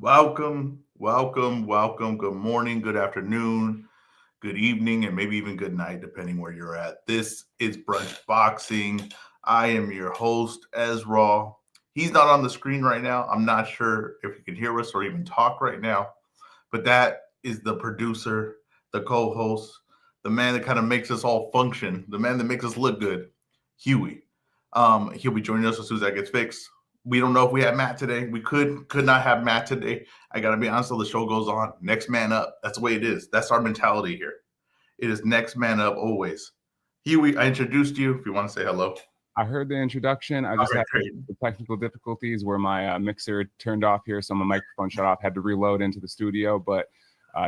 Welcome. Good morning, good afternoon, good evening, and maybe even good night, depending where you're at. This is Brunch Boxing. I am your host, EzRaw. He's not on the screen right now. I'm not sure if you can hear us or even talk right now, but that is the producer, the co-host, the man that kind of makes us all function, the man that makes us look good, Huey. He'll be joining us as soon as that gets fixed. We don't know if we have Matt today. We could not have Matt today. I gotta be honest, till the show goes on. Next man up. That's the way it is. That's our mentality here. It is next man up always. Huey, I introduced you. If you want to say hello. I heard the introduction. I just Okay, had great. the technical difficulties where my mixer turned off here, so my microphone shut off. Had to reload into the studio, but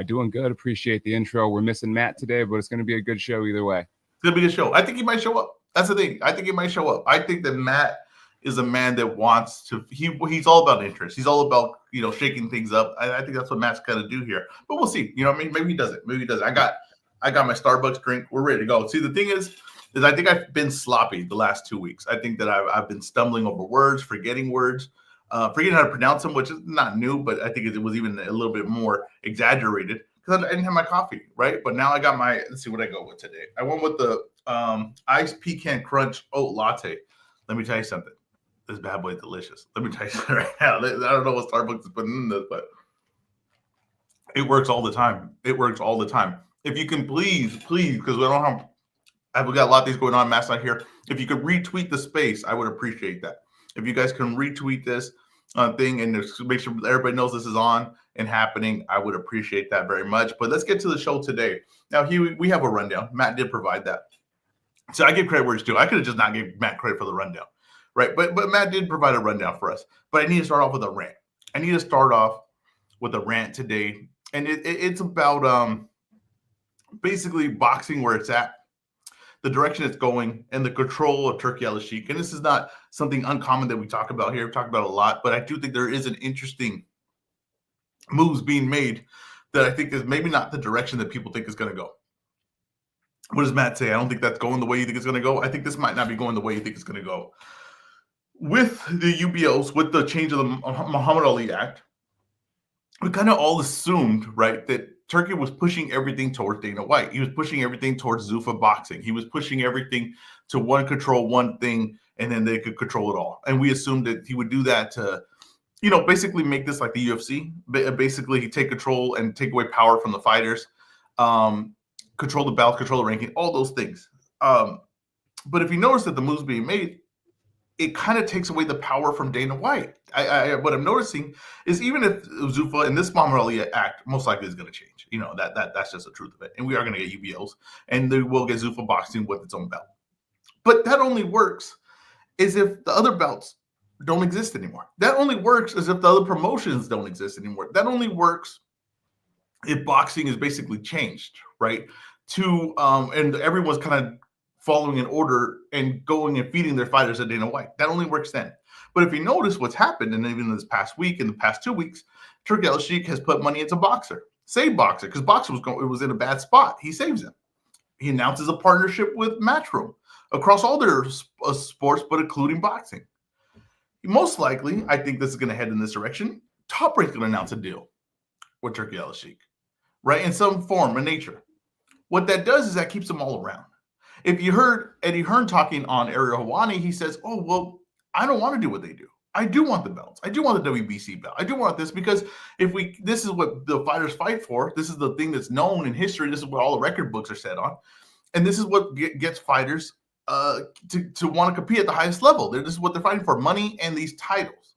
doing good. Appreciate the intro. We're missing Matt today, but it's going to be a good show either way. It's gonna be a show. I think he might show up. That's the thing. I think he might show up. I think that Matt is a man that wants to. He's all about interest. He's all about shaking things up. I think that's what Matt's gonna do here. But we'll see. You know what I mean? Maybe he doesn't. Maybe he doesn't. I got my Starbucks drink. We're ready to go. See, the thing is I think I've been sloppy the last 2 weeks. I think that I've been stumbling over words, forgetting words, forgetting how to pronounce them, which is not new, but I think it was even a little bit more exaggerated because I didn't have my coffee, right? But now I got my. Let's see what I go with today. I went with the iced pecan crunch oat latte. Let me tell you something. This bad boy is delicious. Let me tell you something right now. I don't know what Starbucks is putting in this, but it works all the time. It works all the time. If you can please, because we don't have, we got a lot of things going on. Matt's not here. If you could retweet the space, I would appreciate that. If you guys can retweet this thing and just make sure everybody knows this is on and happening, I would appreciate that very much. But let's get to the show today. Now, Huey, we have a rundown. Matt did provide that. So I give credit where it's due. I could have just not gave Matt credit for the rundown, right? But Matt did provide a rundown for us. But I need to start off with a rant. I need to start off with a rant today, and it's about basically boxing where it's at, the direction it's going, and the control of Turki Al-Sheikh. And this is not something uncommon that we talk about here. We talk about a lot, but I do think there is an interesting moves being made that I think is maybe not the direction that people think is going to go. What does Matt say? I don't think that's going the way you think it's going to go. I think this might not be going the way you think it's going to go. With the UBOs, with the change of the Muhammad Ali Act, we kind of all assumed, right, that Turki was pushing everything towards Dana White. He was pushing everything towards Zuffa boxing. He was pushing everything to control one thing, and then they could control it all. And we assumed that he would do that to, basically make this like the UFC. Basically, he take control and take away power from the fighters, control the bouts, control the ranking, all those things. But if you notice that the moves being made, it kind of takes away the power from Dana White. What I'm noticing is even if Zuffa and this Muhammad Ali Act most likely is going to change, that's just the truth of it. And we are going to get UBOs, and they will get Zuffa boxing with its own belt. But that only works as if the other belts don't exist anymore. That only works as if the other promotions don't exist anymore. That only works if boxing is basically changed, right? And everyone's kind of following an order and going and feeding their fighters at Dana White. That only works then. But if you notice what's happened, and even this past week, in the past 2 weeks, Turki Al-Sheikh has put money into Boxer. Save Boxer, because Boxer was in a bad spot. He saves him. He announces a partnership with Matchroom across all their sports, but including boxing. Most likely, I think this is going to head in this direction. Top Rank's going to announce a deal with Turki Al-Sheikh, right? In some form or nature. What that does is that keeps them all around. If you heard Eddie Hearn talking on Ariel Helwani, he says, oh, well, I don't want to do what they do. I do want the belts. I do want the WBC belt. I do want this because this is what the fighters fight for. This is the thing that's known in history. This is what all the record books are set on. And this is what gets fighters to want to compete at the highest level. This is what they're fighting for, money and these titles.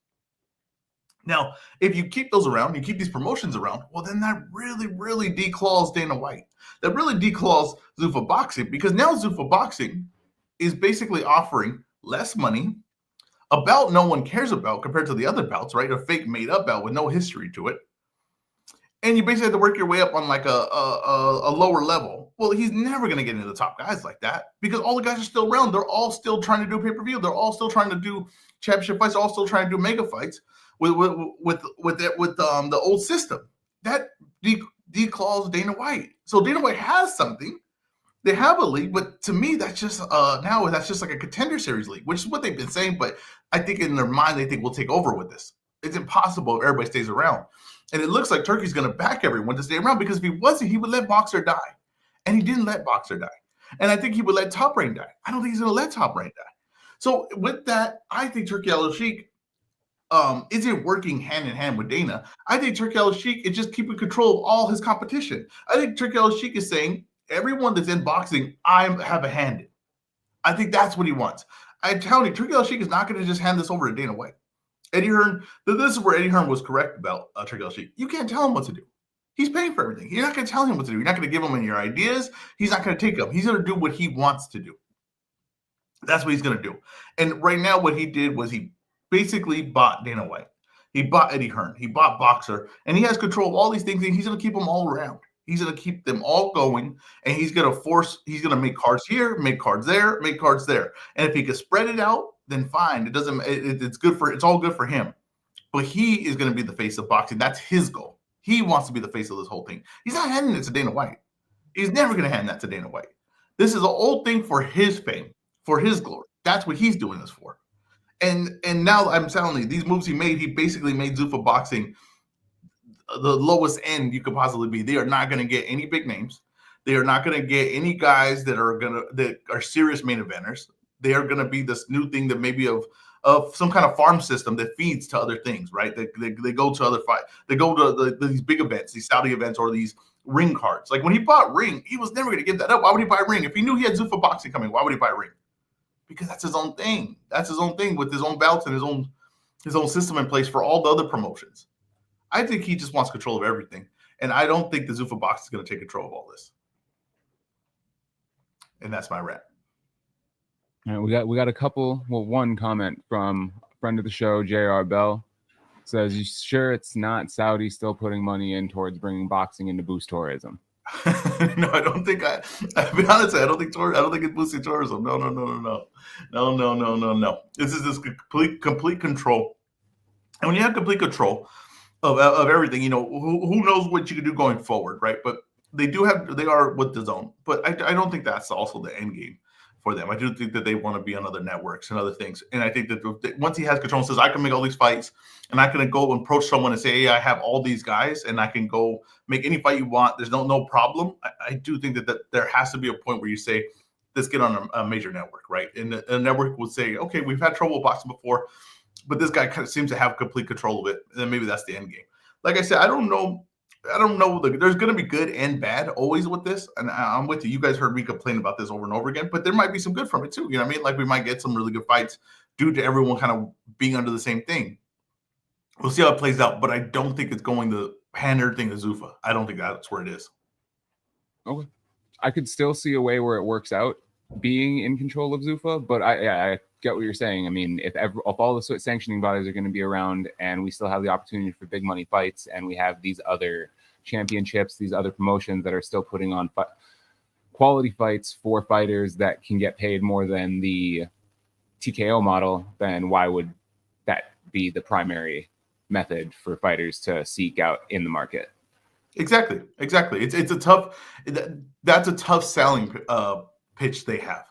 Now, if you keep those around, you keep these promotions around, well, then that really, really declaws Dana White. That really declaws Zuffa Boxing, because now Zuffa Boxing is basically offering less money, a belt no one cares about compared to the other belts, right? A fake made-up belt with no history to it. And you basically have to work your way up on like a lower level. Well, he's never going to get into the top guys like that because all the guys are still around. They're all still trying to do pay-per-view. They're all still trying to do championship fights. They're all still trying to do mega fights with the old system. That declaws Dana White. So Dana White has something. They have a league, but to me, that's just like a contender series league, which is what they've been saying. But I think in their mind, they think we'll take over with this. It's impossible if everybody stays around. And it looks like Turkey's going to back everyone to stay around, because if he wasn't, he would let Boxer die. And he didn't let Boxer die. And I think he would let Top Rank die. I don't think he's going to let Top Rank die. So with that, I think Turki Al-Sheikh isn't working hand in hand with Dana. I think Turki Al-Sheikh is just keeping control of all his competition. I think Turki Al-Sheikh is saying, everyone that's in boxing, I have a hand in. I think that's what he wants. I'm telling you, Turki Al-Sheikh is not going to just hand this over to Dana White. Eddie Hearn, this is where Eddie Hearn was correct about Turki Al-Sheikh. You can't tell him what to do. He's paying for everything. You're not going to tell him what to do. You're not going to give him any ideas. He's not going to take them. He's going to do what he wants to do. That's what he's going to do. And right now, what he did was he basically bought Dana White. He bought Eddie Hearn. He bought Boxer. And he has control of all these things. And he's going to keep them all around. He's going to keep them all going. And he's going to make cards here, make cards there, make cards there. And if he can spread it out, then fine. It's all good for him. But he is going to be the face of boxing. That's his goal. He wants to be the face of this whole thing. He's not handing it to Dana White. He's never going to hand that to Dana White. This is an old thing for his fame, for his glory. That's what he's doing this for. And now I'm telling you, these moves he made, he basically made Zuffa Boxing the lowest end you could possibly be. They are not going to get any big names. They are not going to get any guys that are serious main eventers. They are going to be this new thing that maybe of some kind of farm system that feeds to other things, right? They go to other fight. They go to these big events, these Saudi events, or these ring cards. Like when he bought Ring, he was never going to give that up. Why would he buy Ring? If he knew he had Zuffa Boxing coming, why would he buy Ring? Because that's his own thing. That's his own thing with his own belts and his own system in place for all the other promotions. I think he just wants control of everything. And I don't think the Zuffa Box is going to take control of all this. And that's my rant. All right, we got a couple. Well, one comment from a friend of the show, J.R. Bell, says, "You sure it's not Saudi still putting money in towards bringing boxing in to boost tourism?" No, I don't think. I'll be honest. I don't think it's boosting tourism. No. This is complete control. And when you have complete control of everything, who knows what you can do going forward, right? But they are with the zone. But I don't think that's also the end game for them. I do think that they want to be on other networks and other things. And I think that once he has control and says, I can make all these fights and I can go and approach someone and say, hey, I have all these guys and I can go make any fight you want. There's no problem. I do think that there has to be a point where you say, let's get on a major network, right? And a network would say, okay, we've had trouble boxing before, but this guy kind of seems to have complete control of it. And then maybe that's the end game. Like I said, I don't know. There's going to be good and bad always with this. And I'm with you. You guys heard me complain about this over and over again, but there might be some good from it too. You know what I mean? Like we might get some really good fights due to everyone kind of being under the same thing. We'll see how it plays out, but I don't think it's going to hand everything to Zuffa. I don't think that's where it is. Okay. I could still see a way where it works out being in control of Zuffa, but I get what you're saying. I mean, if all the sanctioning bodies are going to be around and we still have the opportunity for big money fights and we have these other championships, these other promotions that are still putting on quality fights for fighters that can get paid more than the TKO model, then why would that be the primary method for fighters to seek out in the market? Exactly. It's a tough, that's a tough selling pitch they have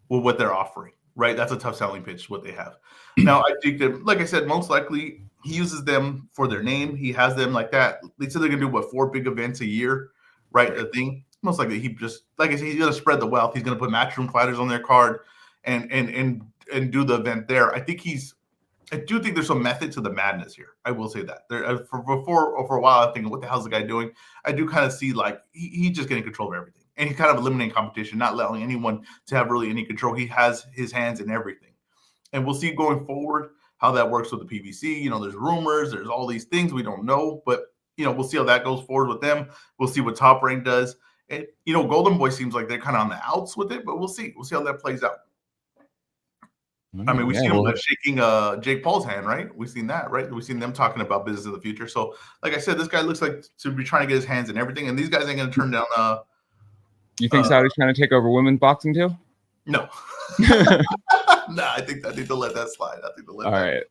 with what they're offering. Right, that's a tough selling pitch, what they have. Now, I think that, like I said, most likely he uses them for their name. He has them like that. They said they're going to do, 4 big events a year, right? A thing. Most likely he just, like I said, he's going to spread the wealth. He's going to put matchroom fighters on their card and do the event there. I do think there's some method to the madness here. I will say that. For a while, I was thinking, what the hell's the guy doing? I do kind of see like he's just getting control of everything. And he's kind of eliminating competition, not allowing anyone to have really any control. He has his hands in everything. And we'll see going forward how that works with the PBC. There's rumors. There's all these things we don't know. But, we'll see how that goes forward with them. We'll see what Top Rank does. And, Golden Boy seems like they're kind of on the outs with it. But we'll see. We'll see how that plays out. I mean, we see him shaking Jake Paul's hand, right? We've seen that, right? We've seen them talking about business in the future. So, like I said, this guy looks like to be trying to get his hands in everything. And these guys ain't going to turn down You think Saudi's trying to take over women's boxing too? No. No, I think they'll let that slide. All right.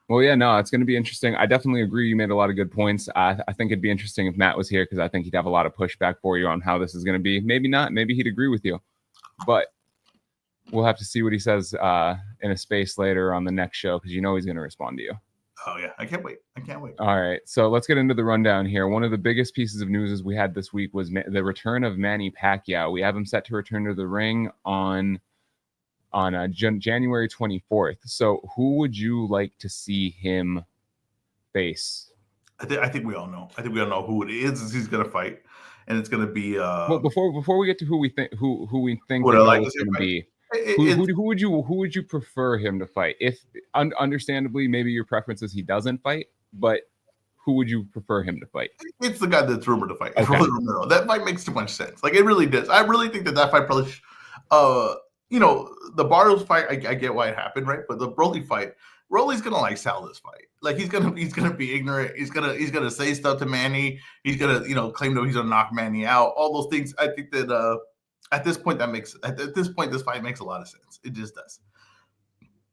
Well, yeah, no, it's going to be interesting. I definitely agree. You made a lot of good points. I think it'd be interesting if Matt was here because I think he'd have a lot of pushback for you on how this is going to be. Maybe not. Maybe he'd agree with you. But we'll have to see what he says in a space later on the next show because he's going to respond to you. Oh yeah, I can't wait. I can't wait. All right, so let's get into the rundown here. One of the biggest pieces of news we had this week was the return of Manny Pacquiao. We have him set to return to the ring on January 24th. So who would you like to see him face? I think we all know. I think we all know who it is he's going to fight, and it's going to be. Well, before we get to who we think Would I like it's to see going to him be, who would you prefer him to fight? If understandably, maybe your preference is he doesn't fight, but who would you prefer him to fight? It's the guy that's rumored to fight. Okay. Rolly Romero. That fight makes too much sense. Like it really does. I really think that fight probably. The Barrios fight, I get why it happened, right? But the Broly fight, Rolly's gonna like sell this fight. Like he's gonna be ignorant. He's gonna say stuff to Manny. He's gonna claim that he's gonna knock Manny out. All those things. I think that at this point this fight makes a lot of sense. It just does.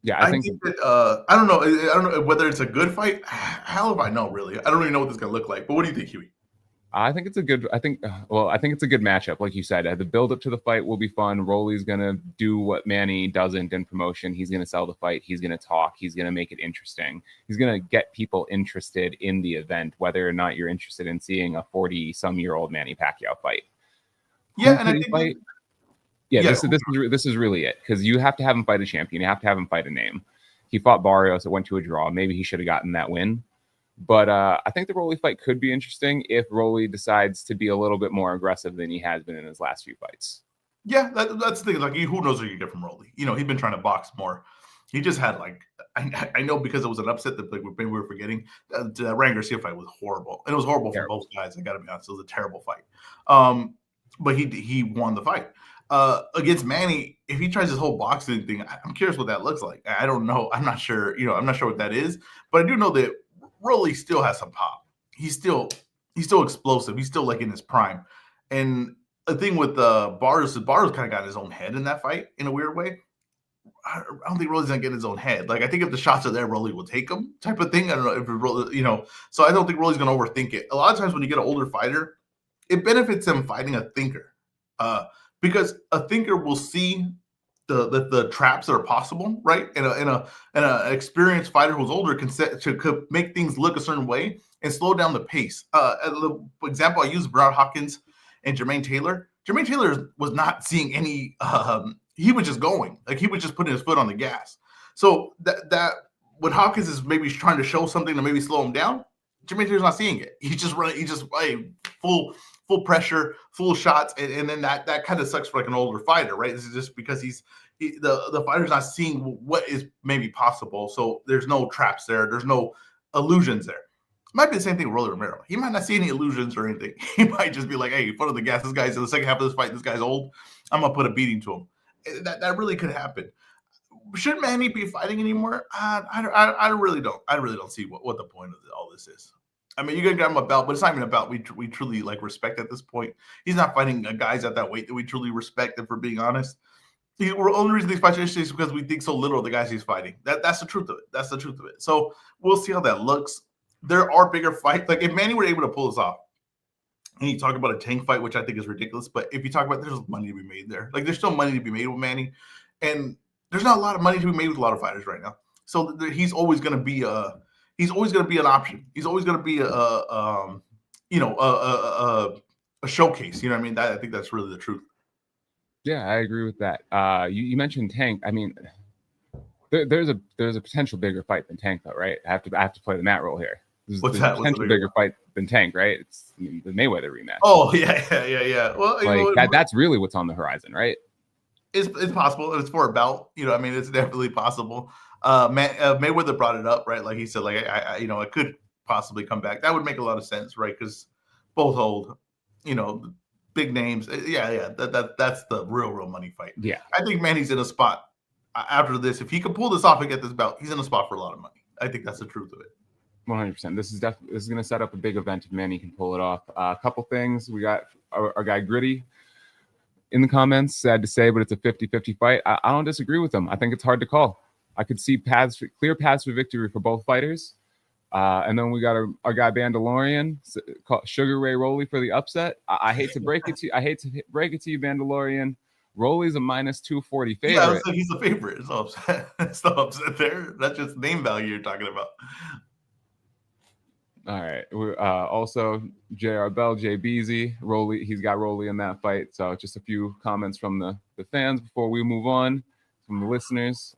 Yeah, I think that I don't know whether it's a good fight. How if I know really? I don't even know what this is gonna look like. But what do you think, Huey? I think it's a good. I think it's a good matchup, like you said. The build up to the fight will be fun. Rolly's gonna do what Manny doesn't in promotion. He's gonna sell the fight. He's gonna talk. He's gonna make it interesting. He's gonna get people interested in the event, whether or not you're interested in seeing a 40-some-year-old Manny Pacquiao fight. Yeah, and I think this is really it, because you have to have him fight a champion. You have to have him fight a name. He fought Barrios. It went to a draw. Maybe he should have gotten that win. But I think the Rolly fight could be interesting if Rolly decides to be a little bit more aggressive than he has been in his last few fights. Yeah, that's the thing. Like, who knows what you get from Rolly? He's been trying to box more. He just had I know because it was an upset that we were forgetting. The Ryan Garcia fight was horrible, and it was horrible for both guys. I got to be honest, it was a terrible fight. But he won the fight against Manny. If he tries this whole boxing thing, I'm curious what that looks like. I don't know. I'm not sure. I'm not sure what that is. But I do know that Rolly still has some pop. He's still explosive. He's still like in his prime. And the thing with Barrios kind of got in his own head in that fight in a weird way. I don't think Rolly's gonna get in his own head. Like I think if the shots are there, Rolly will take them, type of thing. I don't know if Rolly, So I don't think Rolly's gonna overthink it. A lot of times when you get an older fighter, it benefits him fighting a thinker, because a thinker will see the traps that are possible, right? And a experienced fighter who's older could make things look a certain way and slow down the pace. The example I use, Bernard Hopkins and Jermaine Taylor. Jermaine Taylor was not seeing any. He was just going, like he was just putting his foot on the gas. So that when Hopkins is maybe trying to show something to maybe slow him down, Jermaine Taylor's not seeing it. He's just running. He just full pressure, full shots, and then that kind of sucks for like an older fighter, right? This is just because the fighter's not seeing what is maybe possible. So there's no traps there. There's no illusions there. It might be the same thing with Rolly Romero. He might not see any illusions or anything. He might just be like, hey, foot on the gas. This guy's in the second half of this fight. This guy's old. I'm going to put a beating to him. That really could happen. Should Manny be fighting anymore? I really don't. I really don't see what the point of all this is. I mean, you're going to get him a belt, but it's not even a belt we truly respect at this point. He's not fighting guys at that weight that we truly respect, if we're being honest. The only reason these fights are interesting is because we think so little of the guys he's fighting. That's the truth of it. That's the truth of it. So we'll see how that looks. There are bigger fights. Like if Manny were able to pull this off, and you talk about a Tank fight, which I think is ridiculous, but if you talk about there's money to be made there. Like there's still money to be made with Manny, and there's not a lot of money to be made with a lot of fighters right now. So he's always going to be an option. He's always going to be a showcase. You know what I mean? I think that's really the truth. Yeah, I agree with that. You mentioned Tank. I mean, there's a potential bigger fight than Tank, though, right? I have to play the Matt role here. There's a potential bigger fight than Tank, right? It's the Mayweather rematch. Oh yeah. Well, that's really what's on the horizon, right? It's possible. It's for a belt. I mean, it's definitely possible. Mayweather brought it up, right? Like he said, like it could possibly come back. That would make a lot of sense, right? Because both hold, big names. Yeah. That's the real money fight. Yeah, I think Manny's in a spot after this. If he can pull this off and get this belt, he's in a spot for a lot of money. I think that's the truth of it. 100%. This is going to set up a big event if Manny can pull it off. A couple things. We got our guy Gritty in the comments. Sad to say, but it's a 50-50 fight. I don't disagree with him. I think it's hard to call. I could see clear paths for victory for both fighters. And then we got our guy Bandalorian, called Sugar Ray Rolly for the upset. I hate to break it to you, Bandalorian. Rolly's a -240 favorite. Yeah, he's a favorite. It's no upset there. That's just name value you're talking about. All right. Also, J.R. Bell, Jay Beasy, Rolly. He's got Rolly in that fight. So just a few comments from the fans before we move on, from the listeners.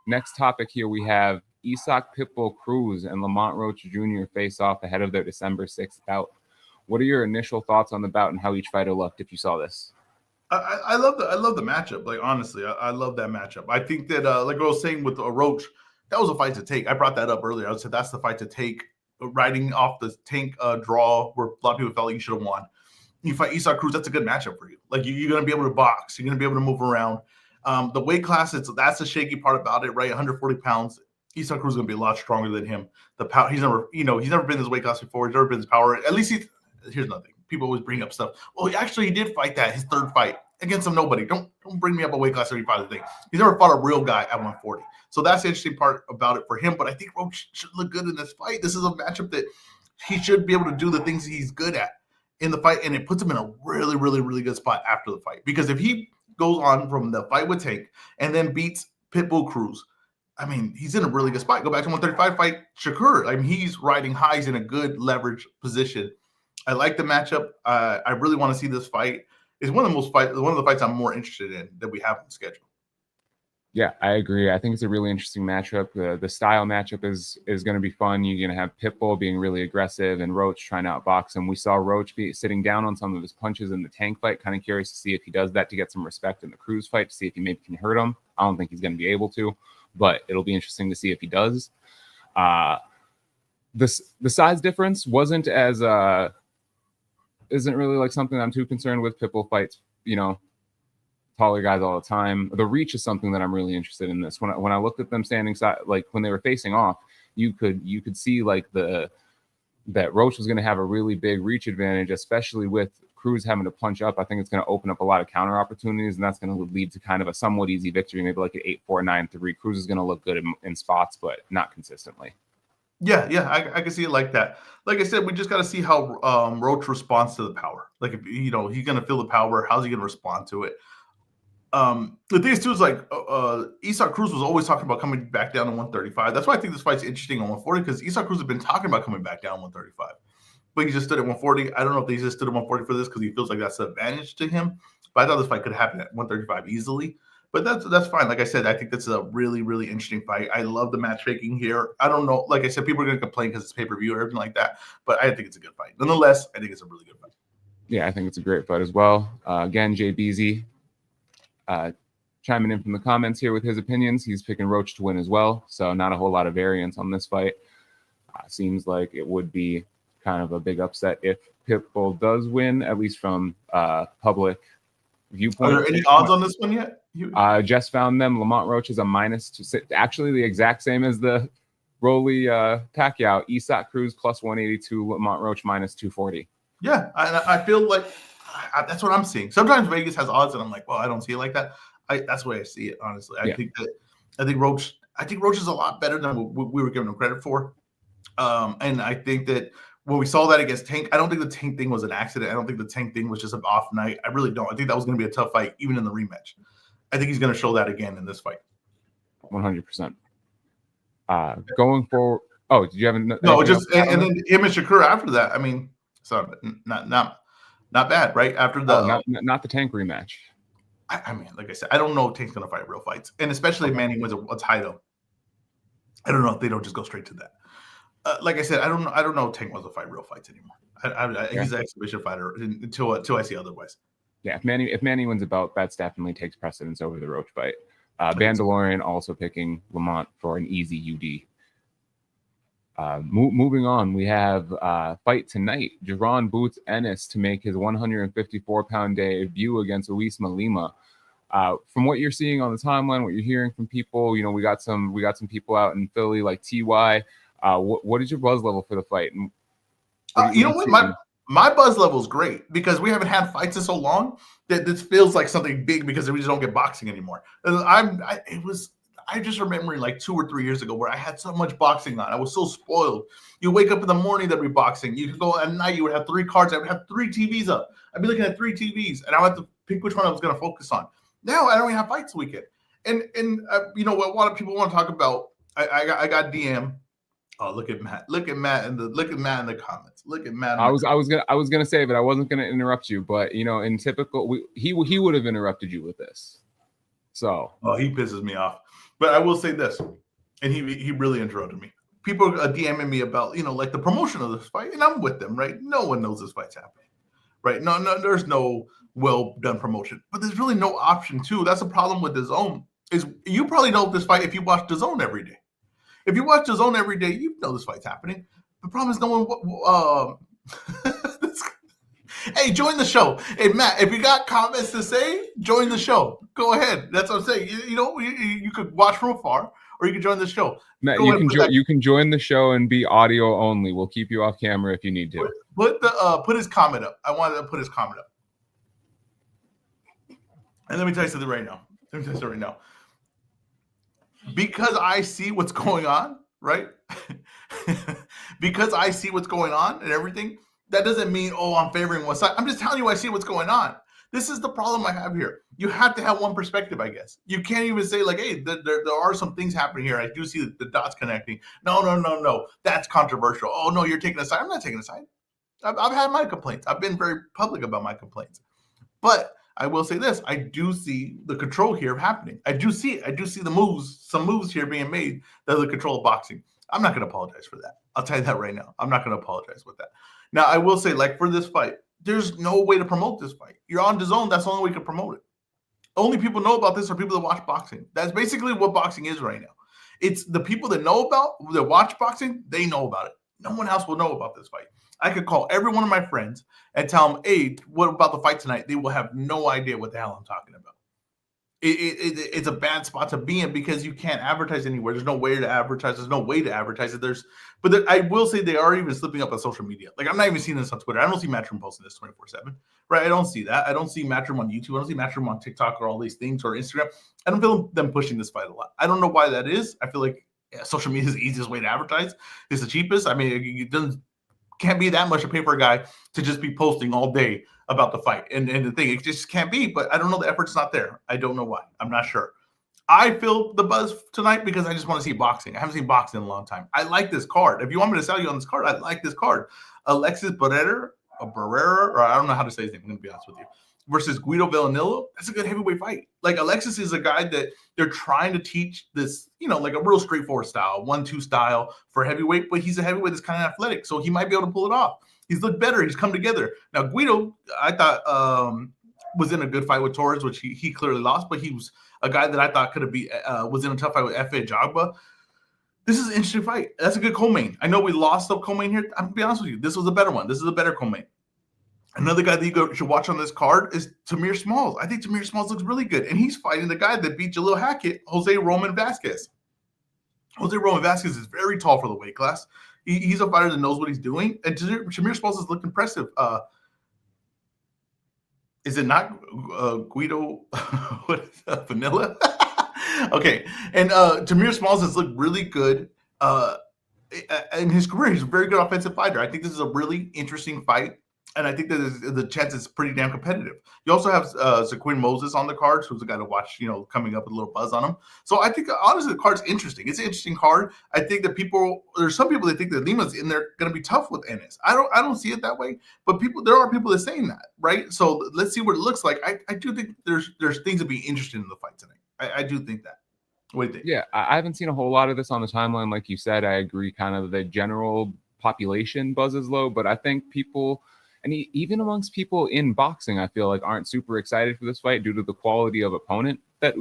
Next topic here, we have Isak Pitbull Cruz and Lamont Roach Jr. face off ahead of their December 6th bout. What are your initial thoughts on the bout and how each fighter looked if you saw this? I love the matchup. Like honestly, I love that matchup. I think that like I was saying with Roach, that was a fight to take. I brought that up earlier. I said that's the fight to take. Riding off the Tank draw where a lot of people felt like you should have won. You fight Isak Cruz, that's a good matchup for you. Like you're going to be able to box. You're going to be able to move around. The weight class, that's the shaky part about it, right? 140 pounds. Isak Cruz is going to be a lot stronger than him. The power, he's never been in this weight class before. He's never been in his power. At least here's nothing. People always bring up stuff. Well, he did fight his third fight against some nobody. Don't bring me up a weight class every fight thing. He's never fought a real guy at 140. So that's the interesting part about it for him. But I think Roach should look good in this fight. This is a matchup that he should be able to do the things he's good at in the fight, and it puts him in a really, really, really good spot after the fight. Because if he goes on from the fight with Tank and then beats Pitbull Cruz, I mean, he's in a really good spot. Go back to 135 fight Shakur. I mean, he's riding highs in a good leverage position. I like the matchup. I really want to see this fight. It's one of the fights I'm more interested in that we have on the schedule. Yeah, I agree. I think it's a really interesting matchup. The style matchup is going to be fun. You're going to have Pitbull being really aggressive and Roach trying to outbox him. We saw Roach be sitting down on some of his punches in the Tank fight. Kind of curious to see if he does that to get some respect in the Cruz fight, to see if he maybe can hurt him. I don't think he's going to be able to, but it'll be interesting to see if he does. The size difference isn't really like something I'm too concerned with. Pitbull fights, taller guys all the time. The reach is something that I'm really interested in this. When I looked at them standing side, like when they were facing off, you could see like that Roach was going to have a really big reach advantage, especially with Cruz having to punch up. I think it's going to open up a lot of counter opportunities, and that's going to lead to kind of a somewhat easy victory, maybe like an 8-4, 9-3. Cruz is going to look good in spots, but not consistently. Yeah, I can see it like that. Like I said, we just got to see how Roach responds to the power. Like if he's going to feel the power, how's he going to respond to it? The thing is too is like Isak Cruz was always talking about coming back down to 135. That's why I think this fight's interesting on 140, because Isak Cruz has been talking about coming back down 135, but he just stood at 140. I don't know if he just stood at 140 for this because he feels like that's an advantage to him. But I thought this fight could happen at 135 easily. But that's fine. Like I said, I think that's a really, really interesting fight. I love the matchmaking here. I don't know. Like I said, people are going to complain because it's pay-per-view or everything like that. But I think it's a good fight. Nonetheless, I think it's a really good fight. Yeah, I think it's a great fight as well. Again, Jay Beasy chiming in from the comments here with his opinions. He's picking Roach to win as well. So not a whole lot of variance on this fight. Seems like it would be kind of a big upset if Pitbull does win, at least from public viewpoint. Are there any odds on this one yet? Just found them. Lamont Roach is a -2, actually the exact same as the Rolly Pacquiao. Isak Cruz +182, Lamont Roach -240. Yeah, I feel like that's what I'm seeing. Sometimes Vegas has odds, and I'm like, well, I don't see it like that. That's the way I see it, honestly. I think Roach is a lot better than we were giving him credit for. And I think that when we saw that against Tank, I don't think the Tank thing was an accident. I don't think the Tank thing was just an off night. I really don't. I think that was going to be a tough fight, even in the rematch. I think he's going to show that again in this fight. 100%. Going forward. Oh, did you have no? Just and then him and Shakur after that. I mean, so not bad, right? After the not the Tank rematch. I mean, like I said, I don't know if Tank's going to fight real fights, and especially if Manny wins a title. I don't know if they don't just go straight to that. Like I said, I don't know if Tank wants to fight real fights anymore. He's an exhibition fighter until I see otherwise. Yeah, if Manny wins a bout, that definitely takes precedence over the Roach fight. Bandalorian also picking Lamont for an easy UD. Moving on, we have fight tonight. Jaron Boots Ennis to make his 154-pound debut against Luis Malima. From what you're seeing on the timeline, what you're hearing from people, we got some people out in Philly like TY. What is your buzz level for the fight? You know what? My buzz level is great because we haven't had fights in so long that this feels like something big because we just don't get boxing anymore. I just remember like 2 or 3 years ago where I had so much boxing on. I was so spoiled. You wake up in the morning, there'd be boxing. You could go at night, you would have 3 cards. I would have 3 TVs up. I'd be looking at 3 TVs, and I would have to pick which one I was going to focus on. Now I don't even have fights weekend. And what a lot of people want to talk about. I got DM Oh, look at Matt. Look at Matt in the comments. Look at Matt. I was gonna say, but I wasn't gonna interrupt you. But in typical, he would have interrupted you with this. So he pisses me off. But I will say this, and he really interrupted me. People are DMing me about like the promotion of this fight, and I'm with them, right? No one knows this fight's happening, right? No, there's no well done promotion, but there's really no option too. That's the problem with DAZN. Is you probably know this fight if you watch DAZN every day. If you watch DAZN every day, you know this fight's happening. The problem is no one. Hey, join the show. Hey, Matt, if you got comments to say, join the show. Go ahead. That's what I'm saying. You could watch from afar, or you can join the show. Matt, you can join the show and be audio only. We'll keep you off camera if you need to. Put his comment up. I wanted to put his comment up. And let me tell you something right now. Because I see what's going on, right? Because I see what's going on and everything, that doesn't mean, I'm favoring one side. I'm just telling you I see what's going on. This is the problem I have here. You have to have one perspective, I guess. You can't even say like, hey, there are some things happening here. I do see the dots connecting. No. That's controversial. Oh, no, you're taking a side. I'm not taking a side. I've had my complaints. I've been very public about my complaints. But I will say this. I do see the control here happening. I do see it. I do see some moves here being made that are the control of boxing. I'm not going to apologize for that. I'll tell you that right now. I'm not going to apologize with that. Now, I will say, like, for this fight, there's no way to promote this fight. You're on DAZN. That's the only way you can promote it. Only people know about this are people that watch boxing. That's basically what boxing is right now. It's the people that watch boxing, they know about it. No one else will know about this fight. I could call every one of my friends and tell them, hey, what about the fight tonight? They will have no idea what the hell I'm talking about. It's a bad spot to be in because you can't advertise anywhere. There's no way to advertise. There's no way to advertise it. I will say they are even slipping up on social media. Like, I'm not even seeing this on Twitter. I don't see Matchroom posting this 24/7, right? I don't see that. I don't see Matchroom on YouTube. I don't see Matchroom on TikTok or all these things or Instagram. I don't feel them pushing this fight a lot. I don't know why that is. I feel like social media is the easiest way to advertise. It's the cheapest. I mean, it can't be that much to pay for a guy to just be posting all day about the fight. And the thing, it just can't be, but I don't know. The effort's not there. I don't know why. I'm not sure. I feel the buzz tonight because I just want to see boxing. I haven't seen boxing in a long time. I like this card. If you want me to sell you on this card, I like this card. Alexis Barrera, or I don't know how to say his name. I'm going to be honest with you. Versus Guido Villanillo. That's a good heavyweight fight. Like, Alexis is a guy that they're trying to teach this, like a real straightforward style, 1-2 style for heavyweight, but he's a heavyweight that's kind of athletic, so he might be able to pull it off. He's looked better. He's come together. Now, Guido, I thought was in a good fight with Torres, which he clearly lost, but he was a guy that I thought was in a tough fight with F.A. Jagba. This is an interesting fight. That's a good co-main. I know we lost the co-main here. I'm going to be honest with you. This was a better one. This is a better co-main. Another guy that you should watch on this card is Tamir Smalls. I think Tamir Smalls looks really good, and he's fighting the guy that beat Jalil Hackett, Jose Roman Vasquez. Jose Roman Vasquez is very tall for the weight class. He's a fighter that knows what he's doing, and Tamir Smalls has looked impressive. Is it not Guido Vanilla? Okay, and Tamir Smalls has looked really good in his career. He's a very good offensive fighter. I think this is a really interesting fight. And I think that the chance is pretty damn competitive. You also have Zaquin Moses on the card, who's a guy to watch, coming up with a little buzz on him. So I think, honestly, the card's interesting. It's an interesting card. I think that there's some people that think that Lima's in there going to be tough with Ennis. I don't see it that way, but there are people that are saying that, right? So let's see what it looks like. I do think there's things to be interested in the fight tonight. I do think that. What do you think? Yeah, I haven't seen a whole lot of this on the timeline. Like you said, I agree. Kind of the general population buzz is low, but I think people. And even amongst people in boxing, I feel like aren't super excited for this fight due to the quality of opponent that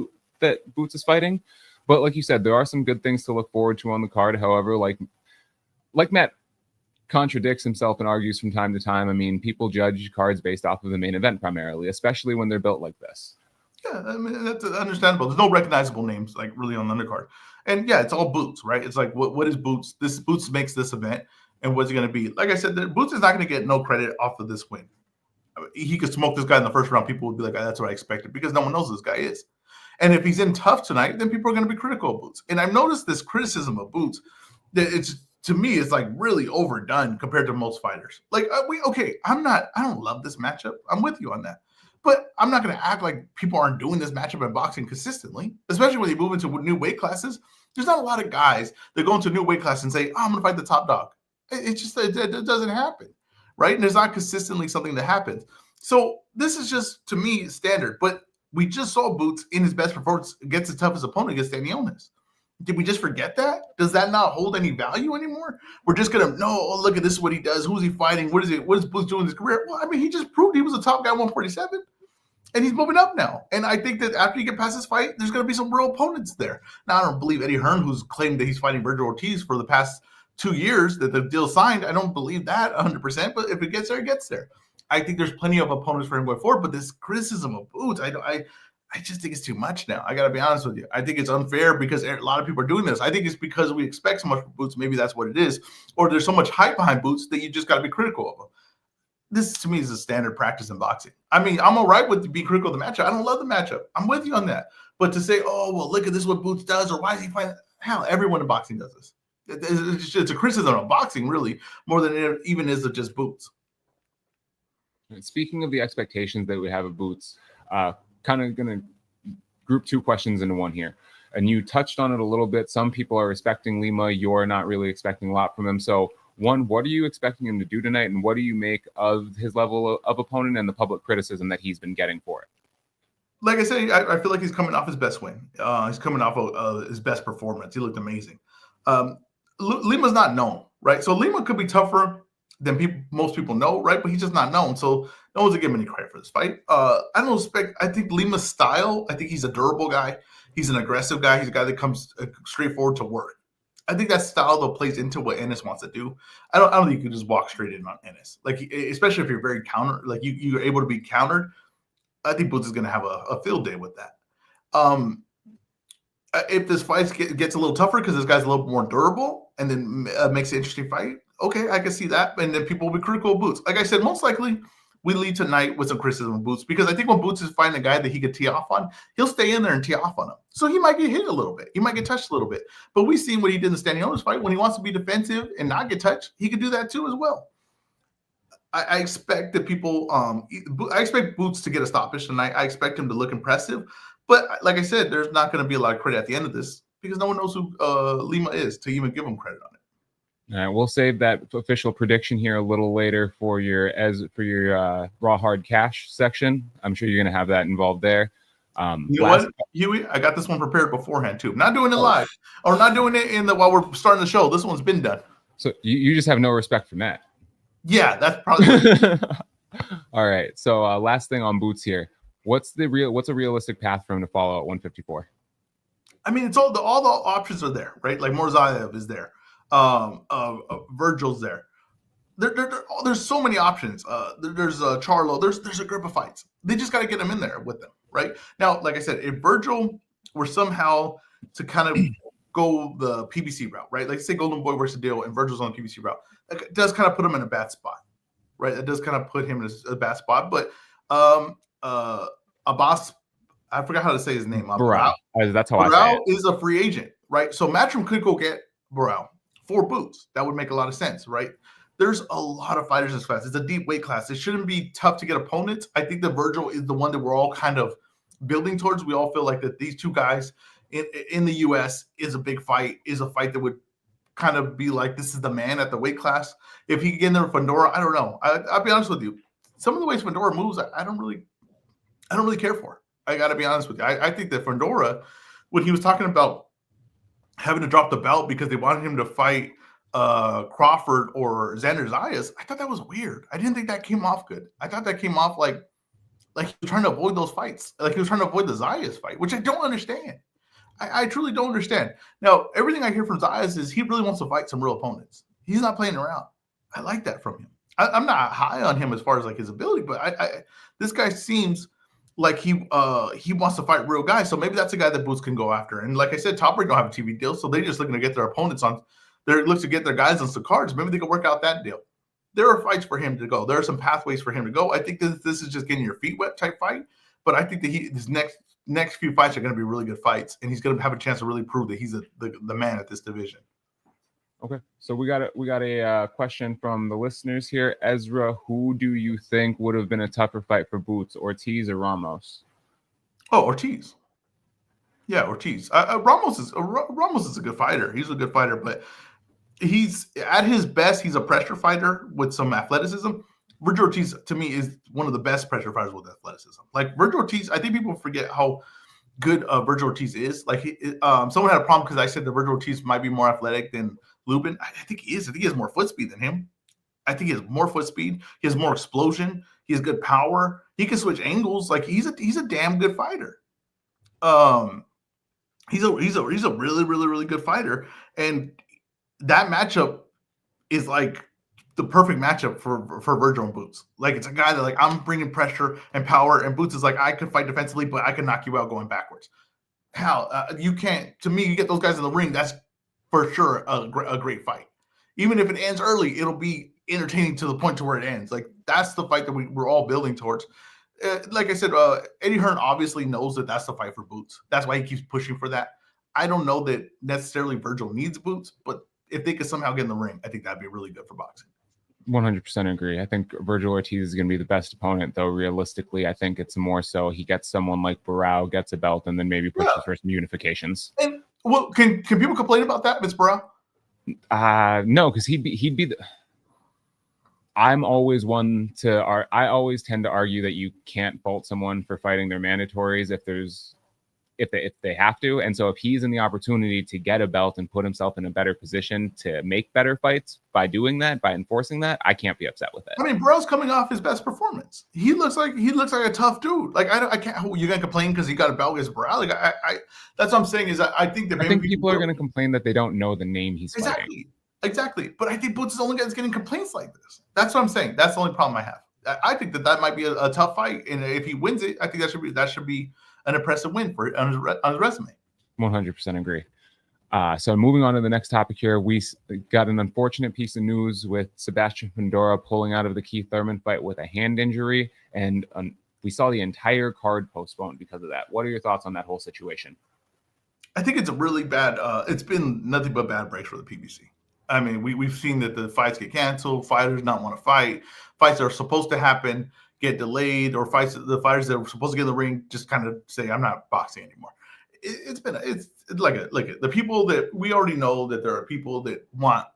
Boots is fighting. But like you said, there are some good things to look forward to on the card. However, like Matt contradicts himself and argues from time to time. I mean, people judge cards based off of the main event primarily, especially when they're built like this. Yeah, I mean, that's understandable. There's no recognizable names like really on the undercard. And yeah, it's all Boots, right? It's like, what is Boots? This Boots makes this event. And what's it going to be? Like I said, Boots is not going to get no credit off of this win. I mean, he could smoke this guy in the first round. People would be like, that's what I expected, because no one knows who this guy is. And if he's in tough tonight, then people are going to be critical of Boots. And I've noticed this criticism of Boots that to me, it's like really overdone compared to most fighters. Like, I don't love this matchup. I'm with you on that. But I'm not going to act like people aren't doing this matchup in boxing consistently, especially when they move into new weight classes. There's not a lot of guys that go into a new weight class and say, oh, I'm going to fight the top dog. It doesn't happen, right? And there's not consistently something that happens. So this is just, to me, standard. But we just saw Boots in his best performance against his toughest opponent against Stanionis. Did we just forget that? Does that not hold any value anymore? We're just gonna look at this is what he does. Who's he fighting? What is Boots doing in his career? Well, I mean, he just proved he was a top guy 147, and he's moving up now. And I think that after you get past this fight, there's gonna be some real opponents there. Now, I don't believe Eddie Hearn, who's claimed that he's fighting Virgil Ortiz for the past 2 years that the deal signed. I don't believe that 100%, but if it gets there, it gets there. I think there's plenty of opponents for him going forward, but this criticism of Boots, I just think it's too much now. I got to be honest with you. I think it's unfair because a lot of people are doing this. I think it's because we expect so much from Boots. Maybe that's what it is. Or there's so much hype behind Boots that you just got to be critical of them. This, to me, is a standard practice in boxing. I mean, I'm all right with being critical of the matchup. I don't love the matchup. I'm with you on that. But to say, oh, well, look at this, what Boots does, or why is he fighting? Hell, everyone in boxing does this. It's a criticism of boxing, really, more than it even is of just Boots. Speaking of the expectations that we have of Boots, kind of going to group two questions into one here. And you touched on it a little bit. Some people are respecting Lima. You're not really expecting a lot from him. So, one, what are you expecting him to do tonight? And what do you make of his level of opponent and the public criticism that he's been getting for it? Like I said, I feel like he's coming off his best win. He's coming off of his best performance. He looked amazing. Lima's not known, right? So Lima could be tougher than most people know, right? But he's just not known. So no one's gonna give him any credit for this fight. I think Lima's style, I think he's a durable guy. He's an aggressive guy. He's a guy that comes straightforward to work. I think that style, though, plays into what Ennis wants to do. I don't think you can just walk straight in on Ennis. Like, especially if you're very you're able to be countered. I think Boots is going to have a field day with that. If this fight gets a little tougher because this guy's a little more durable and then makes an interesting fight, okay, I can see that. And then people will be critical of Boots. Like I said, most likely we lead tonight with some criticism of Boots because I think when Boots is fighting a guy that he could tee off on, he'll stay in there and tee off on him. So he might get hit a little bit. He might get touched a little bit. But we've seen what he did in the Stanionis fight. When he wants to be defensive and not get touched, he could do that too as well. I expect that I expect Boots to get a stoppage tonight. I expect him to look impressive. But like I said, there's not going to be a lot of credit at the end of this because no one knows who Lima is to even give him credit on it. All right, we'll save that official prediction here a little later for your raw hard cash section. I'm sure you're going to have that involved there. You know what, Huey? I got this one prepared beforehand too. I'm not doing it live or not doing it while we're starting the show. This one's been done. So you just have no respect for Matt. Yeah, that's probably. All right. So last thing on Boots here. What's a realistic path for him to follow at 154? I mean, it's all the options are there, right? Like Morzaev is there. Virgil's there. There's so many options. There's Charlo. There's a group of fights. They just got to get him in there with them, right? Now, like I said, if Virgil were somehow to kind of go the PBC route, right? Like say Golden Boy works the deal and Virgil's on the PBC route, it does kind of put him in a bad spot, right? It does kind of put him in a bad spot. But Abbas, I forgot how to say his name. Barao. That's how Barao I say it. Is a free agent, right? So Matchroom could go get Barao for Boots. That would make a lot of sense, right? There's a lot of fighters in this class. It's a deep weight class. It shouldn't be tough to get opponents. I think that Virgil is the one that we're all kind of building towards. We all feel like that these two guys in the U.S. is a big fight, is a fight that would kind of be like, this is the man at the weight class. If he could get in there with Fundora, I don't know. I'll be honest with you. Some of the ways Fundora moves, I don't really care for. I got to be honest with you. I think that Fundora, when he was talking about having to drop the belt because they wanted him to fight Crawford or Xander Zayas, I thought that was weird. I didn't think that came off good. I thought that came off like he was trying to avoid those fights. Like he was trying to avoid the Zayas fight, which I don't understand. I truly don't understand. Now, everything I hear from Zayas is he really wants to fight some real opponents. He's not playing around. I like that from him. I'm not high on him as far as like his ability, but this guy seems like he wants to fight real guys. So maybe that's a guy that Boots can go after. And like I said, Top Rank don't have a TV deal, so they're just looking to get their opponents on. They're looking to get their guys on some cards. Maybe they can work out that deal. There are fights for him to go. There are some pathways for him to go. I think this is just getting your feet wet type fight. But I think that his next few fights are going to be really good fights, and he's going to have a chance to really prove that he's the man at this division. Okay, so we got a question from the listeners here. EzRaw, who do you think would have been a tougher fight for Boots, Ortiz or Ramos? Oh, Ortiz. Yeah, Ortiz. Ramos is a good fighter. He's a good fighter, but he's at his best. He's a pressure fighter with some athleticism. Virgil Ortiz, to me, is one of the best pressure fighters with athleticism. Like Virgil Ortiz, I think people forget how good Virgil Ortiz is. Like someone had a problem because I said that Virgil Ortiz might be more athletic than Lubin. I think he is. I think he has more foot speed than him. I think he has more foot speed. He has more explosion. He has good power. He can switch angles. Like he's a damn good fighter. He's a really, really, really good fighter. And that matchup is like the perfect matchup for Virgil and Boots. Like it's a guy that like I'm bringing pressure and power, and Boots is like I can fight defensively, but I can knock you out going backwards. Hell, you can't. To me, you get those guys in the ring. That's for sure a great fight. Even if it ends early, it'll be entertaining to the point to where it ends. Like that's the fight that we're all building towards. Like I said, Eddie Hearn obviously knows that that's the fight for Boots. That's why he keeps pushing for that. I don't know that necessarily Virgil needs Boots, but if they could somehow get in the ring, I think that'd be really good for boxing. 100% agree. I think Virgil Ortiz is going to be the best opponent, though. Realistically, I think it's more so he gets someone like Barao, gets a belt, and then maybe pushes for some unifications. And well, can people complain about that, Miss Barao? No, because he'd be the. I'm always one to. I always tend to argue that you can't fault someone for fighting their mandatories if they have to. And so if he's in the opportunity to get a belt and put himself in a better position to make better fights by doing that, by enforcing that, I can't be upset with it. I mean, Barao's coming off his best performance. He looks like a tough dude. Like I can't. You're gonna complain because he got a belt against Barao? Like I that's what I'm saying is I think that maybe people are gonna complain that they don't know the name he's fighting. Exactly. But I think Boots is the only guy that's getting complaints like this. That's what I'm saying. That's the only problem I have. I think that might be a tough fight, and if he wins it, I think that should be an impressive win for on his resume. 100% agree. So moving on to the next topic here, we got an unfortunate piece of news with Sebastian Fundora pulling out of the Keith Thurman fight with a hand injury, and we saw the entire card postponed because of that. What are your thoughts on that whole situation? I think it's a really bad. It's been nothing but bad breaks for the PBC. I mean, we've seen that the fights get canceled, fighters not want to fight, fights that are supposed to happen get delayed, or the fighters that were supposed to get in the ring just kind of say, "I'm not boxing anymore." It's like the people that we already know that there are people that want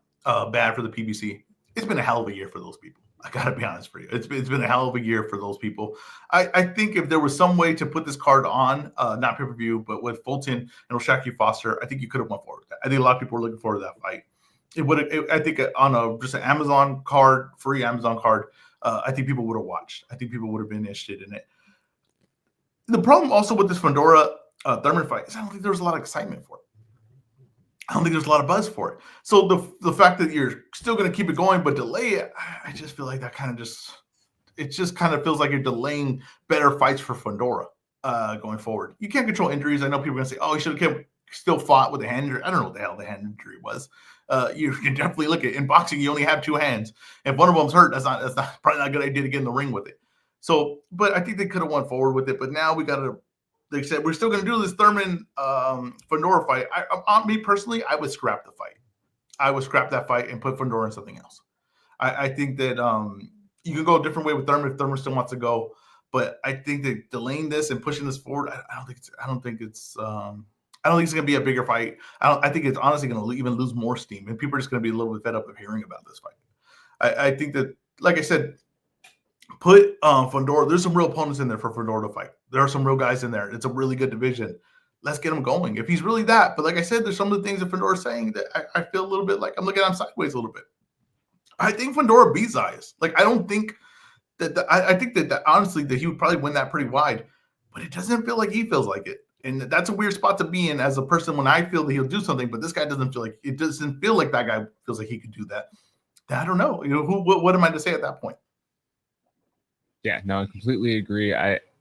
bad for the PBC. It's been a hell of a year for those people. I gotta be honest for you. It's been a hell of a year for those people. I think if there was some way to put this card on, not pay-per-view, but with Fulton and Oshaki Foster, I think you could have went forward with that. I think a lot of people were looking forward to that fight. It would. I think on just an Amazon card, free Amazon card, I think people would have watched. I think people would have been interested in it. The problem also with this Fundora-Thurman fight is I don't think there was a lot of excitement for it. I don't think there's a lot of buzz for it. So the fact that you're still going to keep it going but delay it, I just feel like that kind of feels like you're delaying better fights for Fundora going forward. You can't control injuries. I know people are going to say, "Oh, he should have still fought with a hand injury." I don't know what the hell the hand injury was. You can definitely look at it. In boxing, you only have two hands. If one of them's hurt, that's probably not a good idea to get in the ring with it. So, but I think they could have went forward with it. But now they said we're still going to do this Thurman Fundora fight. Me personally, I would scrap the fight. I would scrap that fight and put Fundora in something else. I think that you can go a different way with Thurman if Thurman still wants to go. But I think that delaying this and pushing this forward, I don't think it's going to be a bigger fight. I think it's honestly going to even lose more steam, and people are just going to be a little bit fed up of hearing about this fight. I think that, like I said, put Fundora. There's some real opponents in there for Fundora to fight. There are some real guys in there. It's a really good division. Let's get him going. If he's really that, but like I said, there's some of the things that Fundora is saying that I feel a little bit like I'm looking at him sideways a little bit. I think Fundora beats Zayas. Like I don't think that. I think that honestly that he would probably win that pretty wide, but it doesn't feel like he feels like it. And that's a weird spot to be in as a person when I feel that he'll do something, but this guy doesn't feel like it. Doesn't feel like that guy feels like he could do that. I don't know. What am I to say at that point? Yeah, no, I completely agree.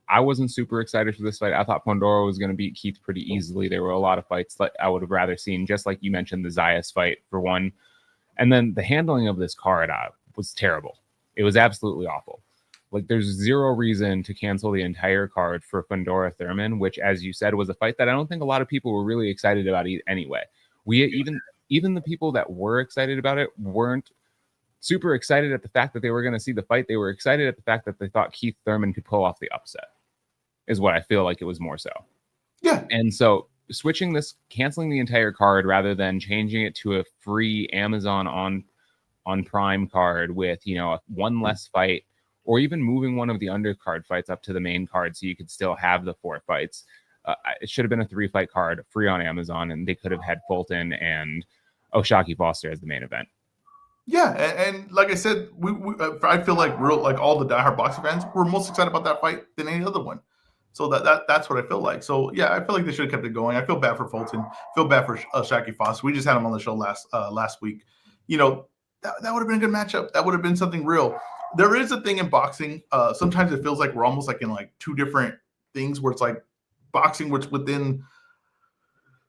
I wasn't super excited for this fight. I thought Fundora was going to beat Keith pretty easily. There were a lot of fights that I would have rather seen, just like you mentioned, the Zayas fight for one. And then the handling of this card was terrible. It was absolutely awful. Like, there's zero reason to cancel the entire card for Fundora-Thurman, which, as you said, was a fight that I don't think a lot of people were really excited about anyway. even the people that were excited about it weren't super excited at the fact that they were going to see the fight. They were excited at the fact that they thought Keith Thurman could pull off the upset, is what I feel like it was more so. Yeah. And so switching this, canceling the entire card rather than changing it to a free Amazon on Prime card with, one less fight, or even moving one of the undercard fights up to the main card so you could still have the 4 fights. It should have been a 3-fight card free on Amazon, and they could have had Fulton and O'Shaquie Foster as the main event. Yeah, and like I said, I feel like all the diehard boxing fans were most excited about that fight than any other one. So that's what I feel like. So yeah, I feel like they should have kept it going. I feel bad for Fulton. I feel bad for O'Shaquie Foster. We just had him on the show last week. That would have been a good matchup. That would have been something real. There is a thing in boxing. Sometimes it feels like we're almost like in like 2 different things where it's like boxing, which within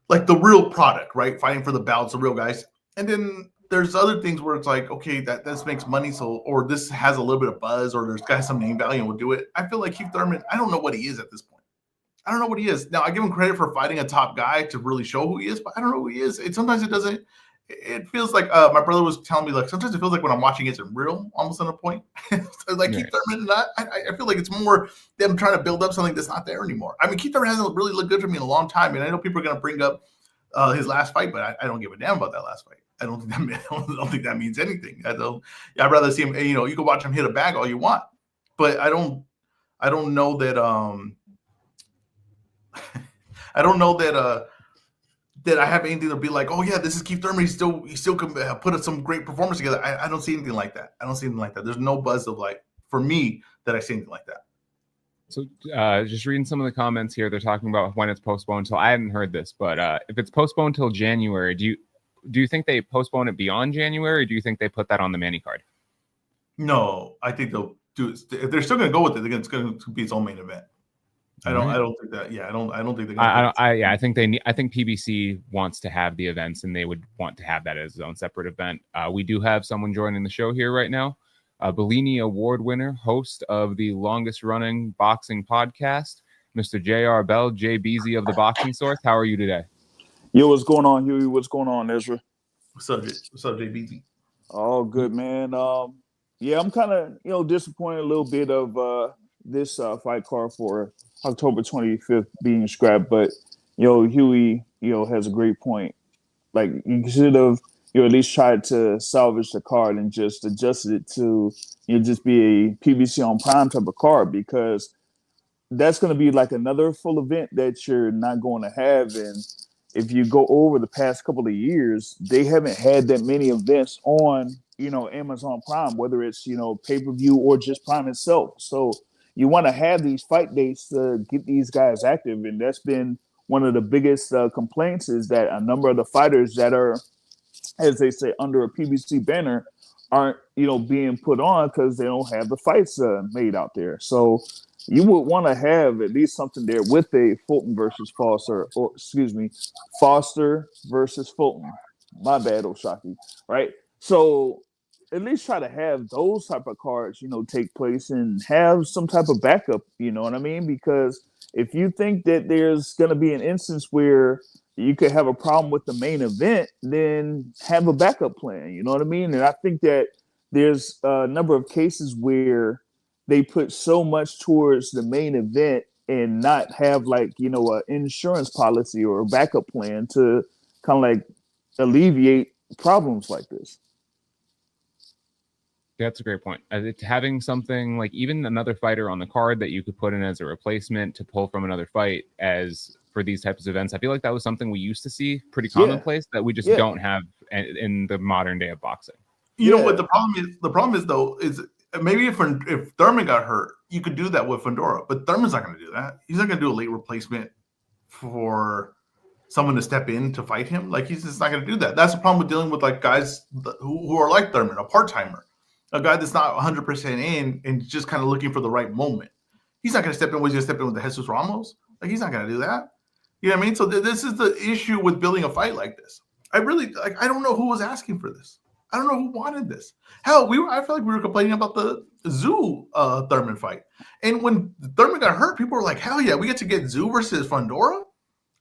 like the real product, right? Fighting for the belts, the real guys. And then there's other things where it's like, okay, this makes money, so, or this has a little bit of buzz, or there's got some name value and we'll do it. I feel like Keith Thurman, I don't know what he is at this point. I don't know what he is. Now, I give him credit for fighting a top guy to really show who he is, but I don't know who he is. Sometimes it doesn't. It feels like my brother was telling me, like, sometimes it feels like when I'm watching it's real, almost on a point. Like Keith Thurman, I feel like it's more them trying to build up something that's not there anymore. I mean, Keith Thurman hasn't really looked good for me in a long time, and I know people are going to bring up his last fight, but I don't give a damn about that last fight. I don't think that means anything. I'd rather see him. You can watch him hit a bag all you want, but I don't know that. I don't know that. That I have anything to be like, oh yeah, this is Keith Thurman. He still can put some great performance together. I don't see anything like that. I don't see anything like that. There's no buzz of like for me that I see anything like that. So just reading some of the comments here, they're talking about when it's postponed. So I hadn't heard this, but if it's postponed till January, do you think they postpone it beyond January, or do you think they put that on the Manny card? No, I think they'll do it. If they're still going to go with it, it's going to be its own main event. I don't think that. Yeah, I don't think they're going to. I think I think PBC wants to have the events, and they would want to have that as its own separate event. We do have someone joining the show here right now. Bellini Award winner, host of the longest running boxing podcast, Mr. J.R. Bell, Jay Beasy of the Boxing Source. How are you today? Yo, what's going on, Huey? What's going on, Ezra? What's up, Jay Beasy? All good, man. Yeah, I'm kind of disappointed a little bit of this fight card for October 25th being scrapped, but Huey has a great point. Like, you should have at least tried to salvage the card and just adjusted it to just be a PBC on Prime type of card, because that's going to be like another full event that you're not going to have. And if you go over the past couple of years, they haven't had that many events on Amazon Prime, whether it's pay-per-view or just Prime itself. So you want to have these fight dates to get these guys active, and that's been one of the biggest complaints, is that a number of the fighters that are, as they say, under a PBC banner aren't being put on because they don't have the fights made out there. So you would want to have at least something there with a Fulton versus Foster, or excuse me, Foster versus Fulton. My bad, O'Shaquie, right? So at least try to have those type of cards, take place, and have some type of backup, you know what I mean? Because if you think that there's going to be an instance where you could have a problem with the main event, then have a backup plan, you know what I mean? And I think that there's a number of cases where they put so much towards the main event and not have an insurance policy or a backup plan to kind of like alleviate problems like this. That's a great point. Having something like even another fighter on the card that you could put in as a replacement to pull from another fight as for these types of events, I feel like that was something we used to see pretty commonplace that we just don't have in the modern day of boxing. You know what the problem is? The problem is though is maybe if Thurman got hurt, you could do that with Fundora, but Thurman's not going to do that. He's not going to do a late replacement for someone to step in to fight him. Like, he's just not going to do that. That's the problem with dealing with like guys who are like Thurman, a part-timer, a guy that's not 100% in and just kind of looking for the right moment. He's not going to step in. He's going to step in with the Jesus Ramos. Like, he's not going to do that. You know what I mean? So this is the issue with building a fight like this. I don't know who was asking for this. I don't know who wanted this. Hell, I feel like we were complaining about the Zoo Thurman fight. And when Thurman got hurt, people were like, hell yeah, we get to get Zoo versus Fundora?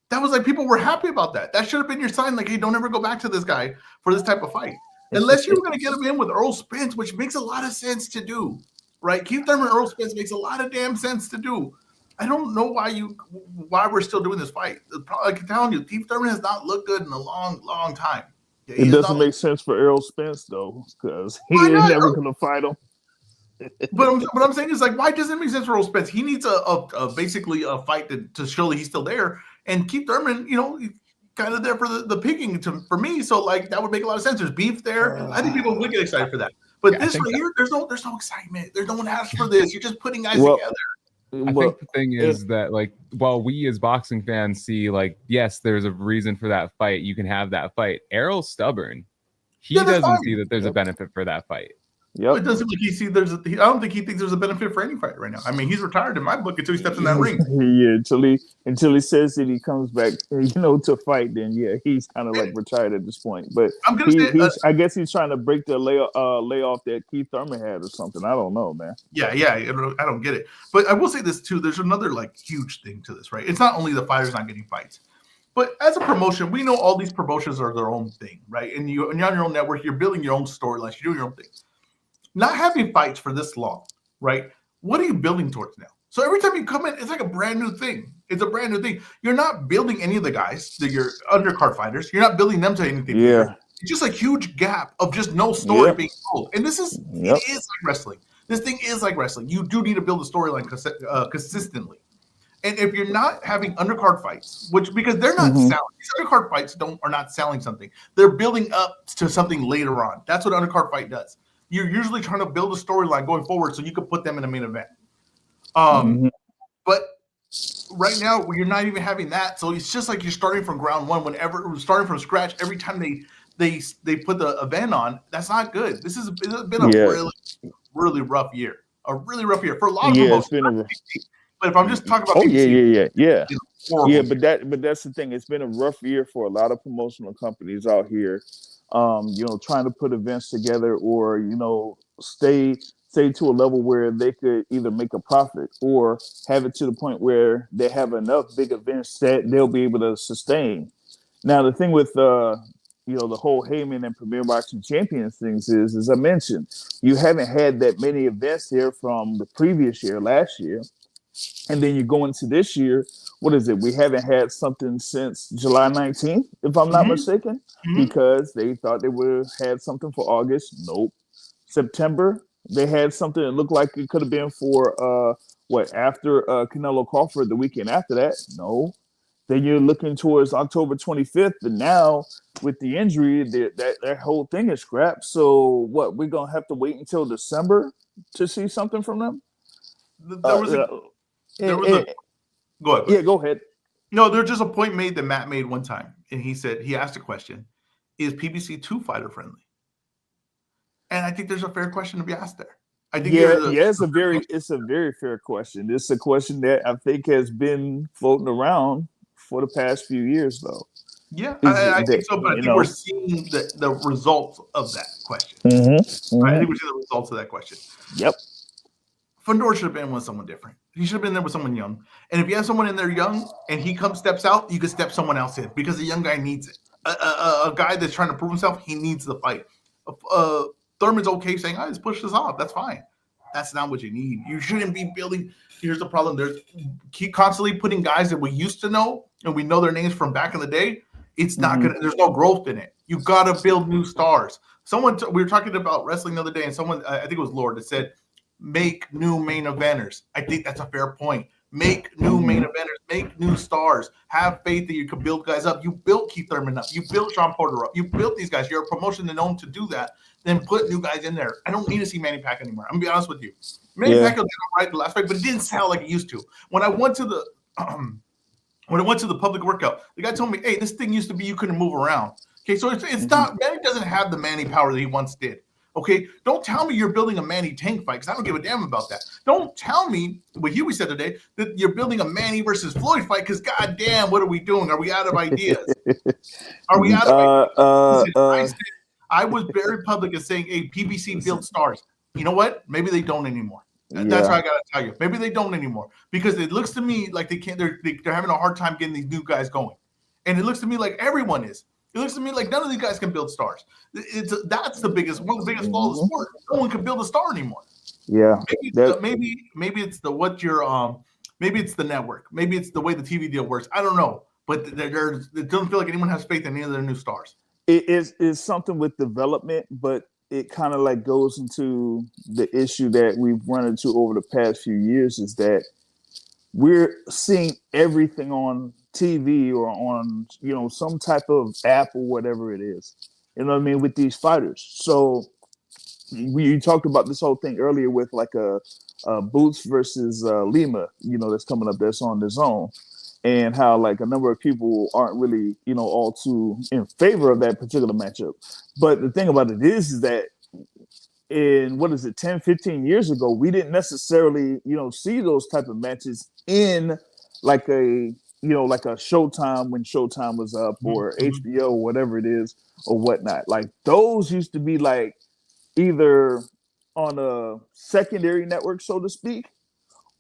That was like people were happy about that. That should have been your sign. Like, hey, don't ever go back to this guy for this type of fight, unless you were going to get him in with Earl Spence, which makes a lot of sense to do, right? Keith Thurman, Earl Spence makes a lot of damn sense to do. I don't know why we're still doing this fight. Like I'm telling you, Keith Thurman has not looked good in a long, long time. It doesn't make sense for Errol Spence though, because he ain't never going to fight him. But what I'm saying is, like, why doesn't it make sense for Earl Spence? He needs basically a fight to show that he's still there. And Keith Thurman, kind of there for the picking for me. So like that would make a lot of sense. There's beef there. I think people would get excited for that. But this right here, there's no excitement. There's no one asked for this. You're just putting guys together. I think the thing is that, like, while we as boxing fans see, like, yes, there's a reason for that fight. You can have that fight. Errol's stubborn. He doesn't see that there's a benefit for that fight. Yep. It doesn't like he see I don't think he thinks there's a benefit for any fight right now. I mean, he's retired in my book until he steps in that ring. Yeah, until he says that he comes back, to fight. Then he's kind of like retired at this point. But I guess he's trying to break the layoff that Keith Thurman had or something. I don't know, man. Yeah, I don't get it. But I will say this too. There's another like huge thing to this, right? It's not only the fighters not getting fights, but as a promotion, we know all these promotions are their own thing, right? And you're on your own network, you're building your own storylines, you're doing your own thing. Not having fights for this long, right? What are you building towards now? So every time you come in, it's like a brand new thing. It's a brand new thing. You're not building any of the guys that you're undercard fighters. You're not building them to anything. Yeah. It's just a huge gap of just no story being told. And this is it is like wrestling. This thing is like wrestling. You do need to build a storyline consistently. And if you're not having undercard fights, because they're not selling, these undercard fights are not selling something. They're building up to something later on. That's what an undercard fight does. You're usually trying to build a storyline going forward so you can put them in a main event. But right now, you're not even having that. So it's just like you're starting from ground one. Starting from scratch, every time they put the event on, that's not good. This has been a really, really rough year. A really rough year for a lot of promotions. But if I'm just talking about but that's the thing. It's been a rough year for a lot of promotional companies out here. Trying to put events together or, stay to a level where they could either make a profit or have it to the point where they have enough big events that they'll be able to sustain. Now, the thing with, the whole Heyman and Premier Boxing Champions things is, as I mentioned, you haven't had that many events here from the previous year, last year. And then you go into this year, what is it? We haven't had something since July 19th, if I'm not mistaken, because they thought they would have had something for August. Nope. September, they had something that looked like it could have been for, after Canelo Crawford, the weekend after that? No. Then you're looking towards October 25th, and now with the injury, that whole thing is scrapped. So what, we're going to have to wait until December to see something from them? Go ahead. Yeah, go ahead. No, there's just a point made that Matt made one time, and he asked a question: is PBC 2 fighter friendly? And I think there's a fair question to be asked there. I think it's a very fair question. It's a question that I think has been floating around for the past few years, though. Yeah, I think so, but I think we're seeing the results of that question. I think we're seeing the results of that question. Yep. Fundora should have been with someone different. He should have been there with someone young. And if you have someone in there young and he steps out, you can step someone else in because the young guy needs it. A guy that's trying to prove himself, he needs the fight. Thurman's okay saying, let's push this off. That's fine. That's not what you need. You shouldn't be building. Here's the problem. Keep constantly putting guys that we used to know and we know their names from back in the day. It's not gonna. There's no growth in it. You got to build new stars. We were talking about wrestling the other day, and someone, I think it was Lord, that said, make new main eventers. I think that's a fair point. Make new main eventers. Make new stars. Have faith that you can build guys up. You built Keith Thurman up. You built Sean Porter up. You built these guys. You're a promotion that's known to do that. Then put new guys in there. I don't need to see Manny Pacquiao anymore. I'm going to be honest with you. Manny Pacquiao did all right the last fight, but it didn't sound like it used to. When I went to the public workout, the guy told me, hey, this thing used to be you couldn't move around. Okay, so it's not, Manny doesn't have the Manny power that he once did. Okay, don't tell me you're building a Manny Tank fight because I don't give a damn about that. Don't tell me what Huey said today that you're building a Manny versus Floyd fight because goddamn, what are we doing? Are we out of ideas? Are we out of ideas? I was very public in saying, hey, PBC built stars. You know what? Maybe they don't anymore. That's how I gotta tell you. Maybe they don't anymore because it looks to me like they can't. They're having a hard time getting these new guys going, and it looks to me like everyone is. It looks to me like none of these guys can build stars. That's the biggest one of the biggest flaws of the sport. No one can build a star anymore. Yeah, maybe it's the what your maybe it's the network. Maybe it's the way the TV deal works. I don't know, but it doesn't feel like anyone has faith in any of their new stars. It is something with development, but it kind of like goes into the issue that we've run into over the past few years is that we're seeing everything on TV or on, some type of app or whatever it is, with these fighters. So we talked about this whole thing earlier with like a Boots versus Lima, that's coming up, that's on the zone. And how like a number of people aren't really, all too in favor of that particular matchup. But the thing about it is that in 10, 15 years ago, we didn't necessarily, see those type of matches in like a Showtime when Showtime was up or HBO or whatever it is or whatnot. Like those used to be like either on a secondary network, so to speak,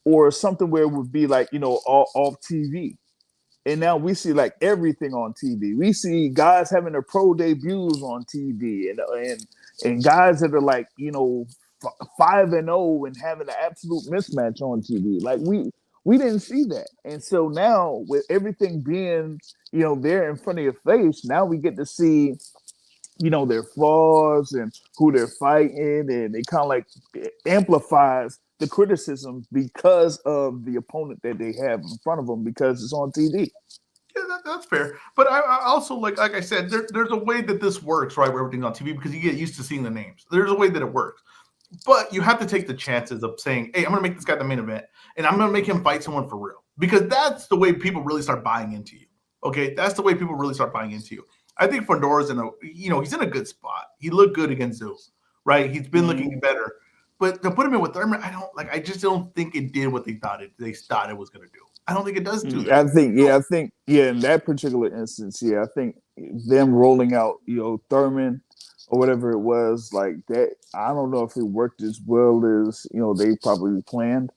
or something where it would be like, off TV. And now we see like everything on TV. We see guys having their pro debuts on TV and guys that are like, 5-0 and having an absolute mismatch on TV. Like we didn't see that. And so now with everything being, there in front of your face, now we get to see, their flaws and who they're fighting. And it kind of like amplifies the criticism because of the opponent that they have in front of them because it's on TV. Yeah, that's fair. But I also like I said, there's a way that this works, right? Where everything's on TV because you get used to seeing the names. There's a way that it works. But you have to take the chances of saying, hey, I'm going to make this guy the main event and I'm going to make him fight someone for real. Because that's the way people really start buying into you. Okay? That's the way people really start buying into you. I think Fundora's he's in a good spot. He looked good against Zeus, right? He's been looking better. But to put him in with Thurman, I just don't think it did what they thought it was going to do. I don't think it does do that. I think in that particular instance, I think them rolling out, Thurman or whatever it was like that, I don't know if it worked as well as, they probably planned.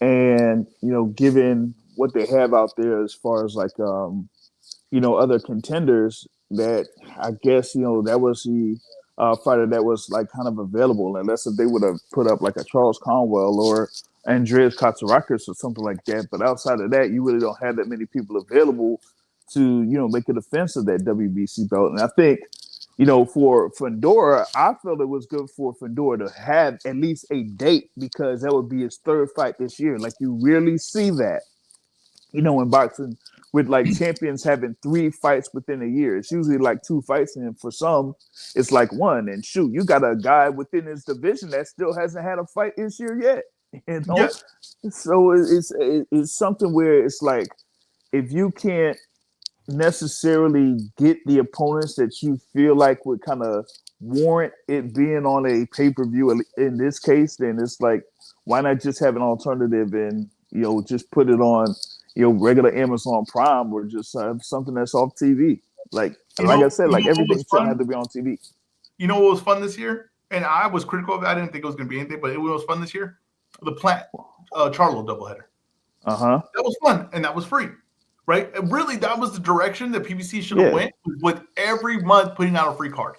And, given what they have out there as far as like, other contenders that I guess, that was the fighter that was like kind of available, unless if they would have put up like a Charles Conwell or Andreas Katsarakis or something like that. But outside of that, you really don't have that many people available to, make a defense of that WBC belt. And I think, for Fundora, I felt it was good for Fundora to have at least a date because that would be his third fight this year. Like you really see that, in boxing with like champions having 3 fights within a year. It's usually like 2 fights, and for some, it's like 1. And shoot, you got a guy within his division that still hasn't had a fight this year yet. Yes. So it's something where it's like if you can't necessarily get the opponents that you feel like would kind of warrant it being on a pay-per-view in this case, then it's like why not just have an alternative and just put it on regular Amazon Prime or just something that's off TV. Like I said, like everything shouldn't have to be on TV. You know what was fun this year? And I was critical of it. I didn't think it was going to be anything, but it was fun this year. The Plant Charlo doubleheader. That was fun, and that was free, right? And really, that was the direction that PBC should have went with every month putting out a free card.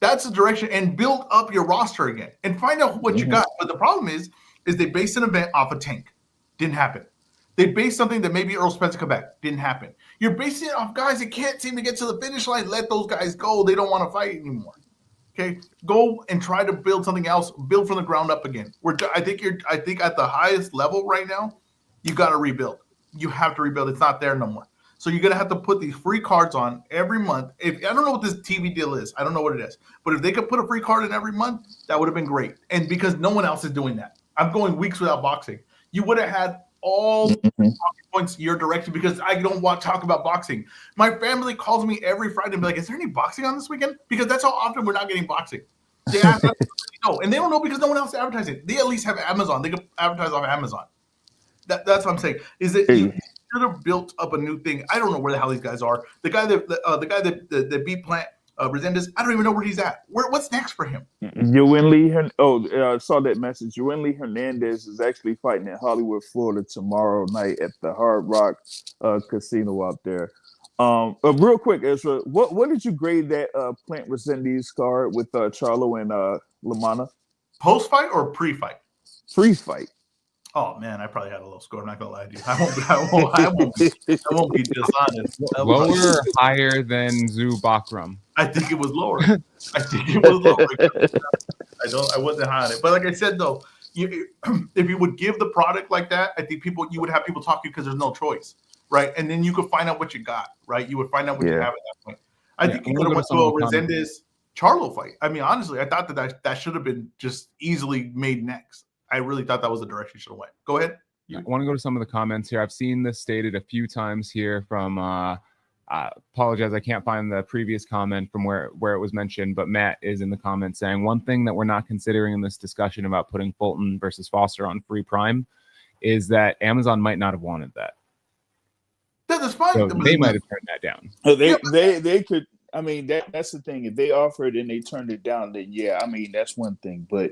That's the direction, and build up your roster again and find out what you got. But the problem is they based an event off a Tank. Didn't happen. They based something that maybe Earl Spence come back. Didn't happen. You're basing it off guys that can't seem to get to the finish line. Let those guys go. They don't want to fight anymore. Okay, go and try to build something else. Build from the ground up again. I think at the highest level right now, you got to rebuild. You have to rebuild. It's not there no more. So you're gonna have to put these free cards on every month. If I don't know what this TV deal is, I don't know what it is. But if they could put a free card in every month, that would have been great. And because no one else is doing that, I'm going weeks without boxing. You would have had all points your direction because I don't want to talk about boxing. My family calls me every Friday and be like, is there any boxing on this weekend? Because that's how often we're not getting boxing. They ask us, and they don't know because no one else is advertising. They at least have Amazon. They can advertise off Amazon. That's what I'm saying. Is that you should have built up a new thing. I don't know where the hell these guys are. The guy that beat Plant Resendez. I don't even know where he's at. What's next for him? Saw that message. Yuenli Hernandez is actually fighting in Hollywood, Florida tomorrow night at the Hard Rock Casino out there. Real quick, Ezra, what did you grade that Plant Resendez card with Charlo and Lamana? Post fight or pre fight? Pre fight. Oh man, I probably had a low score. I'm not gonna lie to you. I won't be dishonest. Lower or higher than Zhu Bakram? I think it was lower. I wasn't high on it. But like I said though, if you would give the product like that, I think you would have people talking because there's no choice, right? And then you could find out what you got, right? You would find out what you have at that point. I think you could have went to a Resendez Charlo fight. I mean, honestly, I thought that should have been just easily made next. I really thought that was the direction you should have went. Go ahead. I want to go to some of the comments here. I've seen this stated a few times here from apologize, I can't find the previous comment from where it was mentioned, but Matt is in the comments saying one thing that we're not considering in this discussion about putting Fulton versus Foster on free prime is that Amazon might not have wanted that. That's fine. So they might have turned that down. They could. I mean, that's the thing. If they offered and they turned it down, then yeah, I mean that's one thing. But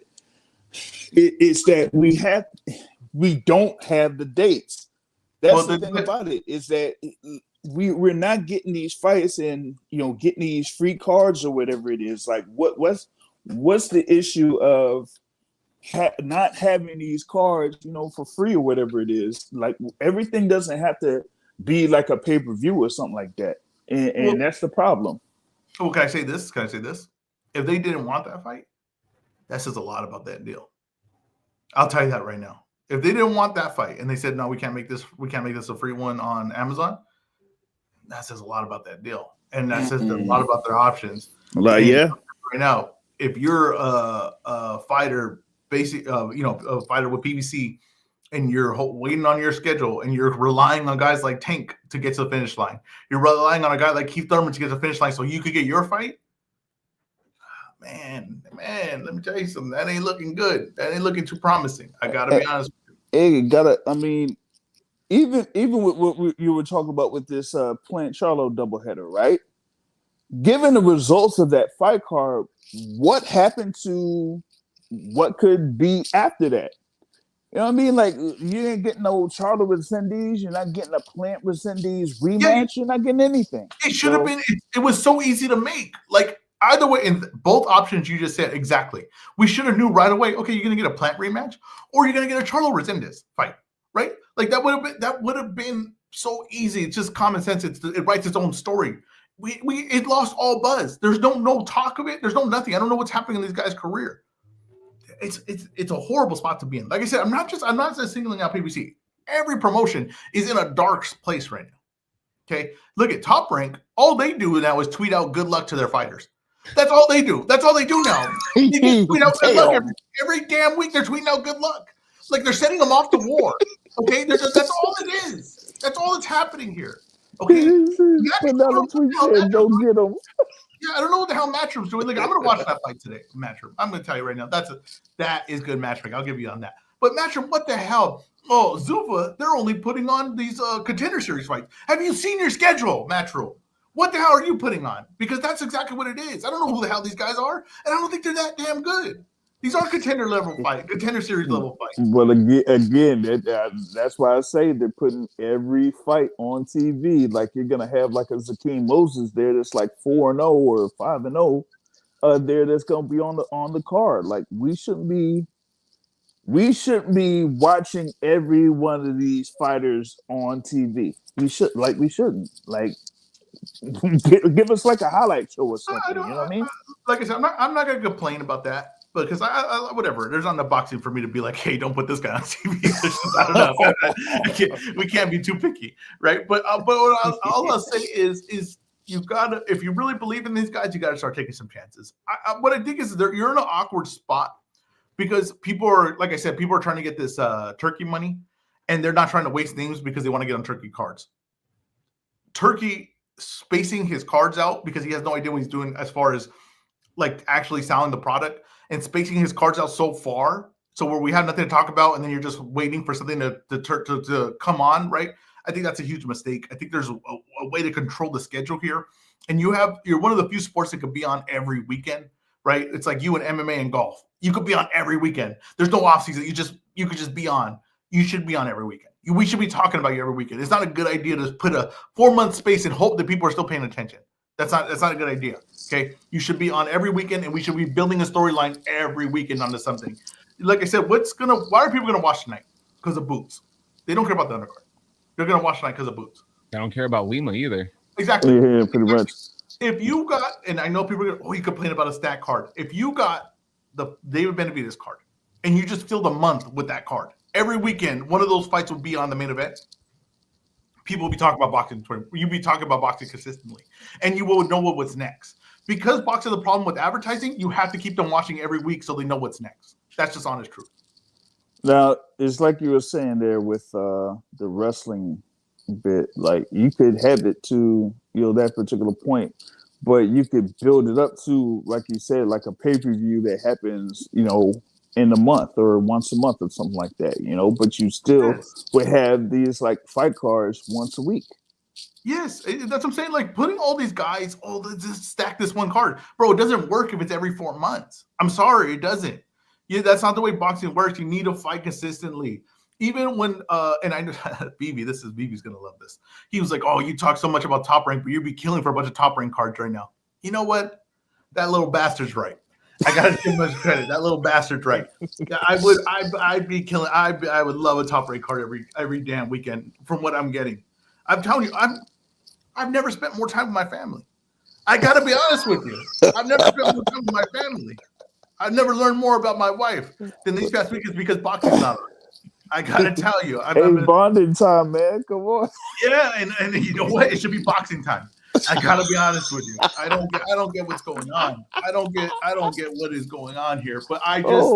it's that we don't have the dates. That's the thing about it, is that we're not getting these fights and getting these free cards or whatever it is. Like what's the issue of not having these cards for free or whatever it is? Like everything doesn't have to be like a pay-per-view or something like that, and that's the problem. Well, can I say this? If they didn't want that fight, that says a lot about that deal. I'll tell you that right now. If they didn't want that fight and they said, no, we can't make this a free one on Amazon, that says a lot about that deal. And that says a lot about their options. Right now, if you're a fighter, a fighter with PBC, and you're waiting on your schedule and you're relying on guys like Tank to get to the finish line, you're relying on a guy like Keith Thurman to get to the finish line so you could get your fight, man, let me tell you something. That ain't looking good. That ain't looking too promising. I got to be honest with you. I mean, even with what you were talking about with this Plant Charlo doubleheader, right? Given the results of that fight card, what happened to what could be after that? You know what I mean? Like, you ain't getting no Charlo Resendez. You're not getting a Plant Resendez rematch. Yeah. You're not getting anything. It should have been. It was so easy to make. Like, either way, in both options you just said exactly. We should have knew right away, okay, you're going to get a Plant rematch or you're going to get a Charlo Resendez fight, right? Like, that would have been so easy. It's just common sense. It writes its own story. It lost all buzz. There's no talk of it. There's no nothing. I don't know what's happening in this guy's career. It's a horrible spot to be in. Like I said, I'm not just singling out PBC. Every promotion is in a dark place right now. Okay, look at Top Rank. All they do now is tweet out good luck to their fighters. That's all they do. That's all they do now. They tweet out good luck every damn week. They're tweeting out good luck. Like they're sending them off to war. Okay, that's all it is. That's all that's happening here. Okay, don't get them. Yeah, I don't know what the hell Matchroom's doing. Like, I'm going to watch that fight today. Matchroom. I'm going to tell you right now. That is good matchmaking. I'll give you on that. But Matchroom, what the hell? Oh, Zuffa, they're only putting on these contender series fights. Have you seen your schedule, Matchroom? What the hell are you putting on? Because that's exactly what it is. I don't know who the hell these guys are, and I don't think they're that damn good. These are contender series level fights. Well, again, that's why I say they're putting every fight on TV. Like you're gonna have like a Zakeem Moses there that's like 4-0 or 5-0 there that's gonna be on the card. Like we shouldn't be watching every one of these fighters on TV. We shouldn't. Like give us like a highlight show or something. You know what I mean? Like I said, I'm not gonna complain about that. Because I whatever, there's not enough boxing for me to be like, hey, don't put this guy on TV. I don't know. We can't be too picky, right? But all I'll say is you gotta, if you really believe in these guys, you gotta start taking some chances. What I think is you're in an awkward spot because people are, like I said, people are trying to get this Turkey money, and they're not trying to waste names because they want to get on Turkey cards. Turkey spacing his cards out because he has no idea what he's doing as far as like actually selling the product. And spacing his cards out so far, so where we have nothing to talk about, and then you're just waiting for something to come on, right? I think that's a huge mistake. I think there's a way to control the schedule here and you're one of the few sports that could be on every weekend, right? It's like you and MMA and golf. You could be on every weekend. There's no off season. You could just be on. You should be on every weekend. We should be talking about you every weekend. It's not a good idea to put a 4-month space and hope that people are still paying attention. That's not a good idea. Okay, you should be on every weekend, and we should be building a storyline every weekend onto something. Like I said, why are people gonna watch tonight? Because of boots. They don't care about the undercard. They're gonna watch tonight because of boots. I don't care about Lima either. Exactly. Yeah, pretty much. If you got, and I know people are gonna, you complain about a stat card. If you got the David Benavidez card, and you just filled a month with that card, every weekend, one of those fights would be on the main event. People will be talking about boxing. You'll be talking about boxing consistently, and you will know what's next. Because boxing is the problem with advertising, you have to keep them watching every week so they know what's next. That's just honest truth. Now, it's like you were saying there with the wrestling bit. Like, you could have it to, that particular point, but you could build it up to, like you said, like a pay-per-view that happens, in a month or once a month or something like that, but you still would have these like fight cards once a week. Yes, that's what I'm saying. Like putting all these guys, just stack this one card. Bro, it doesn't work if it's every 4 months. I'm sorry, it doesn't. Yeah, that's not the way boxing works. You need to fight consistently. Even when, and I know BB's going to love this. He was like, oh, you talk so much about Top Rank, but you'd be killing for a bunch of Top Rank cards right now. You know what? That little bastard's right. I gotta give him much credit. That little bastard's right. Yeah, I'd be killing. I would love a Top Rank card every damn weekend from what I'm getting. I'm telling you, I've never spent more time with my family. I gotta be honest with you. I've never spent more time with my family. I've never learned more about my wife than these past weekends because boxing's not on. I gotta tell you. Bonding time, man. Come on. Yeah, and you know what? It should be boxing time. I gotta be honest with you. I don't get what's going on. I don't get what is going on here. But I just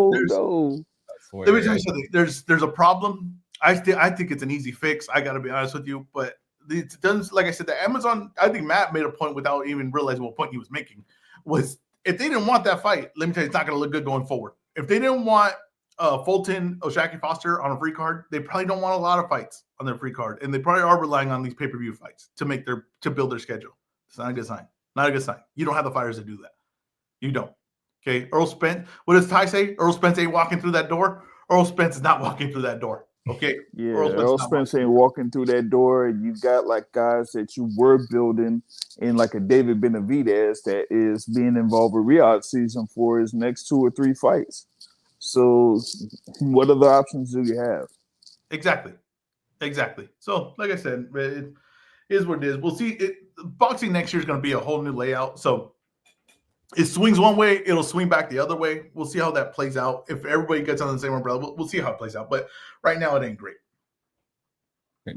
let me tell you something. There's a problem. I think it's an easy fix. I gotta be honest with you. But it doesn't, like I said, the Amazon, I think Matt made a point without even realizing what point he was making, was if they didn't want that fight, let me tell you, it's not gonna look good going forward. If they didn't want Fulton, O'Shaquie Foster on a free card, they probably don't want a lot of fights on their free card, and they probably are relying on these pay-per-view fights to build their schedule. It's not a good sign. Not a good sign. You don't have the fighters to do that. You don't. Okay. Earl Spence. What does Ty say? Earl Spence ain't walking through that door. Earl Spence is not walking through that door. Okay. Yeah. Earl Spence ain't walking through that door. And you got like guys that you were building in like a David Benavidez that is being involved with Riyadh season for his next 2 or 3 fights. So what other options do you have? Exactly. So like I said, it is what it is. We'll see. Boxing next year is going to be a whole new layout. So it swings one way, it'll swing back the other way. We'll see how that plays out. If everybody gets on the same umbrella, we'll see how it plays out. But right now, it ain't great.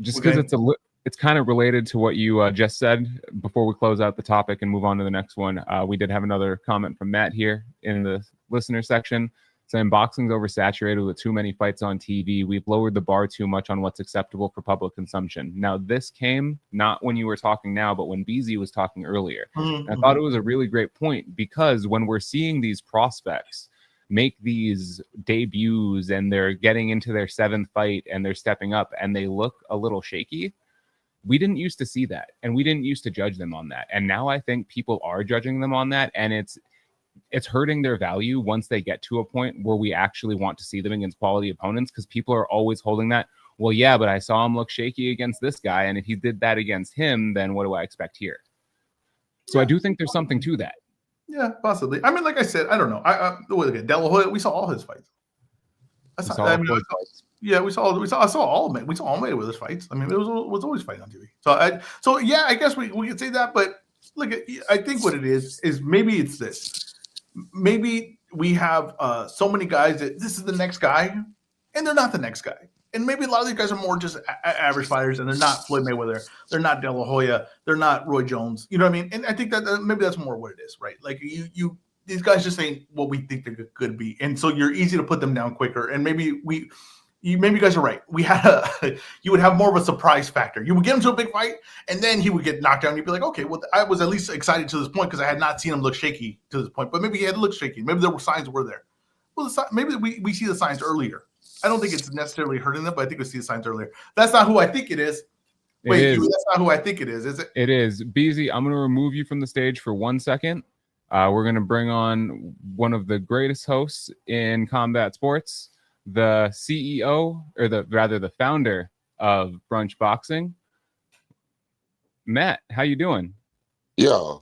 Just because it's kind of related to what you just said before we close out the topic and move on to the next one. We did have another comment from Matt here in the listener section saying boxing's oversaturated with too many fights on TV. We've lowered the bar too much on what's acceptable for public consumption. Now, this came not when you were talking now, but when BZ was talking earlier. Mm-hmm. I thought it was a really great point because when we're seeing these prospects make these debuts and they're getting into their 7th fight and they're stepping up and they look a little shaky, we didn't used to see that and we didn't used to judge them on that. And now I think people are judging them on that, and it's hurting their value once they get to a point where we actually want to see them against quality opponents, because people are always holding that, well, yeah, but I saw him look shaky against this guy, and if he did that against him, then what do I expect here? So I do think there's something to that. Yeah, possibly. I mean, like I said, I don't know. De La Hoya, we saw all his fights. I saw all Mayweather's fights. I mean, it was always fighting on TV. So I guess we could say that, but look, I think what it is maybe it's this. Maybe we have so many guys that this is the next guy, and they're not the next guy. And maybe a lot of these guys are more just average fighters, and they're not Floyd Mayweather. They're not De La Hoya. They're not Roy Jones. You know what I mean? And I think that maybe that's more what it is, right? Like these guys just ain't what we think they could be. And so you're easy to put them down quicker. And maybe you guys are right. You would have more of a surprise factor. You would get him to a big fight, and then he would get knocked down. You'd be like, okay, well, I was at least excited to this point because I had not seen him look shaky to this point. But maybe he had looked shaky. Maybe there were signs were there. Well, maybe we see the signs earlier. I don't think it's necessarily hurting them, but I think we see the signs earlier. That's not who I think it is. Wait, Huey, that's not who I think it is it? It is. BZ, I'm going to remove you from the stage for 1 second. We're going to bring on one of the greatest hosts in combat sports, the CEO, or the founder of Brunch Boxing. Matt, how you doing? Yo.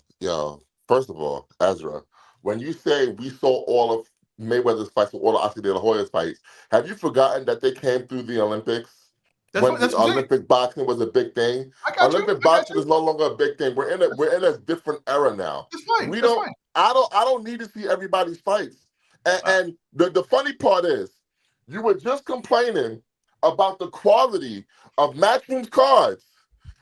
First of all, EzRaw, when you say we saw all of Mayweather's fights and all of Oscar De La Hoya's fights, have you forgotten that they came through the Olympics? That's Olympic boxing was a big thing. Olympic boxing is no longer a big thing. We're in a different era now. That's fine. Fine. I don't need to see everybody's fights. And the funny part is, you were just complaining about the quality of Matchroom's cards.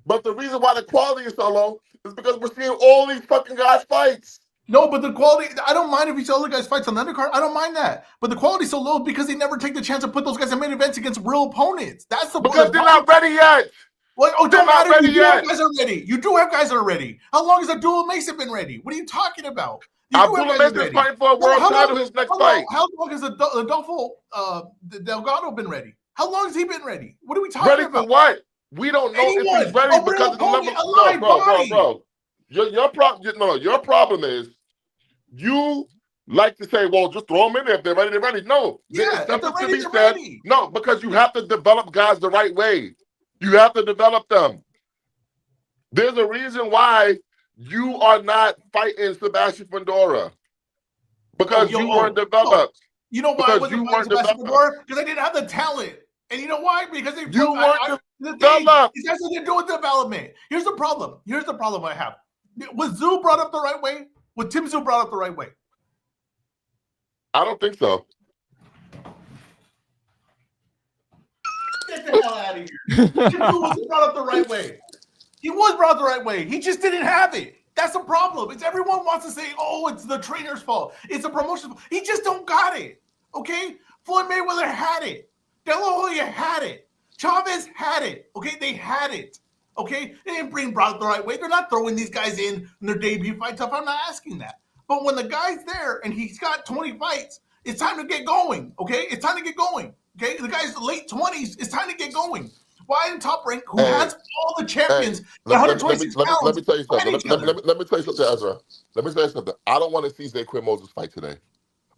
But the reason why the quality is so low is because we're seeing all these fucking guys fights. No, but the quality, I don't mind if we see other guys fights on the undercard. I don't mind that. But the quality's so low because they never take the chance to put those guys in main events against real opponents. That's the because they're not ready yet. Well, they're not ready yet. Guys are ready. You do have guys that are ready. How long has Abdullah Mason been ready? What are you talking about? Abdullah Mason's fighting for a world title his next fight. How long has Adolfo Delgado been ready? How long has he been ready? What are we talking about? Ready for what? We don't know if he's ready because of the level. Bro. Your problem is you like to say, well, just throw them in there if they're ready. They're ready. No, yeah, there's something to be said. No, because you have to develop guys the right way. You have to develop them. There's a reason why you are not fighting Sebastian Fundora because you weren't developed. You know why I wasn't fighting Sebastian Fundora? Because I didn't have the talent. And you know why? Because you weren't developed. It has nothing to do with development. Here's the problem. Here's the problem I have. Was Zoo brought up the right way? Was Tim Zoo brought up the right way? I don't think so. Get the hell out of here. Tim Zoo wasn't brought up the right way. He was brought up the right way. He just didn't have it. That's the problem. It's everyone wants to say, oh, it's the trainer's fault. It's the promotion's fault. He just don't got it. Okay? Floyd Mayweather had it. De La Hoya had it. Chavez had it. Okay? They had it. Okay? They didn't bring Brock the right way. They're not throwing these guys in their debut fight stuff. I'm not asking that. But when the guy's there and he's got 20 fights, it's time to get going. Okay? It's time to get going. Okay? The guy's late 20s. It's time to get going. Why in Top Rank, who has all the champions, 126 pounds? Let me tell you something. Let me tell you something, EzRaw. Let me tell you something. I don't want to see Zay Quinn Moses fight today.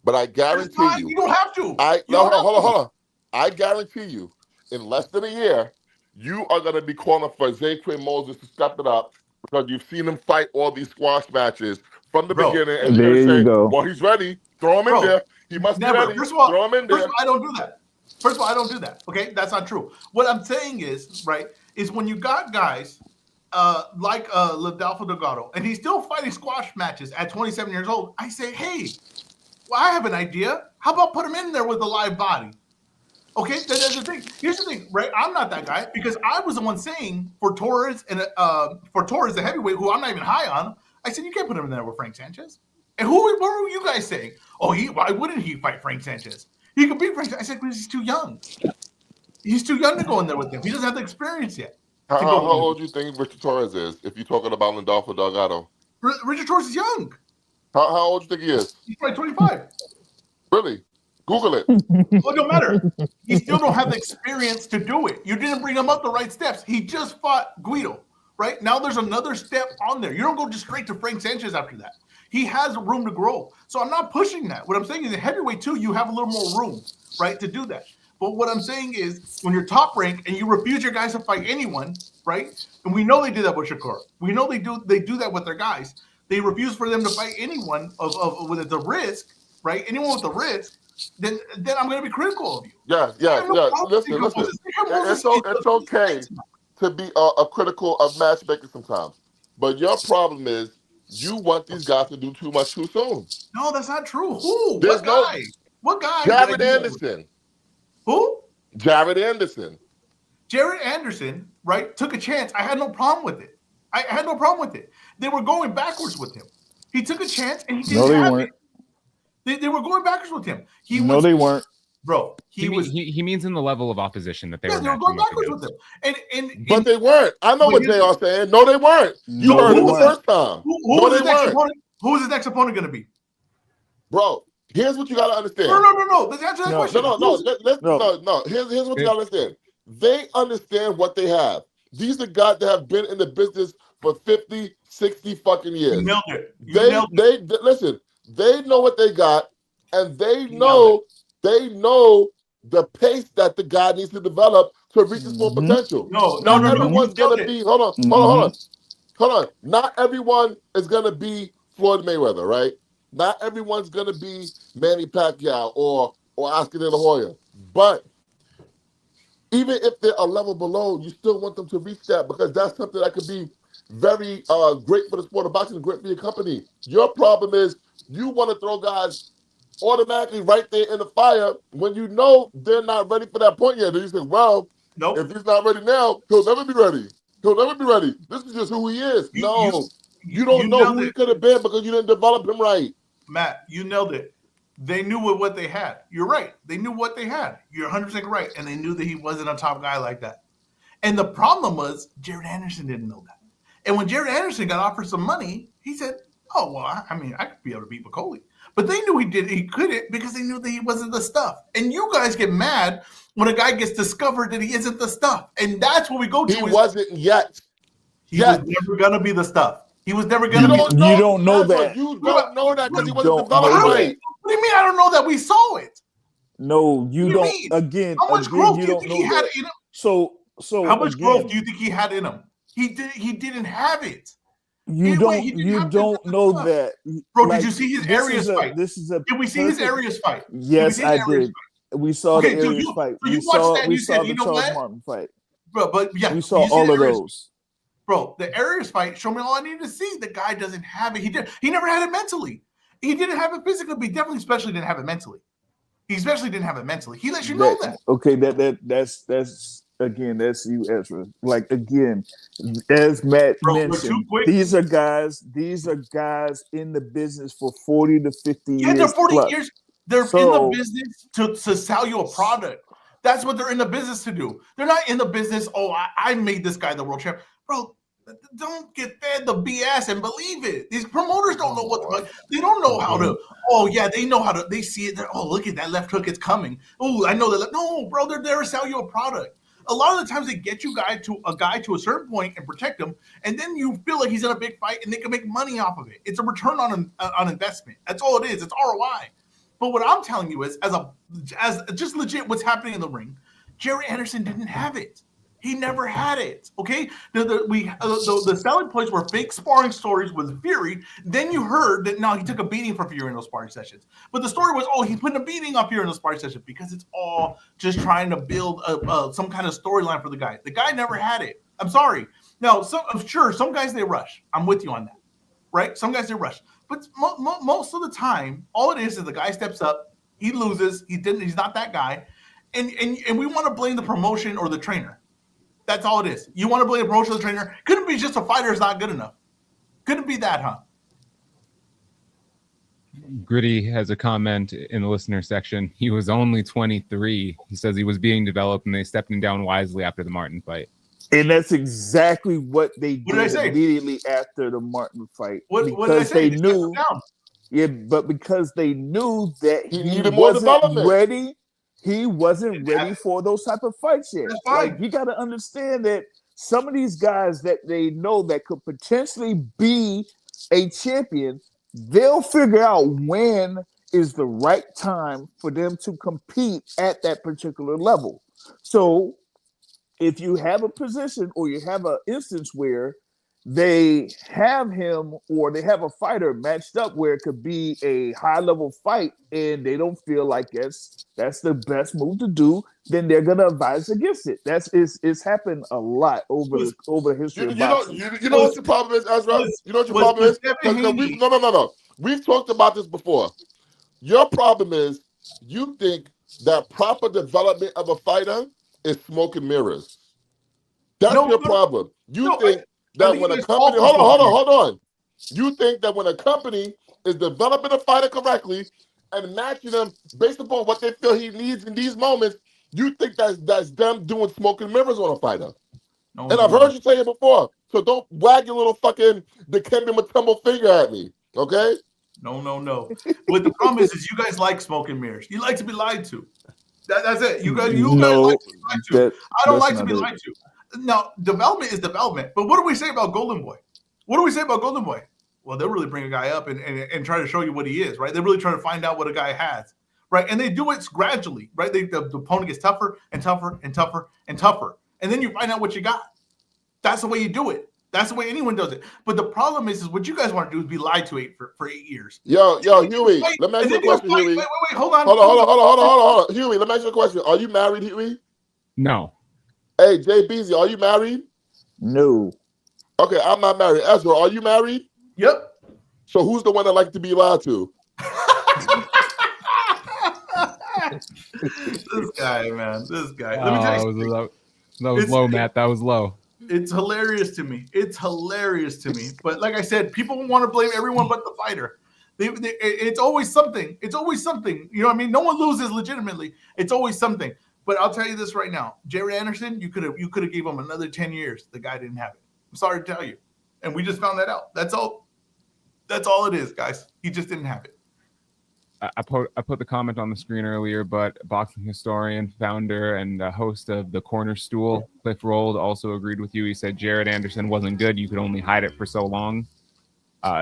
But I guarantee you. You don't have to. Hold on. I guarantee you, in less than a year, you are going to be calling for Zay Quinn Moses to step it up because you've seen him fight all these squash matches from the beginning. And there you're you go. Well, he's ready. Throw him in there. He must be ready. Throw him in there. I don't do that. First of all, I don't do that. Okay, that's not true. What I'm saying is, right, is when you got guys like Adolfo Delgado, and he's still fighting squash matches at 27 years old, I say, hey, well, I have an idea. How about put him in there with a live body? Okay, that's the thing. Here's the thing, right? I'm not that guy because I was the one saying for Torres and for Torres, the heavyweight, who I'm not even high on. I said you can't put him in there with Frank Sanchez. And what were you guys saying? Oh, why wouldn't he fight Frank Sanchez? He could beat Frank Sanchez. I said because he's too young. He's too young to go in there with him. He doesn't have the experience yet. How old do you think Richard Torres is? If you're talking about Adolfo Delgado, Richard Torres is young. How old do you think he is? He's probably 25. Really? Google it. Well, it don't matter. He still don't have the experience to do it. You didn't bring him up the right steps. He just fought Guido, right? Now there's another step on there. You don't go just straight to Frank Sanchez after that. He has room to grow. So I'm not pushing that. What I'm saying is in heavyweight too, you have a little more room, right, to do that. But what I'm saying is when you're Top Rank and you refuse your guys to fight anyone, right? And we know they do that with Shakur. We know they do that with their guys. They refuse for them to fight anyone with the risk, right? Anyone with the risk. Then I'm going to be critical of you. Yeah. Listen. It's okay to be critical of matchmaking sometimes, but your problem is you want these guys to do too much too soon. No, that's not true. Who? There's What guy? Jared Anderson. Who? Jared Anderson. Jared Anderson, right? Took a chance. I had no problem with it. They were going backwards with him. He took a chance and he didn't have it. They were going backwards with him. They weren't. Bro, he means in the level of opposition that they were going backwards with him. But they weren't. I know what they are saying. No, they weren't. You heard it the first time. Who was his next opponent going to be? Bro, here's what you got to understand. No. Let's answer that question. No. Here's what you got to understand. They understand what they have. These are guys that have been in the business for 50, 60 fucking years. You nailed it. They listen, they know what they got, and they know the pace that the guy needs to develop to reach his full potential. Not everyone's gonna be. Hold on. Not everyone is gonna be Floyd Mayweather, right? Not everyone's gonna be Manny Pacquiao or Oscar De La Hoya. But even if they're a level below, you still want them to reach that, because that's something that could be very great for the sport of boxing, great for your company. Your problem is you want to throw guys automatically right there in the fire when you know they're not ready for that point yet. Then you say, well, if he's not ready now, he'll never be ready. He'll never be ready. This is just who he is. You don't know who he could have been because you didn't develop him right. Matt, you nailed it. They knew what they had. You're right. They knew what they had. You're 100% right. And they knew that he wasn't a top guy like that. And the problem was Jared Anderson didn't know that. And when Jared Anderson got offered some money, he said, oh, well, I mean, I could be able to beat McCauley. But they knew he couldn't, because they knew that he wasn't the stuff. And you guys get mad when a guy gets discovered that he isn't the stuff. And that's what we go to. He wasn't yet. He was never going to be the stuff. He was never going to be. You don't know that. You don't know that because he wasn't developed right. What do you mean I don't know that? We saw it. No, you don't. Mean? Again, how much growth do you think he had in him? So how much growth do you think he had in him? He didn't have it. You don't know that, bro. Did you see his Arias fight? Did we see his Arias fight? Yes, I did. We saw the Arias fight. We saw the Charles Martin fight. Bro, but yeah, we saw all of those. Bro, the Arias fight showed me all I needed to see. The guy doesn't have it. He never had it mentally. He didn't have it physically, but he definitely especially didn't have it mentally. He especially didn't have it mentally. He lets you know that. Okay, that's again, that's you, Ezra. Like, again, as Matt mentioned, these are guys in the business for 40 to 50 years. Yeah, they're 40 plus. years. They're in the business to sell you a product. That's what they're in the business to do. They're not in the business, I made this guy the world champion. Bro, don't get fed the BS and believe it. These promoters don't know what the fuck. They don't know how to. Oh, yeah, they know how to. They see it. Oh, look at that left hook. It's coming. Oh, I know that. No, bro, they're there to sell you a product. A lot of the times they get you a guy to a certain point and protect him, and then you feel like he's in a big fight and they can make money off of it. It's a return on investment. That's all it is. It's ROI. But what I'm telling you is, as just legit what's happening in the ring, Jerry Anderson didn't have it. He never had it. Okay, the selling points were fake sparring stories with Fury. Then you heard that he took a beating from Fury in those sparring sessions. But the story was, he's putting a beating on Fury in those sparring sessions, because it's all just trying to build some kind of storyline for the guy. The guy never had it. I'm sorry. Now, some guys they rush. I'm with you on that, right? Some guys they rush, but most of the time, all it is the guy steps up, he loses, he's not that guy, and we want to blame the promotion or the trainer. That's all it is. You want to blame a promotional trainer? Couldn't be just a fighter is not good enough. Couldn't be that, huh? Gritty has a comment in the listener section. He was only 23. He says he was being developed, and they stepped him down wisely after the Martin fight. And that's exactly what they did immediately after the Martin fight. What did I say? They knew. Yeah, but because they knew that he needed more development. Ready. He wasn't ready for those type of fights yet. Like, you got to understand that some of these guys that they know that could potentially be a champion, they'll figure out when is the right time for them to compete at that particular level. So if you have a position or you have an instance where they have him or they have a fighter matched up where it could be a high level fight and they don't feel like that's the best move to do, then they're gonna advise against it. It's happened a lot over the history of boxing. You know what the problem is, Ezra? You know what your problem is? No. We've talked about this before. Your problem is you think that proper development of a fighter is smoke and mirrors. That's your problem. You think that when a company, hold on. You think that when a company is developing a fighter correctly and matching them based upon what they feel he needs in these moments, you think that's them doing smoke and mirrors on a fighter. I've heard you say it before. So don't wag your little fucking Dikembe Mutombo finger at me, okay? No. But the problem is you guys like smoke and mirrors. You like to be lied to. That's it. You guys like to be lied to. I don't like to be lied to. Now, development is development. But what do we say about Golden Boy? What do we say about Golden Boy? Well, they'll really bring a guy up and try to show you what he is, right? They're really trying to find out what a guy has, right? And they do it gradually, right? The opponent gets tougher and tougher and tougher and tougher. And then you find out what you got. That's the way you do it. That's the way anyone does it. But the problem is what you guys want to do is be lied to for 8 years. Yo, Huey, let me ask you a question, Huey. Wait, hold on. Hold on. Huey, let me ask you a question. Are you married, Huey? No. Hey, Jay Beezy, are you married? No. Okay, I'm not married. EzRaw, are you married? Yep. So who's the one that likes to be lied to? This guy, man. This guy. Let me tell you that was low, Matt. That was low. It's hilarious to me. But like I said, people want to blame everyone but the fighter. It's always something. You know what I mean? No one loses legitimately. It's always something. But I'll tell you this right now. Jared Anderson, you could have gave him another 10 years. The guy didn't have it. I'm sorry to tell you. And we just found that out. That's all it is, guys. He just didn't have it. I put the comment on the screen earlier, but boxing historian, founder, and host of The Corner Stool, Cliff Rold, also agreed with you. He said Jared Anderson wasn't good. You could only hide it for so long.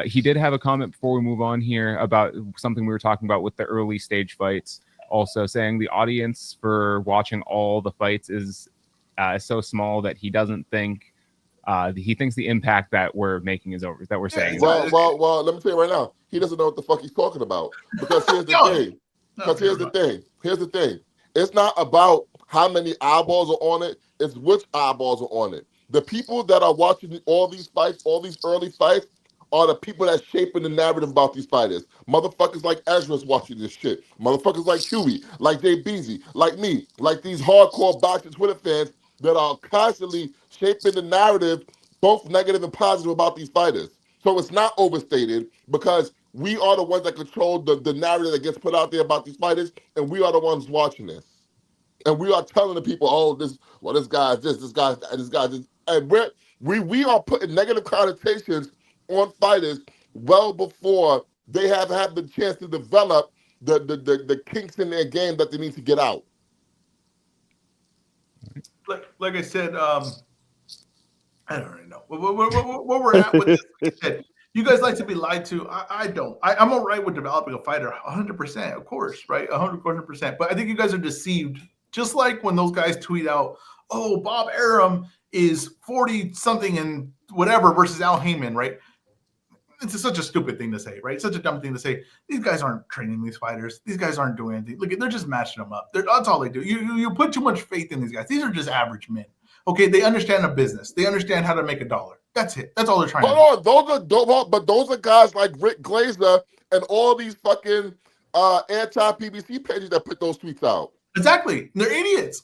He did have a comment before we move on here about something we were talking about with the early stage fights, also saying the audience for watching all the fights is so small that he doesn't think he thinks the impact that we're making is over, that we're saying. Well, let me tell you right now, he doesn't know what the fuck he's talking about. Because here's the thing. It's not about how many eyeballs are on it, it's which eyeballs are on it. The people that are watching all these fights, all these early fights, are the people that's shaping the narrative about these fighters. Motherfuckers like Ezra's watching this shit. Motherfuckers like Huey, like Jay Beezy, like me, like these hardcore boxing Twitter fans that are constantly shaping the narrative, both negative and positive, about these fighters. So it's not overstated because we are the ones that control the narrative that gets put out there about these fighters, and we are the ones watching this. And we are telling the people, oh, this guy's this guy's this. And we are putting negative connotations on fighters well before they have had the chance to develop the kinks in their game that they need to get out. Like I said, I don't really know where we're at with this. Like I said, you guys like to be lied to. I don't. I'm all right with developing a fighter, 100%, of course, right? 100%. But I think you guys are deceived. Just like when those guys tweet out, "Oh, Bob Arum is 40-something and whatever versus Al Heyman," right? It's such a stupid thing to say, right? Such a dumb thing to say. These guys aren't training these fighters. These guys aren't doing anything. Look, they're just matching them up. That's all they do. You put too much faith in these guys. These are just average men. Okay, they understand the business. They understand how to make $1. That's it. That's all they're trying to do. Those are guys like Rick Glazer and all these fucking anti-PBC pages that put those tweets out. Exactly. They're idiots.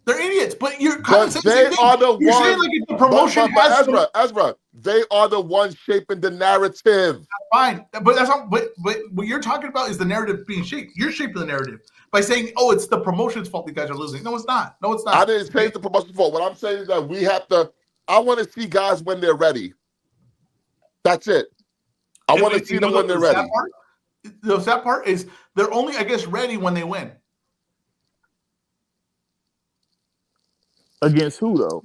But you're kind of saying the promotion has Ezra, they are the ones shaping the narrative. Fine, but that's not. But what you're talking about is the narrative being shaped. You're shaping the narrative by saying, "Oh, it's the promotion's fault. These guys are losing." No, it's not. I didn't say it's the promotion's fault. What I'm saying is that we have to. I want to see guys when they're ready. That's it. I want to see them when they're ready. The sad part is they're only, I guess, ready when they win. Against who though?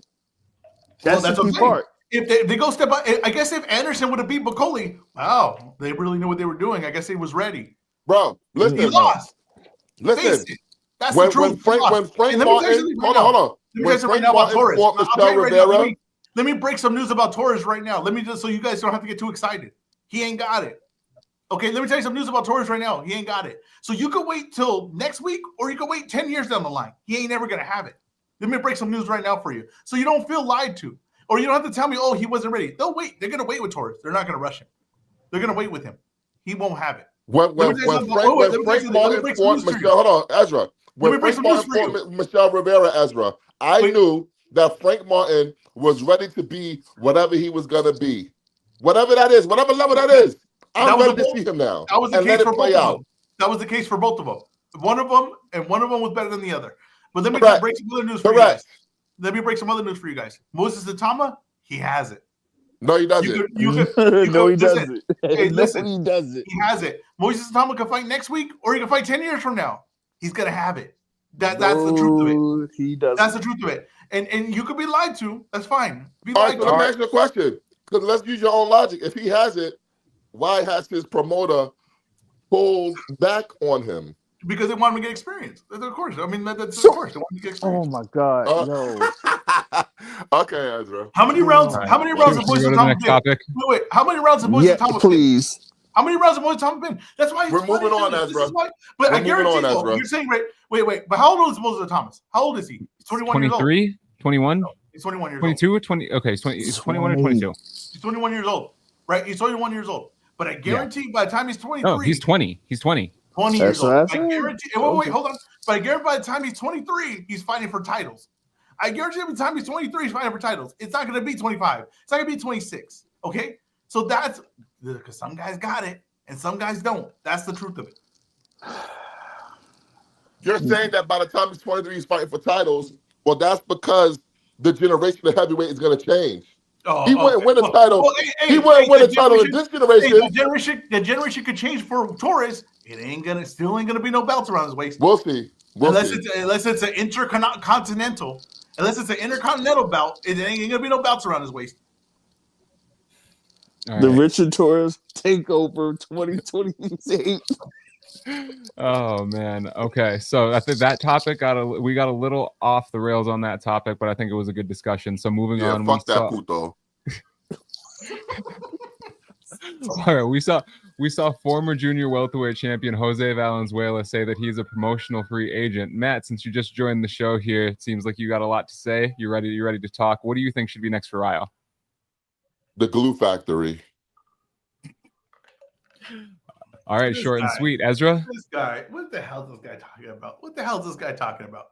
That's the key part. If they go step up, I guess if Anderson would have beat Bacoli, wow, they really knew what they were doing. I guess he was ready. Bro, listen. He lost. Listen. That's the truth. When Frank Martin, hold on. When Frank Martin fought Michelle Rivera. Let me break some news about Torres right now. Let me just, so you guys don't have to get too excited. He ain't got it. Okay, let me tell you some news about Torres right now. He ain't got it. So you could wait till next week, or you could wait 10 years down the line. He ain't never gonna have it. Let me break some news right now for you, so you don't feel lied to, or you don't have to tell me, "Oh, he wasn't ready." They'll wait. They're gonna wait with Torres. They're not gonna rush him. They're gonna wait with him. He won't have it. When Frank Martin fought Michelle, hold on, Ezra. When Frank Martin fought Michelle Rivera, Ezra, I knew that Frank Martin was ready to be whatever he was gonna be, whatever that is, whatever level that is. I'm ready to see him now. That was the case for both of them. That was the case for both of them. One of them was better than the other. But let me break some other news for you guys. Let me break some other news for you guys. Moses Atama, he has it. No, he doesn't. No, he doesn't. Hey, listen, he doesn't. He has it. Moses Atama can fight next week, or he can fight 10 years from now. He's gonna have it. That's the truth of it. He doesn't. That's the truth of it. And you could be lied to. That's fine. Be All right, lied so to. let me ask you a question. Because let's use your own logic. If he has it, why has his promoter pulled back on him? Because they want him to get experience. Of course. I mean, that's So- of course. They want him to get experience. Oh my God, yo. Okay, Ezra. How many rounds? All right. How many rounds Should have we Boys go and to the Thomas next been? topic? Wait. How many rounds have Boys Yeah, and Thomas been? please. How many rounds have Boys and Thomas been? That's why We're it's funny moving to on, do this. Ezra. This is why. But We're I moving guarantee on, though, Ezra. you're saying wait. But how old is Boys and Thomas? How old is he? He's 21 years old. 23, 21, No, he's 21 years 22 or 20? Okay, he's 21 or 22. old. He's 21 years old. Right? He's 21 years old. But I guarantee by the time he's 23. No, he's 20. He's 20. 20 That's years old. what I I said. guarantee. Wait, hold on. But I guarantee by the time he's 23, he's fighting for titles. I guarantee by the time he's 23, he's fighting for titles. It's not going to be 25. It's not going to be 26. Okay? So that's because some guys got it and some guys don't. That's the truth of it. You're saying that by the time he's 23, he's fighting for titles. Well, that's because the generation of heavyweight is going to change. Oh, He wouldn't win a title. He wouldn't win a title in this generation. The generation could change for Torres. It still ain't gonna be no belts around his waist. We'll see. Unless it's an intercontinental. Unless it's an intercontinental belt, it ain't gonna be no belts around his waist. All The right. Richard Torres takeover 2028. Oh man. Okay. So I think that topic we got a little off the rails on that topic, but I think it was a good discussion. So moving on, fuck that puto. All right, we saw former junior welterweight champion Jose Valenzuela say that he's a promotional free agent. Matt, since you just joined the show here, it seems like you got a lot to say. You ready to talk? What do you think should be next for Ryo? The glue factory. All right, This short and guy. sweet. Ezra? This guy, what the hell is this guy talking about? What the hell is this guy talking about?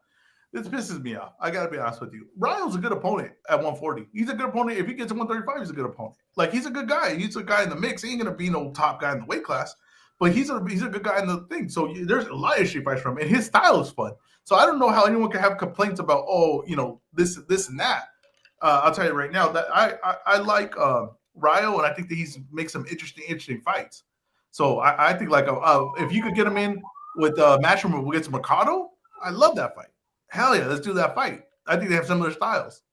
This pisses me off. I gotta be honest with you. Ryo's a good opponent at 140. He's a good opponent. If he gets to 135, he's a good opponent. Like he's a good guy. He's a guy in the mix. He ain't gonna be no top guy in the weight class, but he's a good guy in the thing. So there's a lot of street fights from him, and his style is fun. So I don't know how anyone can have complaints about this and that. I'll tell you right now that I like Ryo, and I think that he's makes some interesting fights. So I think like if you could get him in with Matchroom against Mercado, I love that fight. Hell yeah, let's do that fight. I think they have similar styles.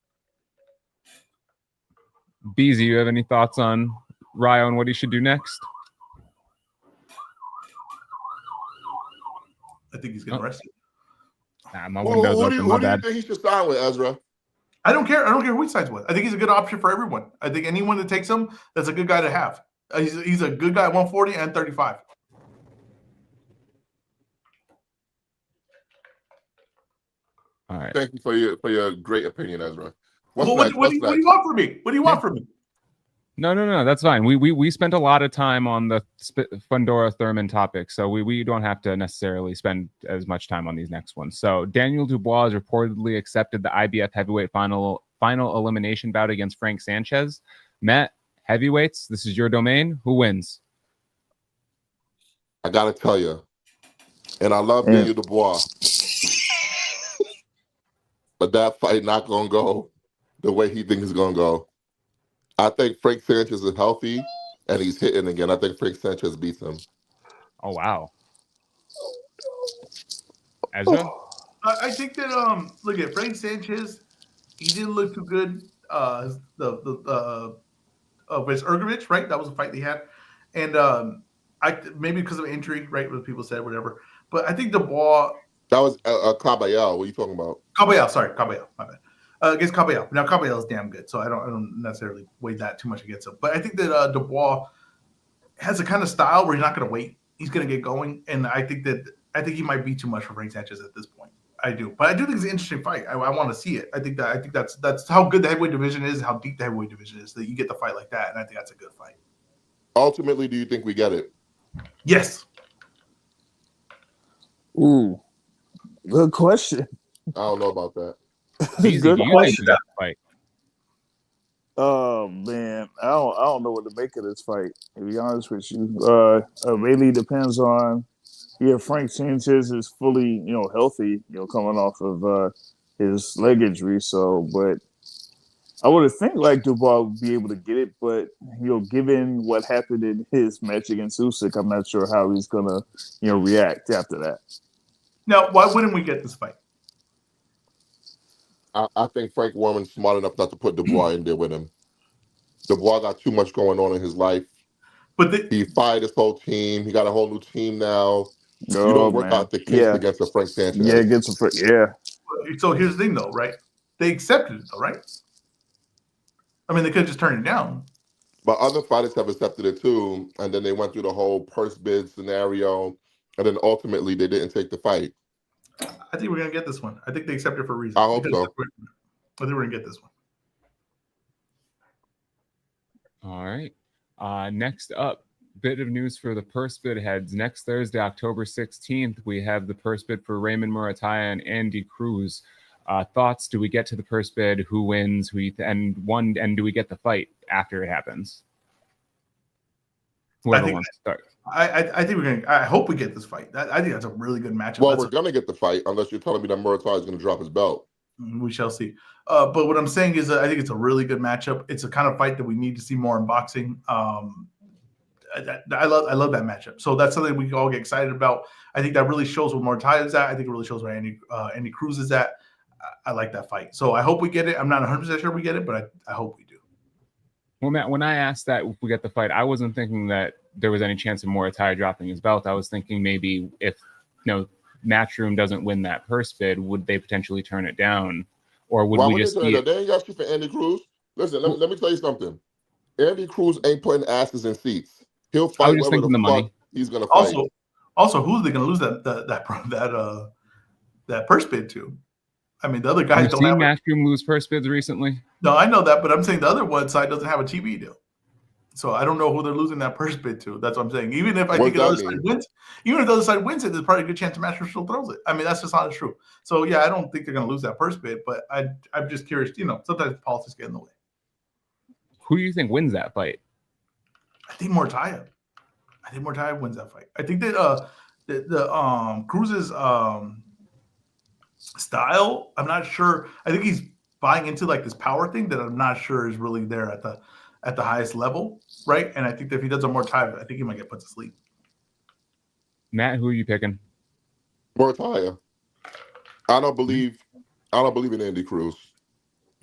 Beezy, you have any thoughts on Ryo and what he should do next? I think he's getting arrested. Nah, my window's open. My Who do you bad. think he should sign with, Ezra? I don't care who he sides with. I think he's a good option for everyone. I think anyone that takes him, that's a good guy to have. He's a good guy at 140 and 35. All right. Thank you for your great opinion, Ezra. What do you want from me? What do you want from me? No. That's fine. We spent a lot of time on the Fundora-Thurman topic, so we don't have to necessarily spend as much time on these next ones. So Daniel Dubois has reportedly accepted the IBF heavyweight final elimination bout against Frank Sanchez. Matt, heavyweights, this is your domain. Who wins? I gotta tell you, and I love Daniel Dubois, but that fight not gonna go the way he thinks it's gonna go. I think Frank Sanchez is healthy and he's hitting again. I think Frank Sanchez beats him. Oh wow. Ezra? I think that look at Frank Sanchez. He didn't look too good. His Ergovich, right? That was a fight they had, and maybe because of injury, right? What people said, whatever. But I think Dubois. That was Caballero. What are you talking about? Caballero. My bad. Against Caballero. Now Caballero is damn good, so I don't necessarily weigh that too much against him. But I think that Dubois has a kind of style where he's not going to wait. He's going to get going, and I think he might be too much for Frank Sanchez at this point. I do, but I do think it's an interesting fight. I want to see it. I think that's how good the heavyweight division is, how deep the heavyweight division is, that you get the fight like that, and I think that's a good fight. Ultimately, do you think we get it? Yes. Ooh, good question. I don't know about that. Beezy, Good do you think question. that fight? Oh man, I don't know what to make of this fight. To be honest with you, really depends on Frank Sanchez is fully healthy, coming off of his leg injury. So, but I would think like Dubois would be able to get it, but given what happened in his match against Usyk, I'm not sure how he's gonna react after that. Now, why wouldn't we get this fight? I think Frank Warren's smart enough not to put Dubois in there with him. Dubois got too much going on in his life. But He fired his whole team. He got a whole new team now. Oh, You don't work man. out the kinks against a Frank Sanchez. Yeah, against a yeah. So here's the thing, though, right? They accepted it, though, right? I mean, they could have just turned it down. But other fighters have accepted it too, and then they went through the whole purse bid scenario, and then ultimately they didn't take the fight. I think we're gonna get this one. I think they accept it for a reason. I hope so. I think we're gonna get this one. All right. Next up, bit of news for the purse bid heads. Next Thursday, October 16th, we have the purse bid for Raymond Murataya and Andy Cruz. Thoughts? Do we get to the purse bid? Who wins? And do we get the fight after it happens? Whoever wants to start. I think we're gonna. I hope we get this fight. I think that's a really good matchup. Well, we're gonna get the fight unless you're telling me that Murataya is gonna drop his belt. We shall see. But what I'm saying is, I think it's a really good matchup. It's a kind of fight that we need to see more in boxing. I love that matchup. So that's something we can all get excited about. I think that really shows where Murataya is at. I think it really shows where Andy Cruz is at. I like that fight. So I hope we get it. I'm not 100% sure we get it, but I hope we do. Well, Matt, when I asked that if we get the fight, I wasn't thinking that there was any chance of Murataya dropping his belt. I was thinking maybe if Matchroom doesn't win that purse bid, would they potentially turn it down? Or would we just see it? They ain't got you for Andy Cruz. Listen, let me tell you something. Andy Cruz ain't putting asses in seats. He'll fight wherever the fuck he's gonna fight. Also, who's they gonna lose that purse bid to? I mean, the other guys don't have Matchroom lose purse bids recently. No, I know that, but I'm saying the other one side doesn't have a TV deal. So I don't know who they're losing that purse bid to. That's what I'm saying. Even if I think the other side wins, it, there's probably a good chance the Matchroom still throws it. I mean, that's just not true. So yeah, I don't think they're going to lose that purse bid, but I'm just curious. Sometimes politics get in the way. Who do you think wins that fight? I think Murataya wins that fight. I think that the Cruz's style, I'm not sure. I think he's buying into like this power thing that I'm not sure is really there at the highest level, right? And I think that if he does a Murataya, I think he might get put to sleep. Matt, who are you picking? Murataya. I don't believe in Andy Cruz.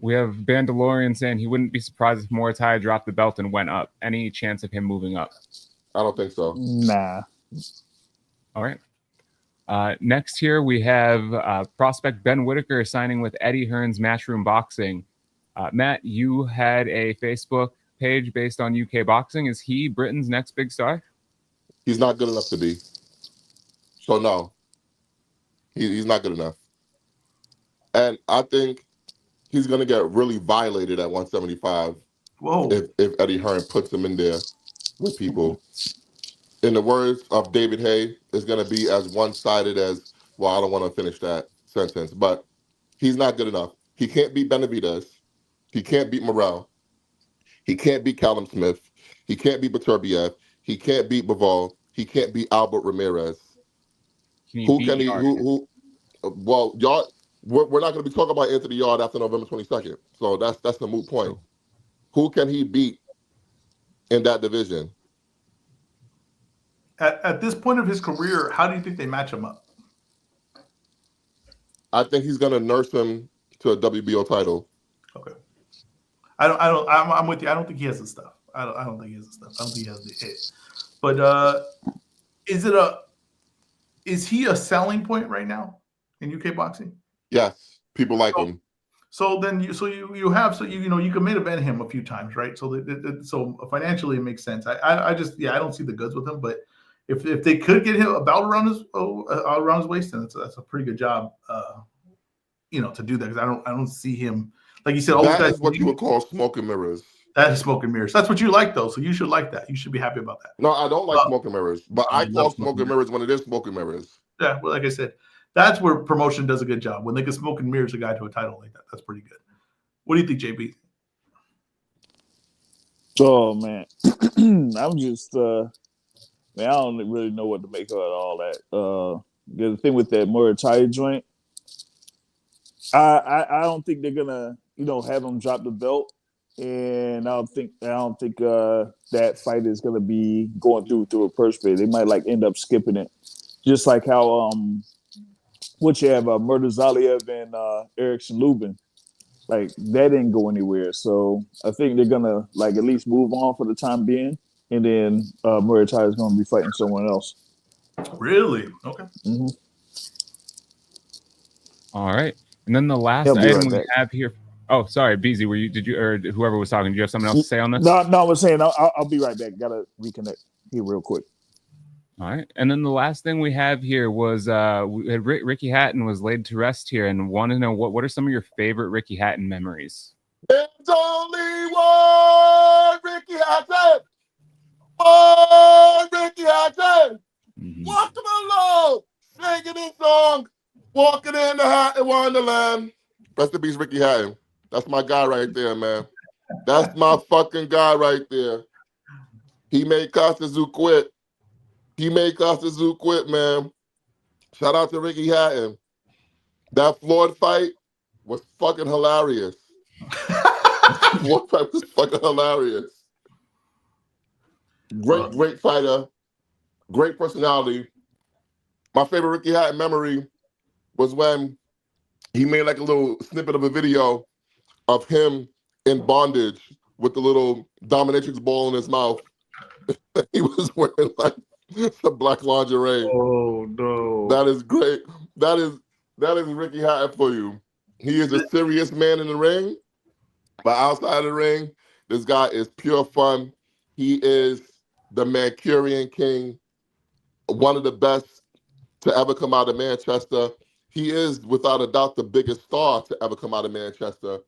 We have Bandalorian saying he wouldn't be surprised if Murataya dropped the belt and went up. Any chance of him moving up? I don't think so. Nah. All right. Next here we have prospect Ben Whitaker signing with Eddie Hearn's Matchroom Boxing. Matt, you had a Facebook page based on UK boxing. Is he Britain's next big star? He's not good enough to be. So no, he's not good enough. And I think he's going to get really violated at 175. Whoa. If Eddie Hearn puts him in there with people. In the words of David Hay, it's going to be as one-sided as, well, I don't want to finish that sentence, but he's not good enough. He can't beat Benavidez. He can't beat Morrell. He can't beat Callum Smith. He can't beat Baturbiev. He can't beat Bivol. He can't beat Albert Ramirez. Well, y'all, we're not going to be talking about Anthony Yard after November 22nd. So that's the moot point. Who can he beat in that division? At this point of his career, how do you think they match him up? I think he's going to nurse him to a WBO title. Okay. I'm with you. I don't think he has the stuff. I don't think he has the stuff. I don't think he has the hit. But is he a selling point right now in UK boxing? Yes, people like him. So then you can main event him a few times, right? So financially it makes sense. I don't see the goods with him, but if they could get him a belt around his waist, then that's a pretty good job, to do that, because I don't see him, like you said. That is what you would call smoke and mirrors. That is smoke and mirrors. That's what you like, though. So you should like that. You should be happy about that. No, I don't like smoke and mirrors, but I call smoke and mirrors when it is smoke and mirrors. Yeah, well, like I said, that's where promotion does a good job. When they can smoke and mirrors a guy to a title like that, that's pretty good. What do you think, JB? Oh man, I'm just man, I don't really know what to make of all that. The thing with that Murataya joint, I don't think they're gonna have him drop the belt, and I don't think that fight is gonna be going through a purse bid. They might end up skipping it, just like how what you have Murtazaliev and Erickson Lubin. Like that didn't go anywhere. So I think they're gonna like at least move on for the time being, and then Muay Thai is gonna be fighting someone else. Really? Okay. Mm-hmm. All right. And then the last He'll be item right we back. have here. Oh, sorry, BZ. Did you, or whoever was talking? Do you have something else to say on this? No, I was saying I'll be right back. Gotta reconnect here real quick. All right. And then the last thing we have here was Ricky Hatton was laid to rest here, and want to know what are some of your favorite Ricky Hatton memories? It's only one Ricky Hatton. One Ricky Hatton. Mm-hmm. Walk them along, singing this song, walking in the Hatton Wonderland. Rest in peace, Ricky Hatton. That's my guy right there, man. That's my fucking guy right there. He made Costa Zoo quit. He made Costa Zoo quit, man. Shout out to Ricky Hatton. That Floyd fight was fucking hilarious. Floyd fight was fucking hilarious. Great fighter. Great personality. My favorite Ricky Hatton memory was when he made like a little snippet of a video of him in bondage with the little dominatrix ball in his mouth. He was wearing like the black lingerie. Oh no. That is great. That is Ricky Hatton for you. He is a serious man in the ring, but outside of the ring, this guy is pure fun. He is the Mancunian king, one of the best to ever come out of Manchester. He is, without a doubt, the biggest star to ever come out of Manchester,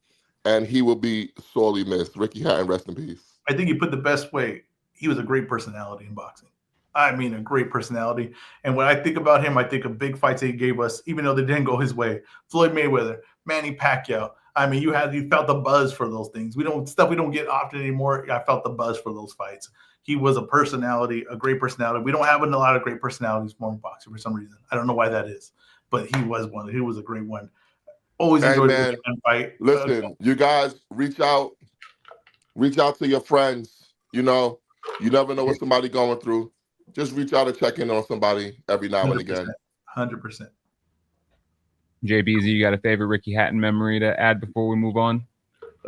and he will be sorely missed. Ricky Hatton, rest in peace. I think you put the best way. He was a great personality in boxing. I mean, a great personality. And when I think about him, I think of big fights that he gave us, even though they didn't go his way. Floyd Mayweather, Manny Pacquiao. I mean, you felt the buzz for those things. We don't get often anymore. I felt the buzz for those fights. He was a personality, a great personality. We don't have a lot of great personalities more in boxing for some reason. I don't know why that is, but he was one. He was a great one. Always enjoyed the fight. Listen, you guys reach out to your friends. You know, you never know what somebody's going through. Just reach out and check in on somebody every now and again. 100%. JBZ, you got a favorite Ricky Hatton memory to add before we move on?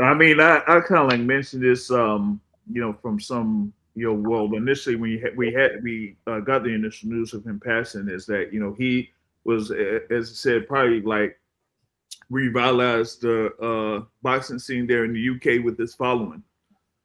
I mean, I kind of like mentioned this, you know, from some, you know, well, initially when we got the initial news of him passing, is that, you know, he was, as I said, probably like revitalized the boxing scene there in the UK with this following.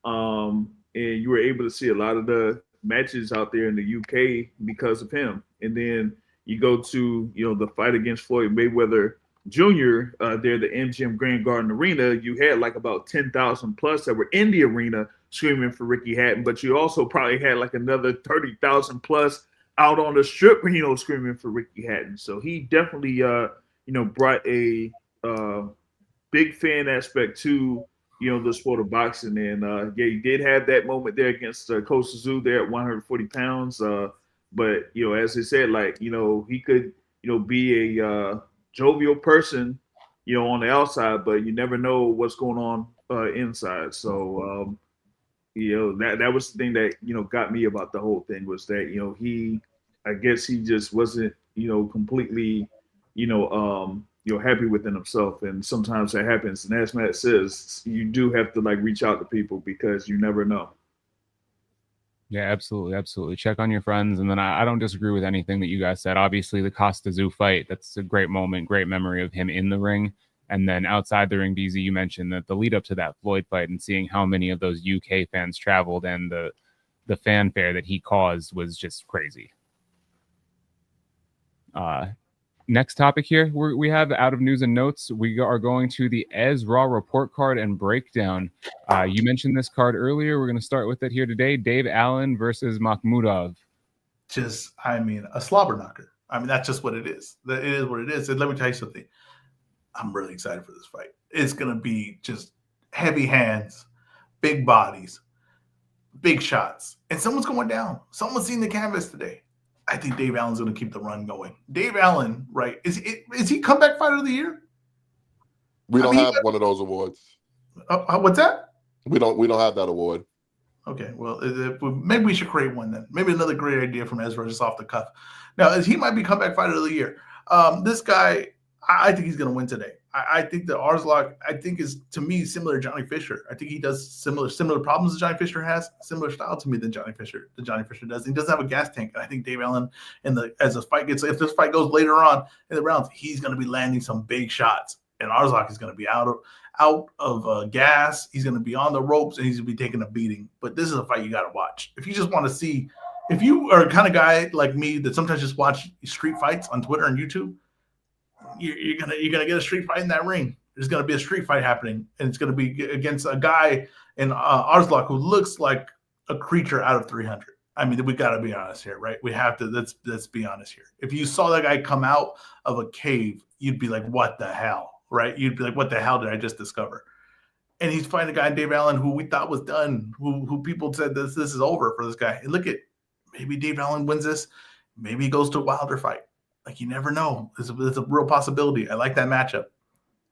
And you were able to see a lot of the matches out there in the UK because of him. And then you go to, you know, the fight against Floyd Mayweather Jr. There, the MGM Grand Garden Arena. You had like about 10,000 plus that were in the arena screaming for Ricky Hatton, but you also probably had like another 30,000 plus out on the strip, you know, screaming for Ricky Hatton. So he definitely, you know, brought a big fan aspect to, you know, the sport of boxing. And yeah, he did have that moment there against Costa Zoo there at 140 pounds. But, you know, as I said, like, you know, he could, you know, be a jovial person, you know, on the outside, but you never know what's going on inside. So, you know, that was the thing that, you know, got me about the whole thing, was that, you know, I guess he just wasn't, you know, completely, you know, happy within himself. And sometimes that happens. And as Matt says, you do have to like reach out to people because you never know. Yeah, absolutely. Absolutely. Check on your friends. And then I don't disagree with anything that you guys said. Obviously, the Costa Zoo fight, that's a great moment, great memory of him in the ring. And then outside the ring, BZ, you mentioned that the lead up to that Floyd fight and seeing how many of those UK fans traveled and the fanfare that he caused was just crazy. Next topic here, we have out of news and notes. We are going to the EzRaw report card and breakdown. You mentioned this card earlier. We're going to start with it here today. Dave Allen versus Makhmudov. Just, I mean, a slobber knocker. I mean, that's just what it is. It is what it is. And let me tell you something. I'm really excited for this fight. It's going to be just heavy hands, big bodies, big shots. And someone's going down. Someone's seen the canvas today. I think Dave Allen's going to keep the run going. Dave Allen, right? Is he comeback fighter of the year? We don't have one of those awards. What's that? We don't have that award. Okay, well, maybe we should create one then. Maybe another great idea from EzRaw just off the cuff. Now, he might be comeback fighter of the year. This guy, I think he's going to win today. I think that Arzlak, I think is to me similar to Johnny Fisher. I think he does similar problems that Johnny Fisher has, similar style to me than Johnny Fisher does. He doesn't have a gas tank. And I think Dave Allen if this fight goes later on in the rounds, he's going to be landing some big shots, and Arzlak is going to be out of gas. He's going to be on the ropes, and he's going to be taking a beating. But this is a fight you got to watch if you just want to see. If you are a kind of guy like me that sometimes just watch street fights on Twitter and YouTube, you're gonna get a street fight in that ring. There's gonna be a street fight happening, and it's gonna be against a guy in Arzlak who looks like a creature out of 300. I mean, we got to be honest here, right? We have to let's be honest here. If you saw that guy come out of a cave, you'd be like, "What the hell?" Right? You'd be like, "What the hell did I just discover?" And he's fighting a guy, Dave Allen, who we thought was done, who people said this is over for this guy. And look at maybe Dave Allen wins this, maybe he goes to a Wilder fight. Like, you never know. It's a real possibility. I like that matchup.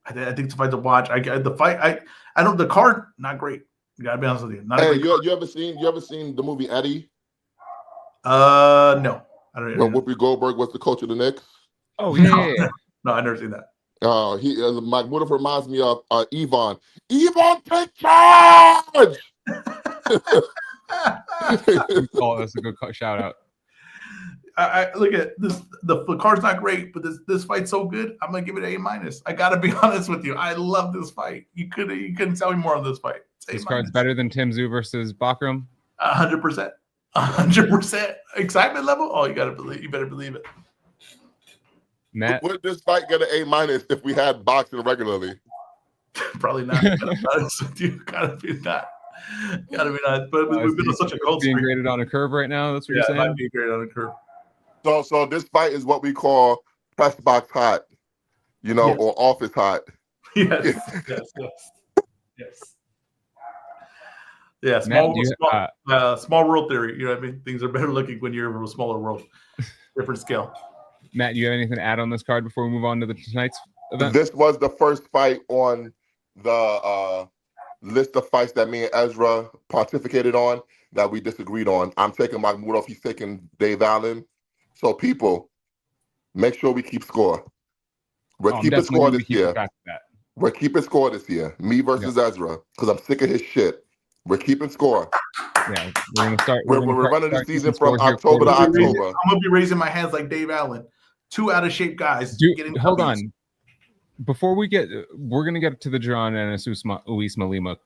I think it's a fight to watch. The card, not great. You gotta be honest with you. You ever seen the movie Eddie? No. I don't When Whoopi Goldberg was the coach of the Knicks? Oh yeah. No, I never seen that. Mike Woodruff reminds me of Yvonne. Yvonne, take charge! Oh, that's a good shout out. I look at this. The card's not great, but this fight's so good. I'm gonna give it an A-. I gotta be honest with you. I love this fight. You couldn't tell me more on this fight. This card's better than Tim Tszyu versus Bakram. 100%. 100% excitement level. Oh, you better believe it. Matt, would this fight get an A- if we had boxing regularly? Probably not. Gotta be not. But we've been on such a cold being streak. graded on a curve right now. That's what you're It saying. might be graded on a curve. So this fight is what we call press box hot, Yes. or office hot. Yes. Yeah, small world theory. You know what I mean? Things are better looking when you're in a smaller world. Different scale. Matt, do you have anything to add on this card before we move on to tonight's event? This was the first fight on the list of fights that me and EzRaw pontificated on that we disagreed on. I'm taking Makhmudov. He's taking Dave Allen. So people, make sure we keep score. We're keeping score this year. We're keeping score this year. Me versus EzRaw, because I'm sick of his shit. We're keeping score. Yeah, we're gonna start. We're running the season from October to October. I'm gonna be raising my hands like Dave Allen. Two out of shape guys. Hold on. Before we're gonna get to the John and Usman Lima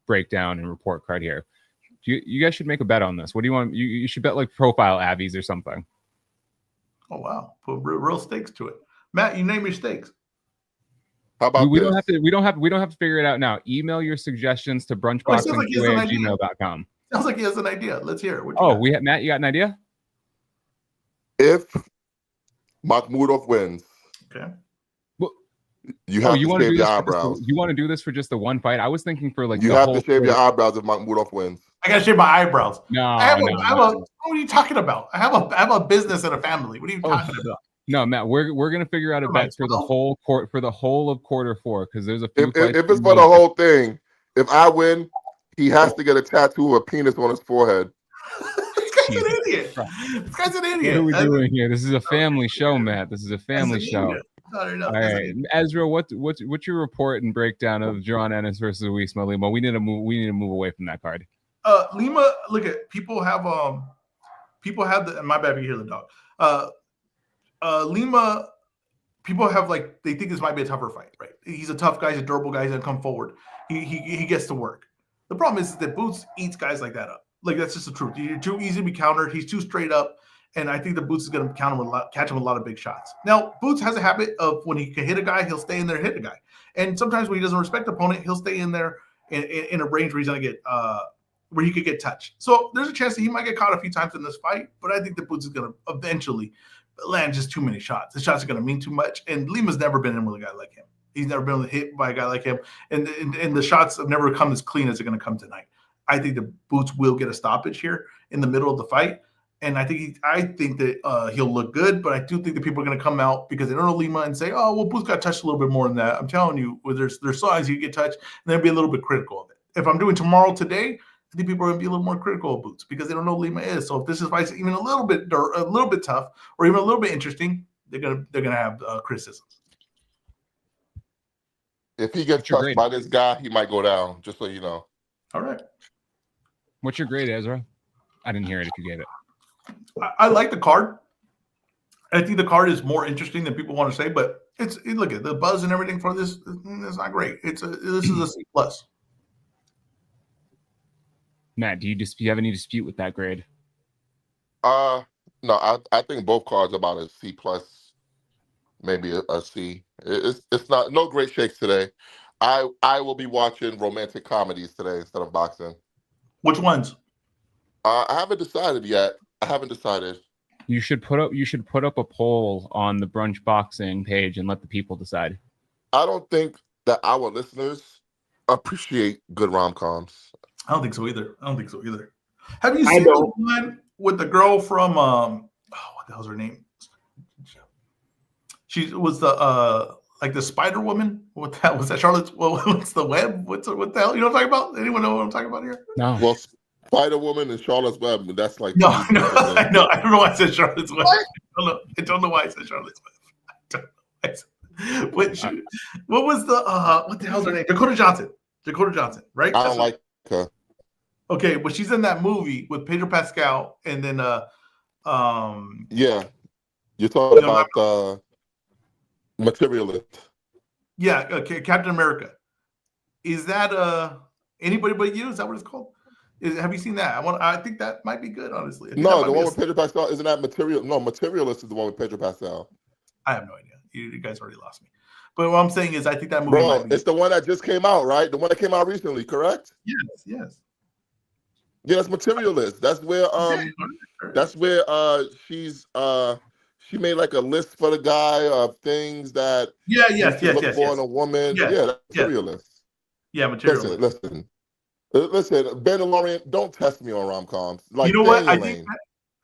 breakdown and report card here. You guys should make a bet on this. What do you want? You should bet like profile Abby's or something. Oh wow, put real stakes to it. Matt, you name your stakes. How about we don't have to figure it out now. Email your suggestions to brunchboxing@gmail.com. Sounds like he has an idea. Let's hear it. Matt, you got an idea? If Makhmudov wins, okay, you have to shave your eyebrows. You want to do this for just the one fight? I was thinking for like you have to shave your eyebrows if Makhmudov wins. I gotta shave my eyebrows. No, what are you talking about? I have a business and a family. What are you talking about? No, Matt, we're gonna figure out a bet for the whole of quarter four because there's a few. If it's for the whole thing, if I win, he has to get a tattoo of a penis on his forehead. This guy's an idiot. What are we doing here? This is a family show, Matt. This is a family show. All right, EzRaw, what's your report and breakdown of John Ennis versus Usman Lima? We need to move away from that card. Lima, look at people have the. My bad, if you hear the dog. Lima, people have they think this might be a tougher fight, right? He's a tough guy, he's a durable guy, he's gonna come forward. He gets to work. The problem is that Boots eats guys like that up. Like, that's just the truth. You're too easy to be countered. He's too straight up, and I think the Boots is gonna catch him with a lot of big shots. Now, Boots has a habit of when he can hit a guy, he'll stay in there and hit a guy. And sometimes when he doesn't respect the opponent, he'll stay in there in a range where he's gonna get where he could get touched. So there's a chance that he might get caught a few times in this fight, but I think the Boots is gonna eventually land just too many shots. The shots are going to mean too much. And Lima's never been in with a guy like him. He's never been hit by a guy like him. And the shots have never come as clean as they're going to come tonight. I think the Boots will get a stoppage here in the middle of the fight. And I think that he'll look good, but I do think that people are going to come out because they don't know Lima and say, oh, well, Boots got touched a little bit more than that. I'm telling you, there's signs you get touched, and they'll be a little bit critical of it. If I'm doing today, I think people are going to be a little more critical of Boots because they don't know who Lima is. So if this is fight even a little bit tough or even a little bit interesting, they're gonna have criticisms. If he gets touched by this guy, he might go down. Just so you know. All right. What's your grade, Ezra? I didn't hear it if you gave it. I like the card. I think the card is more interesting than people want to say, but look at the buzz and everything for this. It's not great. This is a C plus. Matt, do you have any dispute with that grade? No, I think both cards are about a C plus, maybe a C. It's not no great shakes today. I will be watching romantic comedies today instead of boxing. Which ones? I haven't decided yet. I haven't decided. You should put up a poll on the Brunch Boxing page and let the people decide. I don't think that our listeners appreciate good rom-coms. I don't think so either. Have you seen the one with the girl from what the hell's her name? She was the like the Spider Woman. What the hell was that? Charlotte's what's the web? What the hell? You know what I'm talking about? Anyone know what I'm talking about here? No. Well, Spider Woman and Charlotte's Web, that's like no. I know. I don't know why I said Charlotte's Web. I don't know why I said Charlotte's Web. What was the what the hell's her name? Dakota Johnson, right? I don't like her. Okay, but she's in that movie with Pedro Pascal, and then yeah, you're talking about Materialist. Yeah, okay, Captain America. Is that Anybody But You? Is that what it's called? Have you seen that? I think that might be good, honestly. No, the one with Pedro Pascal isn't that Material? No, Materialist is the one with Pedro Pascal. I have no idea. You guys already lost me. But what I'm saying is, I think that movie. Bro, it's the one that just came out, right? The one that came out recently, correct? Yes. Yeah, that's Materialist. That's where she made like a list for the guy of things that yes, look for in a woman. Yeah, that's Materialist. Yeah, Materialist. Listen, Mandalorian, don't test me on rom-coms. Like, you know what? I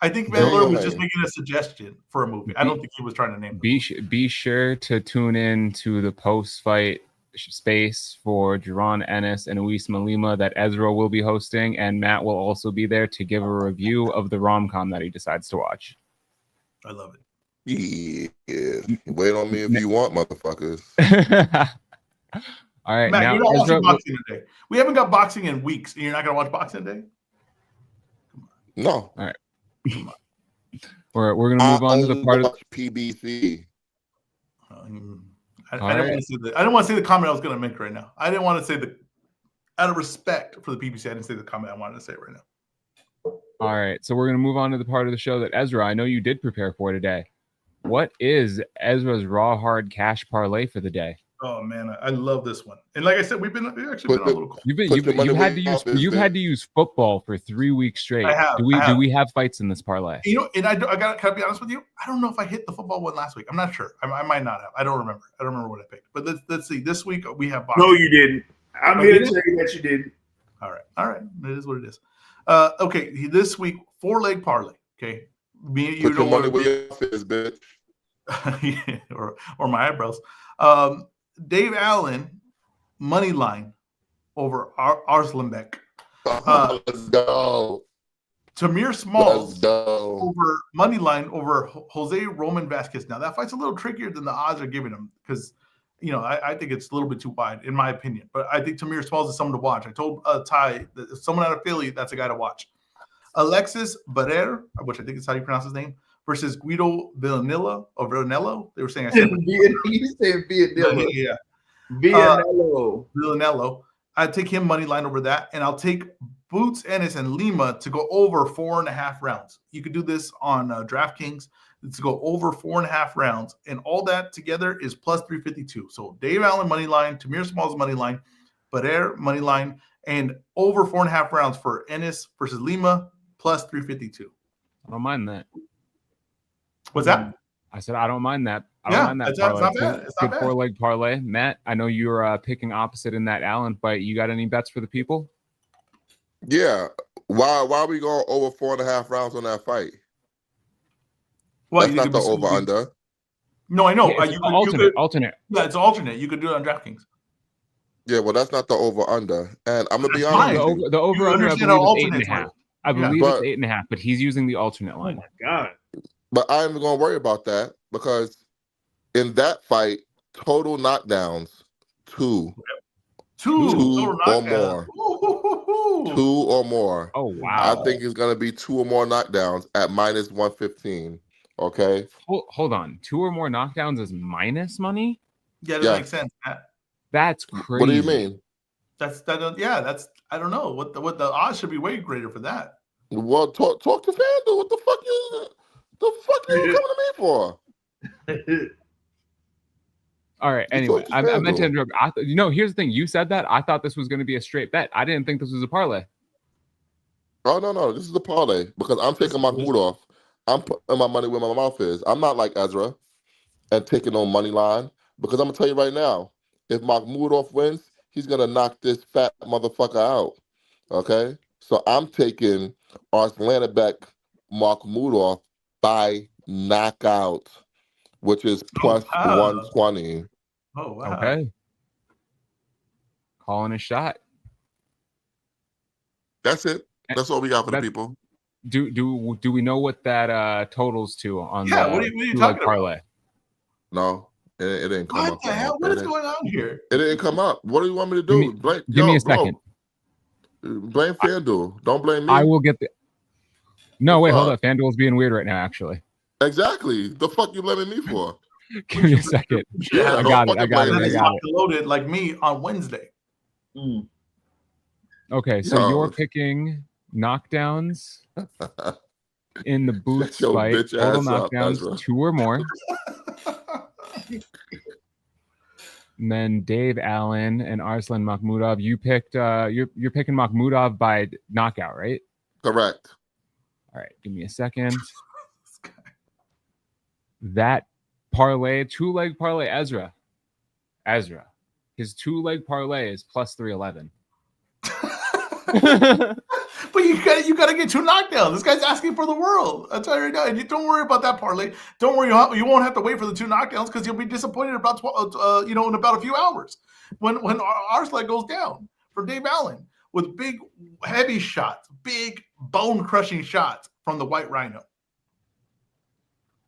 think Mandalorian was just making a suggestion for a movie. I don't think he was trying to name it. Be sure to tune in to the post-fight space for Jaron Ennis and Luis Malima that EzRaw will be hosting, and Matt will also be there to give a review of the rom-com that he decides to watch. I love it. Yeah. Wait on me if you want, motherfuckers. All right, Matt, now you're not watching boxing today. We haven't got boxing in weeks, and you're not going to watch boxing today? No. All right. We're going to move on to the part of PBC. I didn't want to say the comment I was going to make right now. I didn't want to say out of respect for the PBC, I didn't say the comment I wanted to say right now. All right, so we're going to move on to the part of the show that Ezra, I know you did prepare for today. What is Ezra's raw hard cash parlay for the day? Oh man, I love this one. And like I said, we've actually been on a little call. You've had to use football for 3 weeks straight. Do we have fights in this parlay? You know, and I gotta be honest with you. I don't know if I hit the football one last week. I'm not sure. I might not have. I don't remember what I picked. But let's see. This week we have boxing. No, you didn't. I'm here to tell you that you didn't. All right. It is what it is. Okay, this week 4-leg parlay. Okay, me and you don't want to bitch. or my eyebrows. Dave Allen money line over Arslanbek. Let's go. Tamir Smalls over money line over Jose Roman Vasquez. Now that fight's a little trickier than the odds are giving him because, you know, I think it's a little bit too wide in my opinion. But I think Tamir Smalls is someone to watch. I told Ty that if someone out of Philly, that's a guy to watch. Alexis Barrera, which I think is how you pronounce his name, versus Guido Villanello. They were saying I said you said Villanello. Yeah. Villanello. I'd take him money line over that, and I'll take Boots, Ennis, and Lima to go over 4.5 rounds. You could do this on DraftKings to go over 4.5 rounds, and all that together is plus 352. So Dave Allen money line, Tamir Smalls money line, Barrera money line, and over 4.5 rounds for Ennis versus Lima plus 352. I don't mind that. What's that? I said I don't mind that. I don't mind that. It's not bad. It's not bad. 4-leg parlay. Matt, I know you're picking opposite in that Allen fight. You got any bets for the people? Yeah. Why are we going over 4.5 rounds on that fight? Well, that's not the over-under. No, I know. Yeah, alternate. Yeah, it's alternate. You could do it on DraftKings. Yeah, well, that's not the over-under. And I'm going to be honest with you. The over-under, I believe, is 8.5. I believe it's 8.5, but he's using the alternate line. Oh, my God. But I'm going to worry about that because in that fight, total knockdowns, two Total or knockdown. more. Ooh. 2 or more. Oh I wow. think it's gonna be 2 or more knockdowns at minus 115. Okay. Hold on. 2 or more knockdowns is minus money? Yeah, that Yeah. makes sense, Matt. That's crazy. What do you mean? That's I don't know what the odds should be way greater for that. Well, talk to FanDuel. What the fuck you coming to me for? All right. You Anyway, talk to I meant to FanDuel. interrupt. Here's the thing. You said that. I thought this was going to be a straight bet. I didn't think this was a parlay. Oh no, this is a parlay because I'm taking my food off. I'm putting my money where my mouth is. I'm not like Ezra and taking on money line because I'm gonna tell you right now, if Mahmoudov wins, he's gonna knock this fat motherfucker out. Okay, so I'm taking Arslanbek Mahmoudov by knockout, which is plus wow. 120. Oh wow. Okay. Calling a shot. That's it. That's all we got for the people. Do we know what that totals to on Yeah, the what are you two-leg talking parlay? about? No, it didn't come up. What the hell? What is going on here? It didn't come up. What do you want me to do? Give me a second. Blame FanDuel. Don't blame me. I will get the. No, wait, hold up. FanDuel's being weird right now. Actually, exactly. The fuck you blaming me for? give me a second. Yeah, I got it. Loaded like me on Wednesday. Okay, so you're picking knockdowns in the Boots fight. Total knockdowns, 2 or more. And then Dave Allen and Arslan Mahmoudov. You picked. You're picking Mahmoudov by knockout, right? Correct. All right, give me a second. That parlay, 2-leg parlay, Ezra. His 2-leg parlay is plus 311. But you gotta get 2 knockdowns. This guy's asking for the world. I'll tell you right now. And you don't worry about that parlay. Don't worry, you won't have to wait for the 2 knockdowns because you'll be disappointed about in about a few hours when Arslan goes down from Dave Allen with big heavy shots, big bone crushing shots from the White Rhino.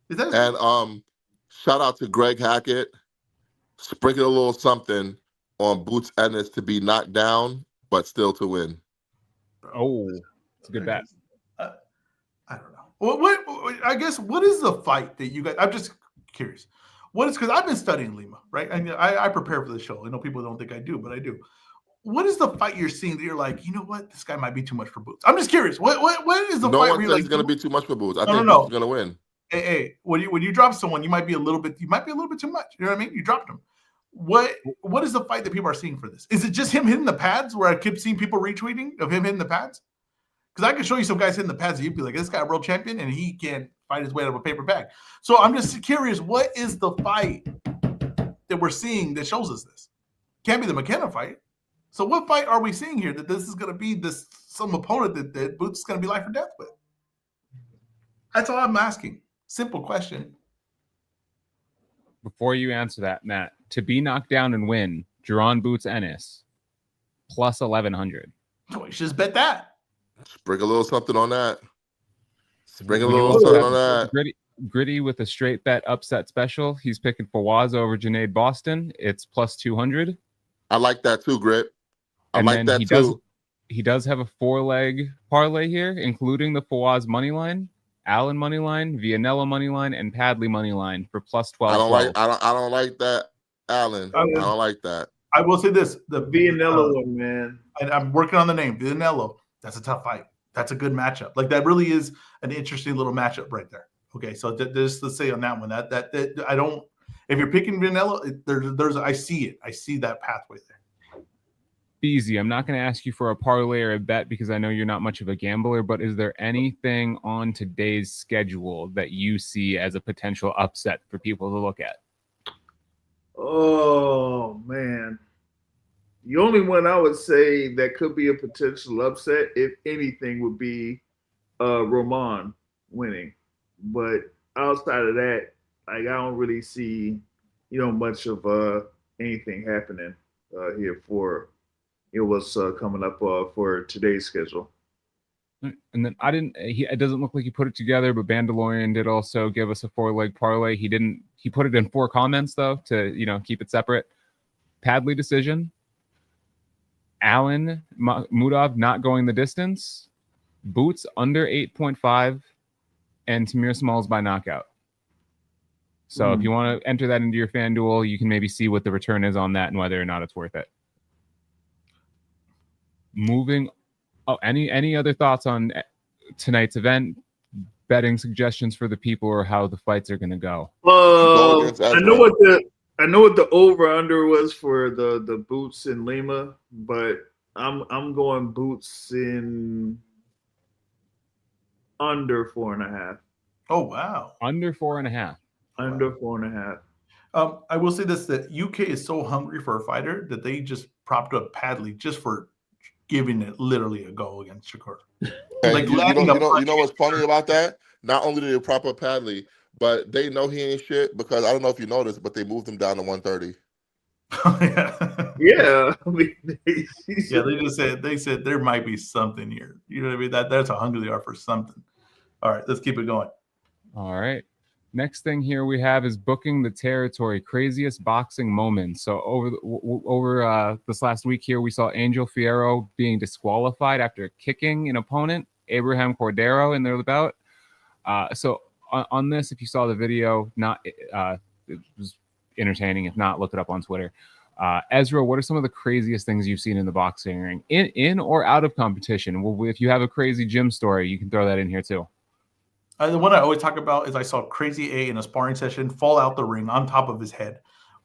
And shout out to Greg Hackett. Sprinkle a little something on Boots Ennis to be knocked down, but still to win. Oh, it's a good bet. I don't know. What I guess what is the fight that you guys? I'm just curious. What is, because I've been studying Lima, right? I prepare for the show. I know people don't think I do, but I do. What is the fight you're seeing that you're like, you know what, this guy might be too much for Boots? I'm just curious. What is the fight where you're like, he's going to be too much for Boots. I think Boots is going to win. Hey, when you drop someone, you might be a little bit too much. You know what I mean? You dropped him. What is the fight that people are seeing for this? Is it just him hitting the pads where I keep seeing people retweeting of him hitting the pads? Because I can show you some guys hitting the pads and you'd be like, this guy a world champion and he can't fight his way out of a paper bag. So I'm just curious, what is the fight that we're seeing that shows us this? Can't be the McKenna fight. So what fight are we seeing here that this is going to be some opponent that Boots is going to be life or death with? That's all I'm asking. Simple question. Before you answer that, Matt, to be knocked down and win, Jerron Boots Ennis, plus 1,100. Oh, you should just bet that. Sprinkle a little something on that. Sprinkle a little something on that. Gritty with a straight bet upset special. He's picking Fawaz over Junaid Boston. It's plus 200. I like that too, Grit. I like that too. He does have a 4-leg parlay here, including the Fawaz money line, Allen money line, Vianello money line, and Padley money line for plus 12. I don't like that, Allen. I don't like that. I will say this: the Vianello one, man. And I'm working on the name Vianello. That's a tough fight. That's a good matchup. Like that really is an interesting little matchup right there. Okay, so just let's say on that one that I don't. If you're picking Vianello, there's I see it. I see that pathway there. Easy. I'm not going to ask you for a parlay or a bet because I know you're not much of a gambler, but is there anything on today's schedule that you see as a potential upset for people to look at? Oh, man. The only one I would say that could be a potential upset, if anything, would be Roman winning. But outside of that, like I don't really see, much of anything happening here for what's coming up for today's schedule. And then it doesn't look like he put it together, but Bandalorian did also give us a 4-leg parlay. He put it in 4 comments though to, keep it separate. Padley decision. Allen Mudov not going the distance. Boots under 8.5 and Tamir Smalls by knockout. So if you want to enter that into your FanDuel, you can maybe see what the return is on that and whether or not it's worth it. Moving. Oh, any other thoughts on tonight's event? Betting suggestions for the people or how the fights are going to go? I know what the over under was for the Boots in Lima, but I'm going Boots in under 4.5. Oh wow, under 4.5. Under 4.5. I will say this: that UK is so hungry for a fighter that they just propped up Padley just for giving it literally a go against Shakur. Like you know what's funny about that? Not only did they prop up Padley, but they know he ain't shit because I don't know if you noticed, but they moved him down to 130. Yeah. They said there might be something here. You know what I mean? That's how hungry they are for something. All right, let's keep it going. All right. Next thing here we have is booking the territory, craziest boxing moments. So over this last week here, we saw Angel Fierro being disqualified after kicking an opponent, Abraham Cordero, in their bout. So on this, if you saw the video, it was entertaining. If not, look it up on Twitter. EzRaw, what are some of the craziest things you've seen in the boxing ring, in or out of competition? Well, if you have a crazy gym story, you can throw that in here too. The one I always talk about is I saw Crazy A in a sparring session fall out the ring on top of his head,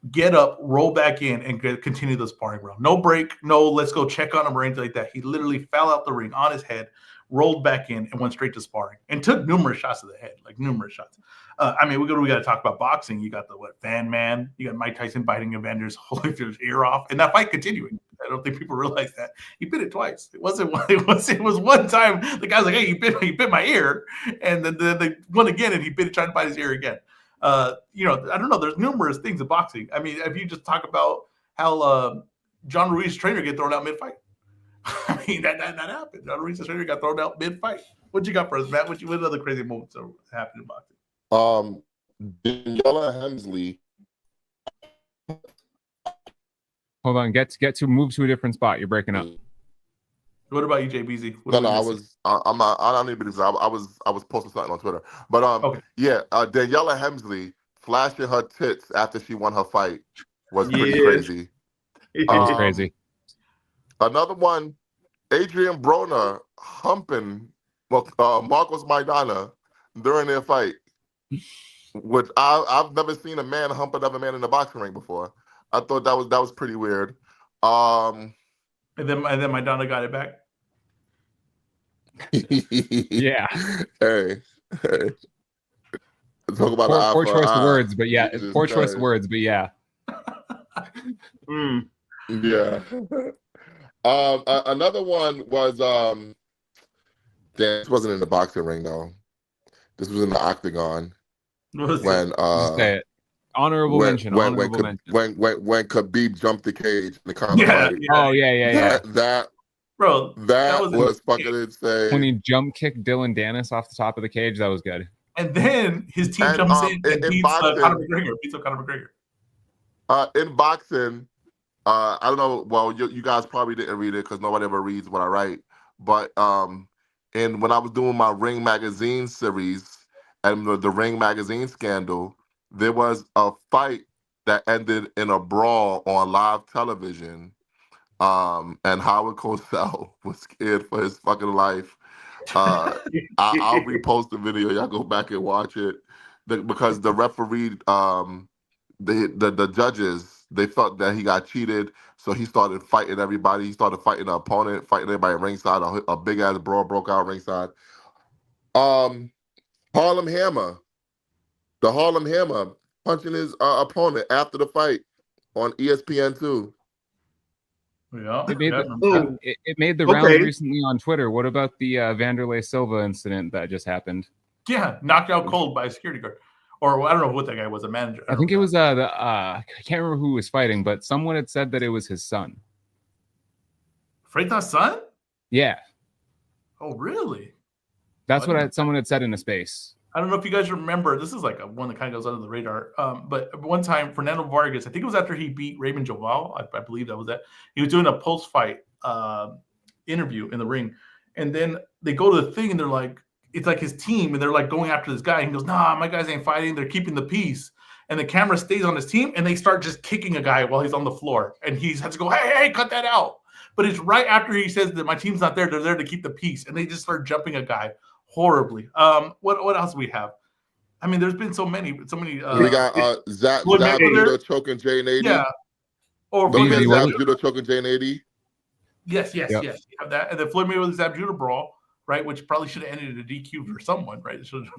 get up, roll back in, and continue the sparring round. No break, no let's go check on him or anything like that. He literally fell out the ring on his head, rolled back in, and went straight to sparring and took numerous shots to the head, like numerous shots. We got to talk about boxing. You got the Van Man. You got Mike Tyson biting Evander's Holyfield's ear off, and that fight continuing. I don't think people realize that he bit it twice. It was one time the guy's like, "Hey, he bit my ear," and then they won again, and he tried to bite his ear again. I don't know. There's numerous things in boxing. I mean, if you just talk about how John Ruiz's trainer get thrown out mid-fight. I mean, that happened. John Ruiz's trainer got thrown out mid-fight. What you got for us, Matt? What other crazy moments are happening in boxing? Daniela Hemsley. Hold on, move to a different spot. You're breaking up. What about you, JBZ? I don't need to be. I was posting something on Twitter, but okay. Yeah, Daniela Hemsley flashing her tits after she won her fight was pretty crazy. It was crazy. Another one, Adrian Broner humping Marcos Maidana during their fight, which I've never seen a man hump another man in the boxing ring before. I thought that was pretty weird. And then Maidana got it back. Yeah. Hey. Talk about poor choice of words, but yeah. Poor choice of words, but yeah. Yeah. Another one was this wasn't in the boxing ring though. This was in the octagon. When say it. Honorable mention. When Khabib jumped the cage in the fight. Yeah. Oh yeah. That was fucking insane. When he jump kicked Dylan Dennis off the top of the cage, that was good. And then his team jumps in and beats Conor McGregor. In boxing, I don't know. Well, you guys probably didn't read it because nobody ever reads what I write. But and when I was doing my Ring Magazine series and the Ring Magazine scandal, there was a fight that ended in a brawl on live television. And Howard Cosell was scared for his fucking life. I'll repost the video. Y'all go back and watch it because the referee, the judges, they felt that he got cheated, so he started fighting everybody. He started fighting the opponent, fighting everybody at ringside. A big ass brawl broke out ringside. Harlem Hammer, the Harlem Hammer punching his opponent after the fight on ESPN2. Yeah, it made the rounds recently on Twitter. What about the Vanderlei Silva incident that just happened? Yeah, knocked out cold by a security guard. Or I don't know what that guy was, a manager. I think it was I can't remember who was fighting, but someone had said that it was his son. Freitas' son? Yeah. Oh, really? That's what someone had said in a space. I don't know if you guys remember. This is like one that kind of goes under the radar. But one time, Fernando Vargas, I think it was after he beat Raymond Joval. I believe that was that. He was doing a post-fight interview in the ring, and then they go to the thing, and they're like, it's like his team, and they're like going after this guy. And he goes, "Nah, my guys ain't fighting. They're keeping the peace." And the camera stays on his team, and they start just kicking a guy while he's on the floor, and he has to go, "Hey, cut that out!" But it's right after he says that my team's not there; they're there to keep the peace, and they just start jumping a guy horribly. What else do we have? I mean, there's been so many. We got Zab Judo choking Jay Nady. Yeah. Or Don't get Zab Judo choking Jay Nady. Yes. You have that, and then Floyd Mayweather Zab Judo brawl, right? Which probably should have ended in a DQ for someone, right? It should have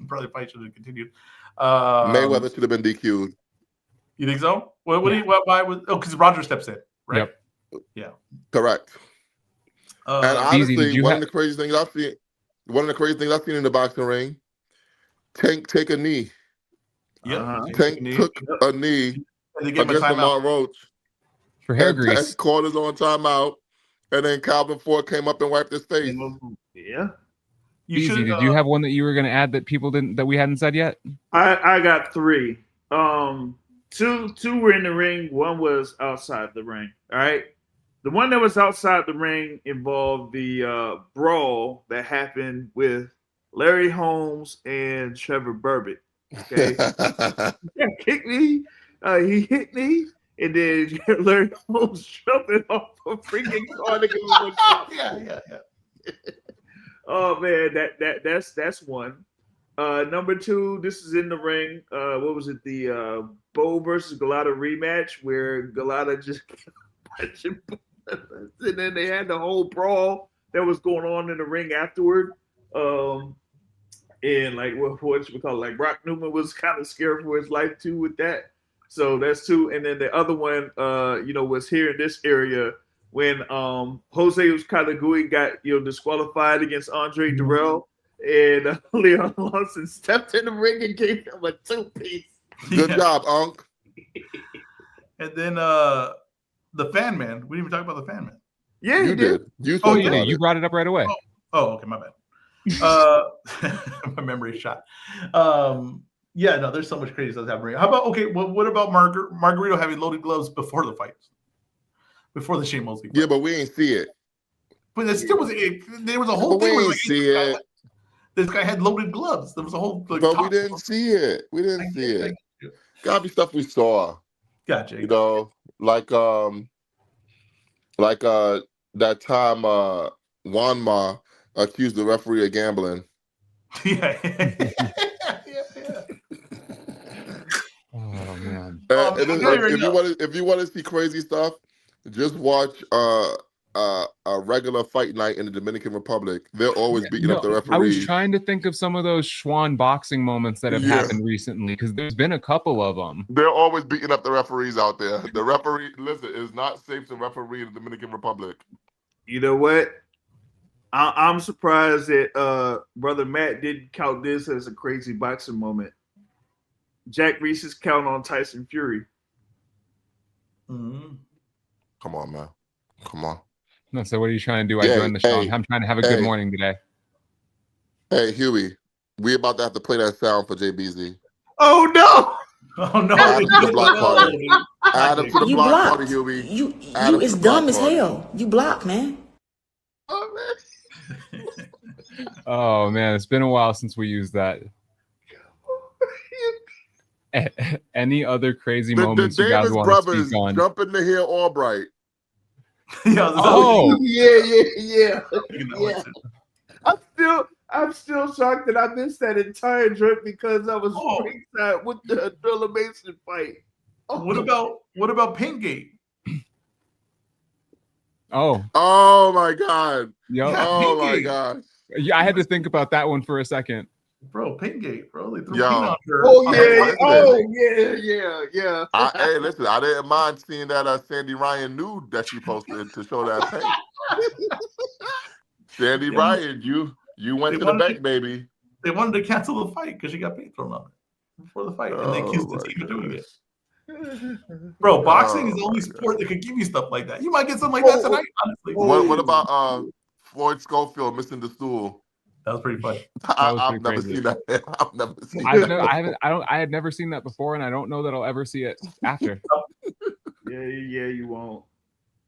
continued. Mayweather should have been DQ'd. You think so? Why was? Oh, because Roger steps in, right? Yep. Yeah. Correct. And honestly, one of the crazy things I've seen in the boxing ring, Tank take a knee. Yeah. Tank took a knee against Lamar Roach for hair grease. Called his on timeout, and then Calvin Ford came up and wiped his face. Yeah. Did you have one that you were going to add that we hadn't said yet? I got 3. Two were in the ring. One was outside the ring. All right. The one that was outside the ring involved the brawl that happened with Larry Holmes and Trevor Burbitt. Okay. Kicked me. He hit me. And then Larry Holmes jumping off a freaking car to give him Yeah. Oh man, that's one. Number 2, this is in the ring. What was it? The Bo versus Galata rematch where Galata just punching, and then they had the whole brawl that was going on in the ring afterward. And like what should we call it? Like Brock Newman was kind of scared for his life too with that. So that's 2. And then the other one, was here in this area when Jose was kind of gooey, got disqualified against Andre Durrell, and Leon Lawson stepped in the ring and gave him a 2-piece. Good job, Unc. And then the Fan Man. We didn't even talk about the Fan Man. Yeah, you did. You brought it up right away. Oh, okay, my bad. My memory shot. Yeah, no, there's so much crazy stuff happening. How about what about Margarito having loaded gloves before the fights, before the Shane Mosley fight? Yeah, but we ain't see it. But there still was there was a whole thing where this guy had loaded gloves. There was a whole. But we didn't see it. We didn't see it. Gotta be stuff we saw. Gotcha. Like that time Wanma accused the referee of gambling. Yeah. Oh man! If you want to see crazy stuff, just watch a regular fight night in the Dominican Republic. They're always beating up the referees. I was trying to think of some of those Schwan boxing moments that have happened recently because there's been a couple of them. They're always beating up the referees out there. The referee, listen, it's not safe to referee in the Dominican Republic. You know what? I'm surprised that Brother Matt didn't count this as a crazy boxing moment. Jack Reese's count on Tyson Fury. Mm-hmm. Come on, man. Come on. No, so what are you trying to do? I joined the show. I'm trying to have a good morning today. Hey, Huey, we about to have to play that sound for JBZ. Oh, no. Oh, no. Add him to the block party. Add him to the block party, Huey. You is dumb as hell. You block, man. Oh, man. Oh man, it's been a while since we used that. Any other crazy moments the you guys Davis want brothers to speak on? jumping to hear Albright. Yeah. I'm still shocked that I missed that entire drink because I was ringside with the Thriller Mason fight. What about Pinkgate? Oh my God. Yep. Oh my God. Yeah, I had to think about that one for a second. Bro, Pinkgate, bro. They threw Yo. peanut on her. Yeah. Hey, listen, I didn't mind seeing that Sandy Ryan nude that she posted to show that paint. Sandy Ryan, you went to the bank, baby. They wanted to cancel the fight because she got paint thrown on her before the fight, and they accused the team of doing it. Bro, boxing is the only sport that could give you stuff like that. You might get something like that tonight, honestly. What about Floyd Schofield missing the stool. That was pretty funny. I've never seen that. I've never seen that. I had never seen that before, and I don't know that I'll ever see it after. Yeah, you won't.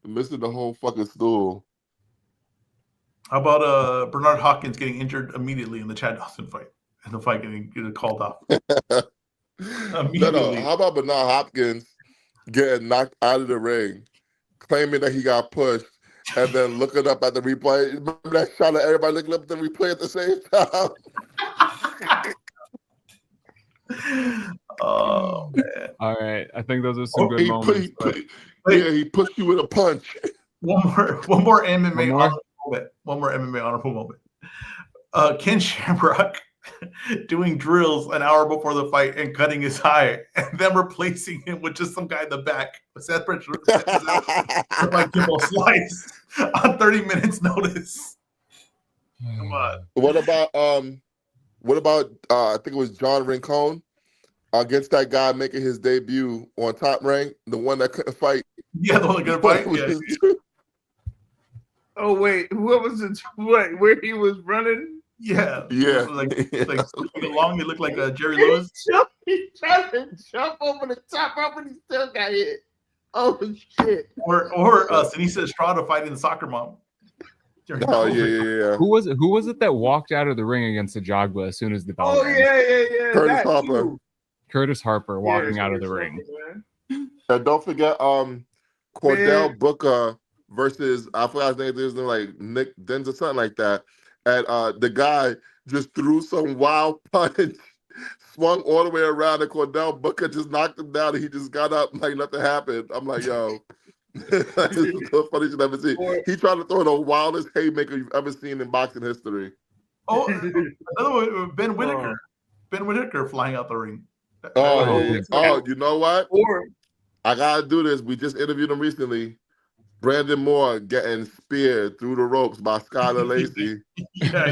Missing the whole fucking stool. How about Bernard Hopkins getting injured immediately in the Chad Dawson fight, and the fight getting called off? No. How about Bernard Hopkins getting knocked out of the ring, claiming that he got pushed, and then looking up at the replay? Remember that shot of everybody looking up at the replay at the same time? Oh man! All right, I think those are some good moments. He pushed you with a punch. One more MMA honorable moment. Ken Shamrock doing drills an hour before the fight and cutting his eye, and then replacing him with just some guy in the back. Seth Bridge like Kimball Slice on 30 minutes notice. Come on. What about I think it was John Rincon against that guy making his debut on Top Rank, the one that couldn't fight. Yeah, the one that couldn't fight. Yeah. Oh wait, what was it? What, where he was running? Yeah. Like along, he looked like Jerry He Lewis. tried to jump over the top rope, and he still got hit. Oh shit! Or Sinisa Estrada fighting the soccer mom. Oh yeah. Who was it that walked out of the ring against the Jogba as soon as the bell Oh rang? yeah. Curtis Harper. Curtis Harper walking out of the ring. And don't forget Cordell Booker versus, I forgot his name, like Nick Denz or something like that. And the guy just threw some wild punch, swung all the way around, and Cordell Booker just knocked him down, and he just got up like nothing happened. I'm like, yo, this is the funniest you've ever seen. He tried to throw the wildest haymaker you've ever seen in boxing history. Oh, another one, Ben Whitaker. Ben Whitaker flying out the ring. Oh, you know what? I gotta do this. We just interviewed him recently. Brandon Moore getting speared through the ropes by Skylar Lacey. Yeah.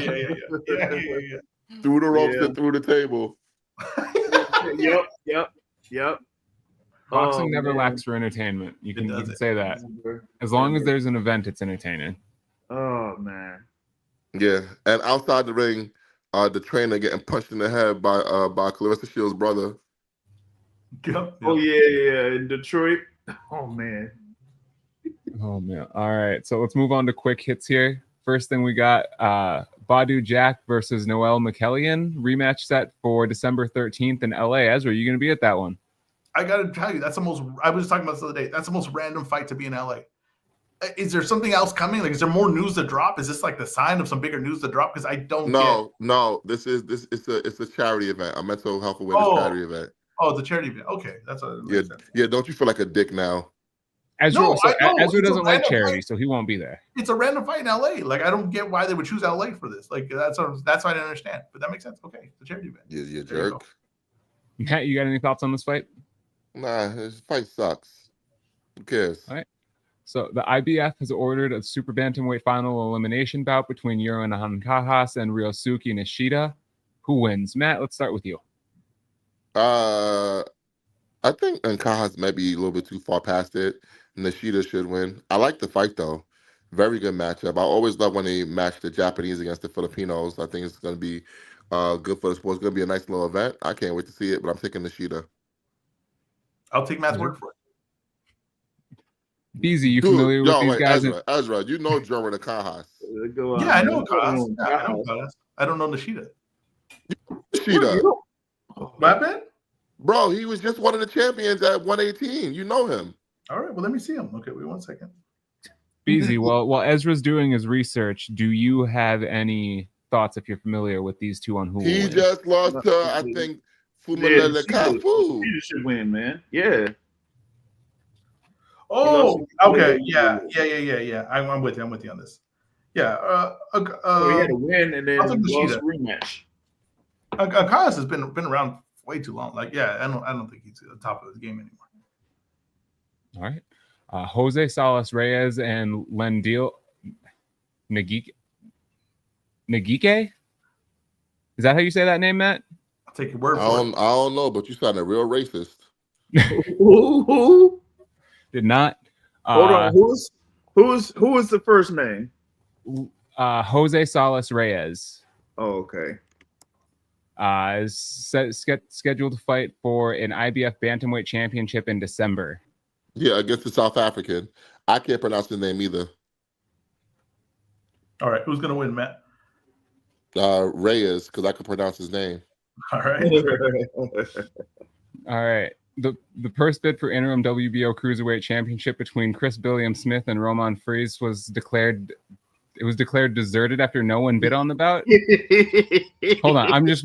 Through the ropes and through the table. Yep. Boxing never lacks for entertainment. You can say that. As long as there's an event, it's entertaining. Oh man. Yeah, and outside the ring, the trainer getting punched in the head by Clarissa Shields' brother. Yep. Oh yeah, in Detroit. Oh man. All right, so let's move on to quick hits here. First thing we got Badu Jack versus Noel McKellian rematch set for December 13th in LA. Ezra, are you going to be at that one? I got to tell you, that's the most. I was talking about this the other day. That's the most random fight to be in LA. Is there something else coming? Like, is there more news to drop? Is this like the sign of some bigger news to drop? Because I don't. No. It's a charity event, a mental health awareness charity event. Oh, it's a charity event. Okay, that's what. Yeah. Don't you feel like a dick now? Ezra doesn't like charity, so he won't be there. It's a random fight in LA. Like, I don't get why they would choose LA for this. Like, that's what I didn't understand. But that makes sense. Okay, it's a charity event. You jerk. Matt, you got any thoughts on this fight? Nah, this fight sucks. Who cares? All right. So the IBF has ordered a super bantamweight final elimination bout between Yuri Ancajas and Ryosuke Nishida. Who wins? Matt, let's start with you. I think Ancajas might be a little bit too far past it. Nishida should win. I like the fight though. Very good matchup. I always love when they match the Japanese against the Filipinos. I think it's going to be good for the sport. It's going to be a nice little event. I can't wait to see it, but I'm taking Nishida. I'll take Matt's word for it. Beezy, you familiar with these guys? Ezra, you know German Ancajas. Yeah, I know Ancajas. I don't know Nishida. Nishida. What happened? Bro, he was just one of the champions at 118. You know him. All right, well, let me see him. Okay, wait 1 second. Beezy, while Ezra's doing his research, do you have any thoughts, if you're familiar with these two, on who he will just lost to, I think, Fumalele Kafu. He should win, man. Yeah. Oh, okay. Yeah. I'm with you on this. Yeah. He had to win and then lost a rematch. Ancajas has been around way too long. Like, yeah, I don't think he's at the top of his game anymore. All right. Jose Salas Reyes and Lendil Nagike? Is that how you say that name, Matt? I'll take your word for it. I don't know, but you sounded real racist. Who? Did not. Hold on. Who was the first name? Jose Salas Reyes. Oh, okay. Is scheduled to fight for an IBF Bantamweight Championship in December. Yeah, against the South African. I can't pronounce his name either. All right, who's gonna win, Matt? Reyes, because I can pronounce his name. All right. All right. The purse bid for interim WBO Cruiserweight Championship between Chris Billiam Smith and Roman Fries was declared. It was declared deserted after no one bid on the bout. Hold on, I'm just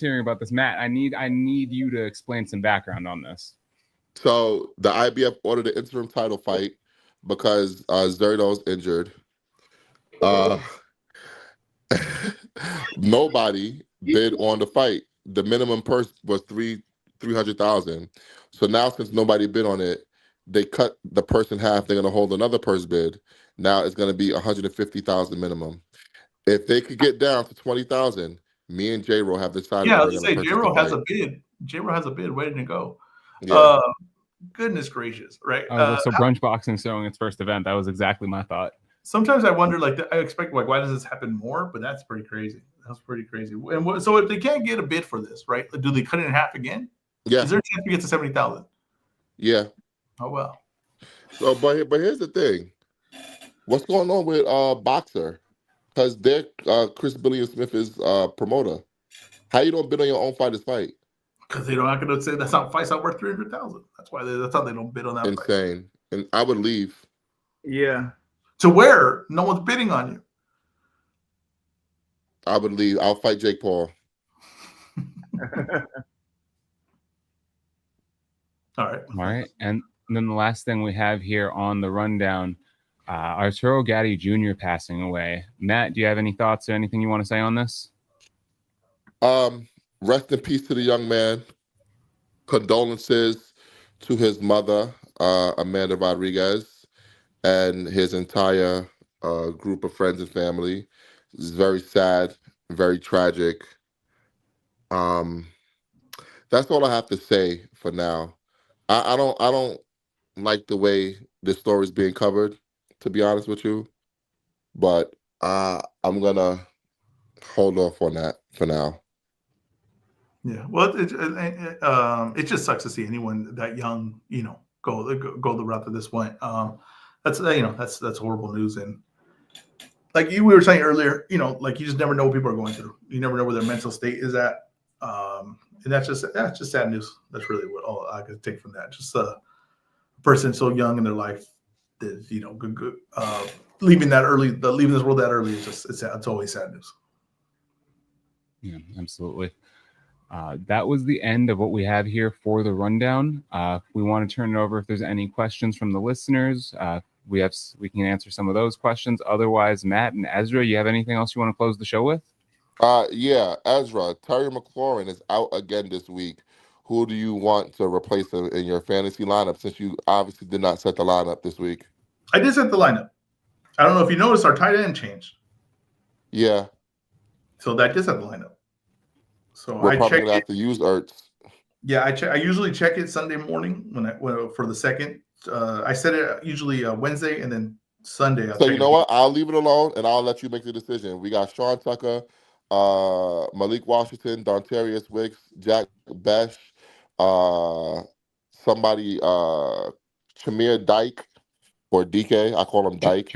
hearing about this, Matt. I need you to explain some background on this. So the IBF ordered an interim title fight because Zerdo's injured. Nobody bid on the fight. The minimum purse was $300,000. So now, since nobody bid on it, they cut the purse in half. They're going to hold another purse bid. Now it's going to be $150,000 minimum. If they could get down to $20,000, me and EzRaw have decided. Yeah, I was gonna say EzRaw has a bid. EzRaw has a bid waiting to go. Yeah. Goodness gracious, right? So Brunch Boxing showing its first event. That was exactly my thought. Sometimes I wonder, I expect, why does this happen more? But that's pretty crazy. That's pretty crazy. And so if they can't get a bid for this, right? Do they cut it in half again? Yeah. Is there a chance we get to 70,000? Yeah. Oh well. So, but here's the thing. What's going on with Boxer? Because Chris Billiam Smith is promoter. How you don't bid on your own fighter's fight? Because they're not going to say that's not fight's not worth 300,000. That's why that's how they don't bid on that. Insane. Fight. And I would leave. Yeah. To where no one's bidding on you. I would leave. I'll fight Jake Paul. All right. And then the last thing we have here on the rundown, Arturo Gatti Jr. passing away. Matt, do you have any thoughts or anything you want to say on this? Rest in peace to the young man. Condolences to his mother, Amanda Rodriguez, and his entire group of friends and family. It's very sad, very tragic. That's all I have to say for now. I don't like the way this story is being covered, to be honest with you. But I'm gonna hold off on that for now. Yeah, well, it just sucks to see anyone that young, go the route that this went. That's horrible news, and like we were saying earlier, you just never know what people are going through. You never know where their mental state is at, and that's just sad news. That's really what all I could take from that. Just a person so young in their life is, leaving this world that early is it's always sad news. Yeah, absolutely. That was the end of what we have here for the rundown. We want to turn it over if there's any questions from the listeners. We can answer some of those questions. Otherwise, Matt and EzRaw, you have anything else you want to close the show with? Yeah, EzRaw, Terry McLaurin is out again this week. Who do you want to replace him in your fantasy lineup, since you obviously did not set the lineup this week? I did set the lineup. I don't know if you noticed, our tight end changed. Yeah. So that did set the lineup. So we're I probably checked gonna have to use Ertz. Yeah, I usually check it Sunday morning when for the second. I set it usually Wednesday and then Sunday. So you know what? I'll leave it alone and I'll let you make the decision. We got Sean Tucker, Malik Washington, Dontarius Wicks, Jack Besh, somebody, Shamir Dyke or DK. I call him Dyke.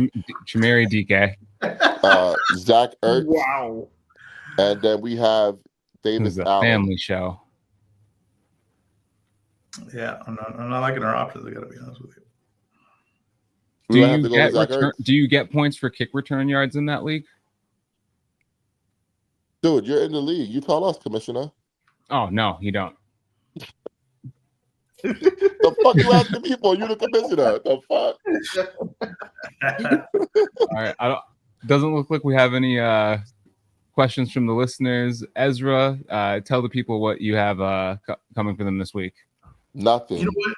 Shamiri DK. Zach Ertz. Wow. And then we have Davis Allen. Family show. Yeah, I'm not liking our options. I got to be honest with you. Do you get points for kick return yards in that league? Dude, you're in the league. You tell us, Commissioner. Oh no, you don't. The fuck you asking me for? You the commissioner. The fuck? All right. Doesn't look like we have any questions from the listeners. EzRaw, tell the people what you have coming for them this week. Nothing. You know what?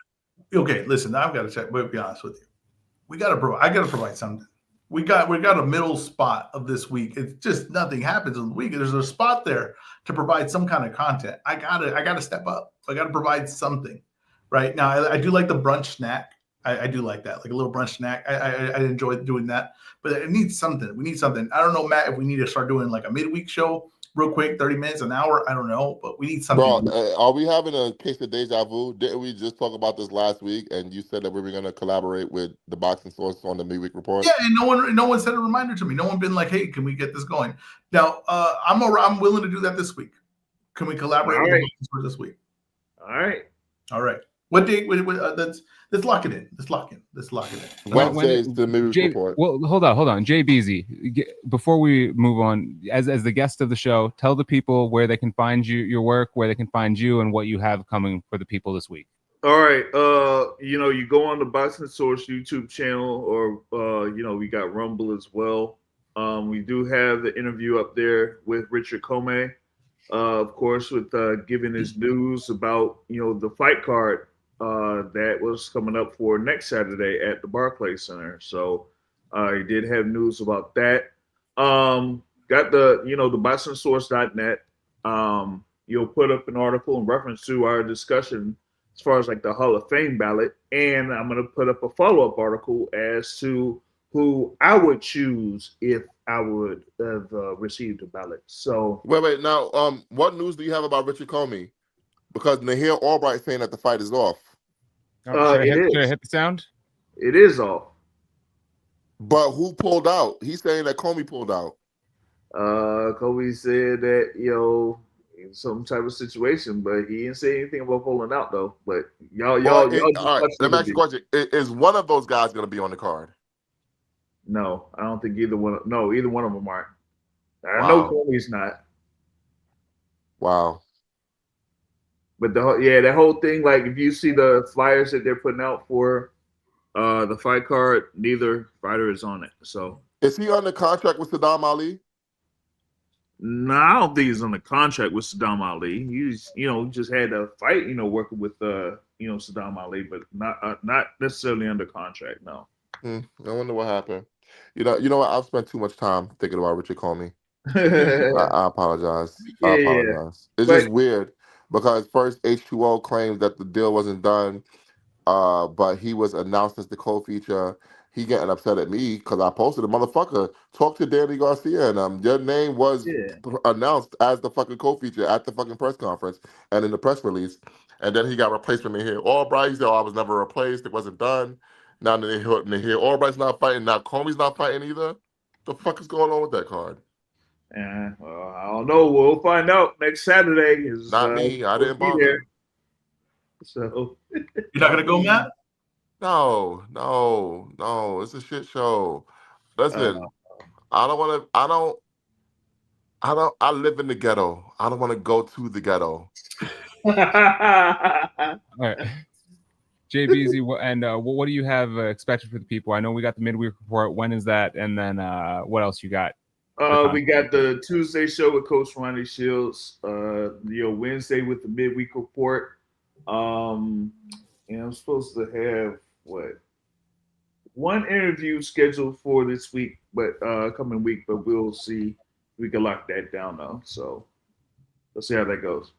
Okay, listen. I've got to check. But to be honest with you, I got to provide something. We got a middle spot of this week. It's just nothing happens in the week. There's a spot there to provide some kind of content. I gotta step up. I gotta provide something. Right now, I do like the brunch snack. I do like that, like a little brunch snack. I enjoy doing that, but it needs something. We need something. I don't know, Matt, if we need to start doing like a midweek show real quick, 30 minutes, an hour. I don't know, but we need something. Bro, are we having a case of deja vu? Didn't we just talk about this last week? And you said that we were going to collaborate with the Boxing Source on the midweek report. Yeah, and no one sent a reminder to me. No one been like, hey, can we get this going? Now, I'm willing to do that this week. Can we collaborate with the Boxing Source this week? All right. What date? Let's lock it in. Let's lock it in. Wednesday is the midweek report. Well, hold on. Jay Beasy, before we move on, as the guest of the show, tell the people where they can find your work, where they can find you, and what you have coming for the people this week. All right. You go on the Boxing Source YouTube channel, or we got Rumble as well. We do have the interview up there with Richard Comey, of course, with giving his news about the fight card that was coming up for next Saturday at the Barclays Center. So he did have news about that. Got the boxingsource.net. You'll put up an article in reference to our discussion as far as like the Hall of Fame ballot, and I'm going to put up a follow-up article as to who I would choose if I would have received a ballot. So wait. Now, what news do you have about Richard Comey? Because Nahir Albright saying that the fight is off. Should I hit the sound? It is off. But who pulled out? He's saying that Comey pulled out. Comey said that in some type of situation, but he didn't say anything about pulling out though. But y'all. All right, let me ask you a question: is one of those guys going to be on the card? No, I don't think either one. No, either one of them aren't. I know Comey's not. Wow. But that whole thing, like if you see the flyers that they're putting out for the fight card, neither fighter is on it. So is he under contract with Saddam Ali? No, I don't think he's on the contract with Saddam Ali. He's just had a fight, working with Saddam Ali, but not necessarily under contract. No. I wonder what happened. You know what? I've spent too much time thinking about Richard Comey. I apologize. I apologize. It's just weird. Because first H2O claims that the deal wasn't done, but he was announced as the co-feature. He getting upset at me because I posted a motherfucker. Talk to Danny Garcia, and your name was announced as the fucking co-feature at the fucking press conference and in the press release. And then he got replaced from Nahir Albright. He said, I was never replaced. It wasn't done. Now Nahir Albright's not fighting. Now Comey's not fighting either. The fuck is going on with that card? Well, I don't know. We'll find out next Saturday. Not me. I didn't bother. There. So you're not gonna go, Matt? No. It's a shit show. Listen, I live in the ghetto. I don't want to go to the ghetto. All right. JBZ, and what do you have expected for the people? I know we got the midweek report. When is that? And then what else you got? We got the Tuesday show with Coach Ronnie Shields. Wednesday with the midweek report. I'm supposed to have one interview scheduled for this week, but coming week. But we'll see. We can lock that down though. So let's see how that goes.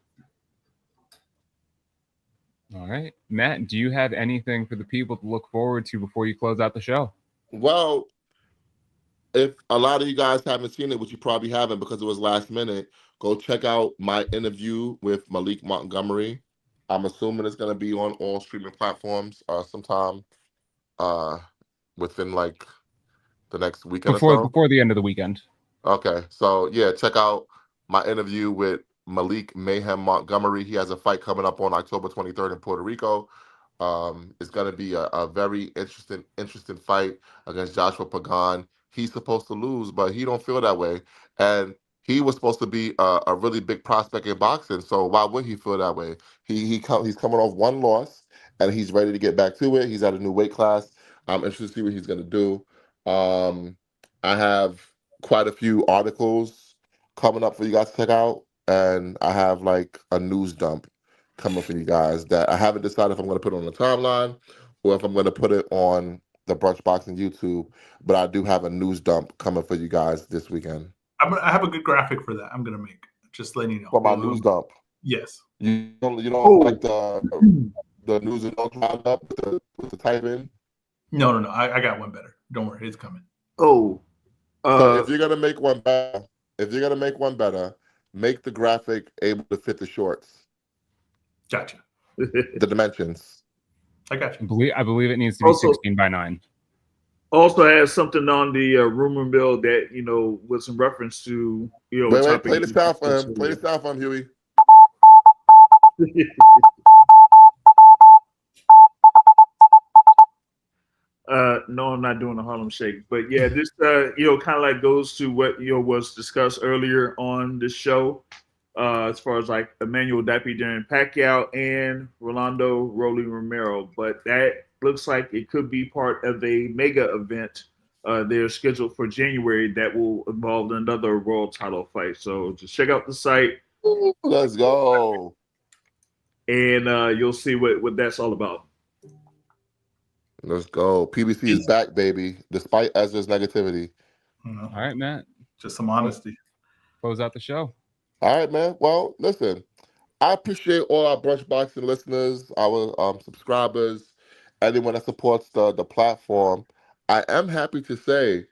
All right, Matt. Do you have anything for the people to look forward to before you close out the show? Well, if a lot of you guys haven't seen it, which you probably haven't because it was last minute, go check out my interview with Malik Montgomery. I'm assuming it's going to be on all streaming platforms sometime within like the next weekend before the end of the weekend. Okay, so yeah, check out my interview with Malik Mayhem Montgomery. He has a fight coming up on October 23rd in Puerto Rico. It's going to be a very interesting fight against Joshua Pagan. He's supposed to lose, but he don't feel that way. And he was supposed to be a really big prospect in boxing, so why would he feel that way? He's coming off one loss, and he's ready to get back to it. He's at a new weight class. I'm interested to see what he's going to do. I have quite a few articles coming up for you guys to check out, and I have like a news dump coming for you guys that I haven't decided if I'm going to put it on the timeline or if I'm going to put it on the Brunch Boxing YouTube, but I do have a news dump coming for you guys this weekend. I have a good graphic for that. I'm gonna make just letting you know. For my news dump. Yes. You don't like the news and notes roundup with the type in. No. I got one better. Don't worry, it's coming. Oh, So if you're gonna make one better, make the graphic able to fit the shorts, Gotcha. the dimensions. I got you. I believe it needs to be 16:9. Also has something on the rumor mill that was in reference to Wait, play the sound for him. Play the sound for him, Huey. No, I'm not doing a Harlem Shake, but yeah, this kind of like goes to what was discussed earlier on the show, as far as like Emmanuel Dappy during Pacquiao and Rolando Rolly Romero, but that looks like it could be part of a mega event. They're scheduled for January that will involve another world title fight. So just check out the site. Let's go. And you'll see what that's all about. Let's go. PBC is back, baby, despite Ezra's negativity. All right, Matt. Just some honesty. Close out the show. All right, man. Well, listen, I appreciate all our Brunch Boxing listeners, our subscribers, anyone that supports the platform. I am happy to say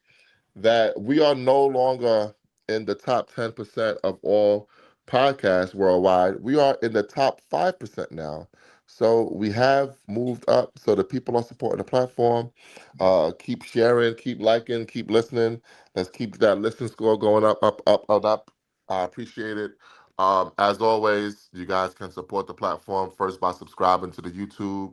that we are no longer in the top 10% of all podcasts worldwide. We are in the top 5% now. So we have moved up. So the people are supporting the platform. Keep sharing, keep liking, keep listening. Let's keep that listen score going up. I appreciate it. As always, you guys can support the platform first by subscribing to the YouTube.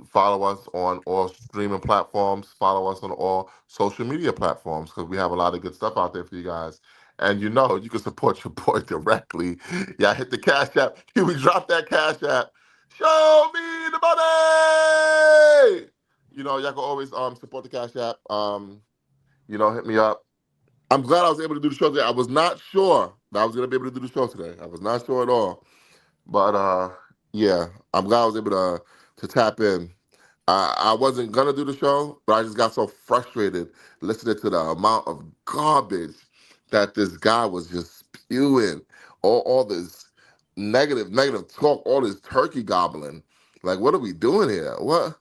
Follow us on all streaming platforms. Follow us on all social media platforms because we have a lot of good stuff out there for you guys. And you can support your boy directly. Yeah, hit the Cash App. We drop that Cash App. Show me the money. Y'all can always support the Cash App. Hit me up. I'm glad I was able to do the show today. I was not sure that I was going to be able to do the show today. I was not sure at all. But yeah, I'm glad I was able to tap in. I wasn't going to do the show, but I just got so frustrated listening to the amount of garbage that this guy was just spewing. All this negative talk, all this turkey gobbling. Like, what are we doing here? What?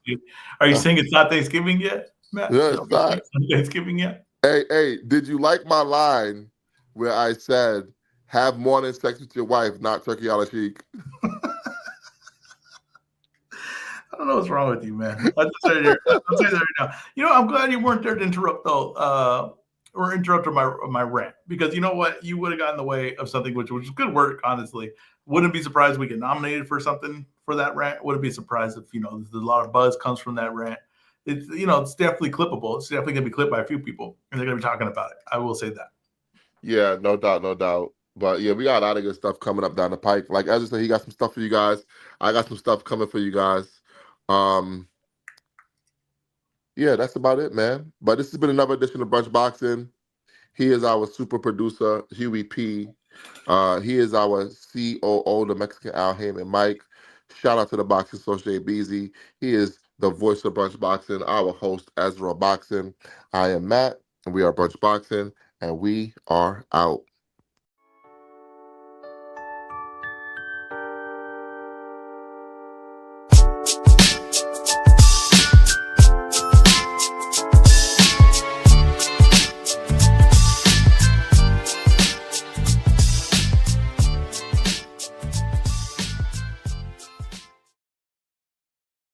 Are you saying it's not Thanksgiving yet, Matt? Yeah, it's not. Thanksgiving yet? Hey, did you like my line where I said, have morning sex with your wife, not turkey a la chic? I don't know what's wrong with you, man. I'll say that right now. I'm glad you weren't there to interrupt, though, or interrupt my rant, because you know what? You would have gotten in the way of something which was good work, honestly. Wouldn't be surprised if we get nominated for something for that rant. Wouldn't be surprised if, there's a lot of buzz comes from that rant. It's, it's definitely clippable. It's definitely going to be clipped by a few people, and they're going to be talking about it. I will say that. Yeah, no doubt. But yeah, we got a lot of good stuff coming up down the pike. Like as I said, he got some stuff for you guys. I got some stuff coming for you guys. Yeah, that's about it, man. But this has been another edition of Brunch Boxing. He is our super producer, Huey P. He is our COO, the Mexican Al Heyman Mike. Shout out to the Boxing Associate BZ. He is the voice of Brunch Boxing, our host, EzRaw Boxing. I am Matt, and we are Brunch Boxing, and we are out.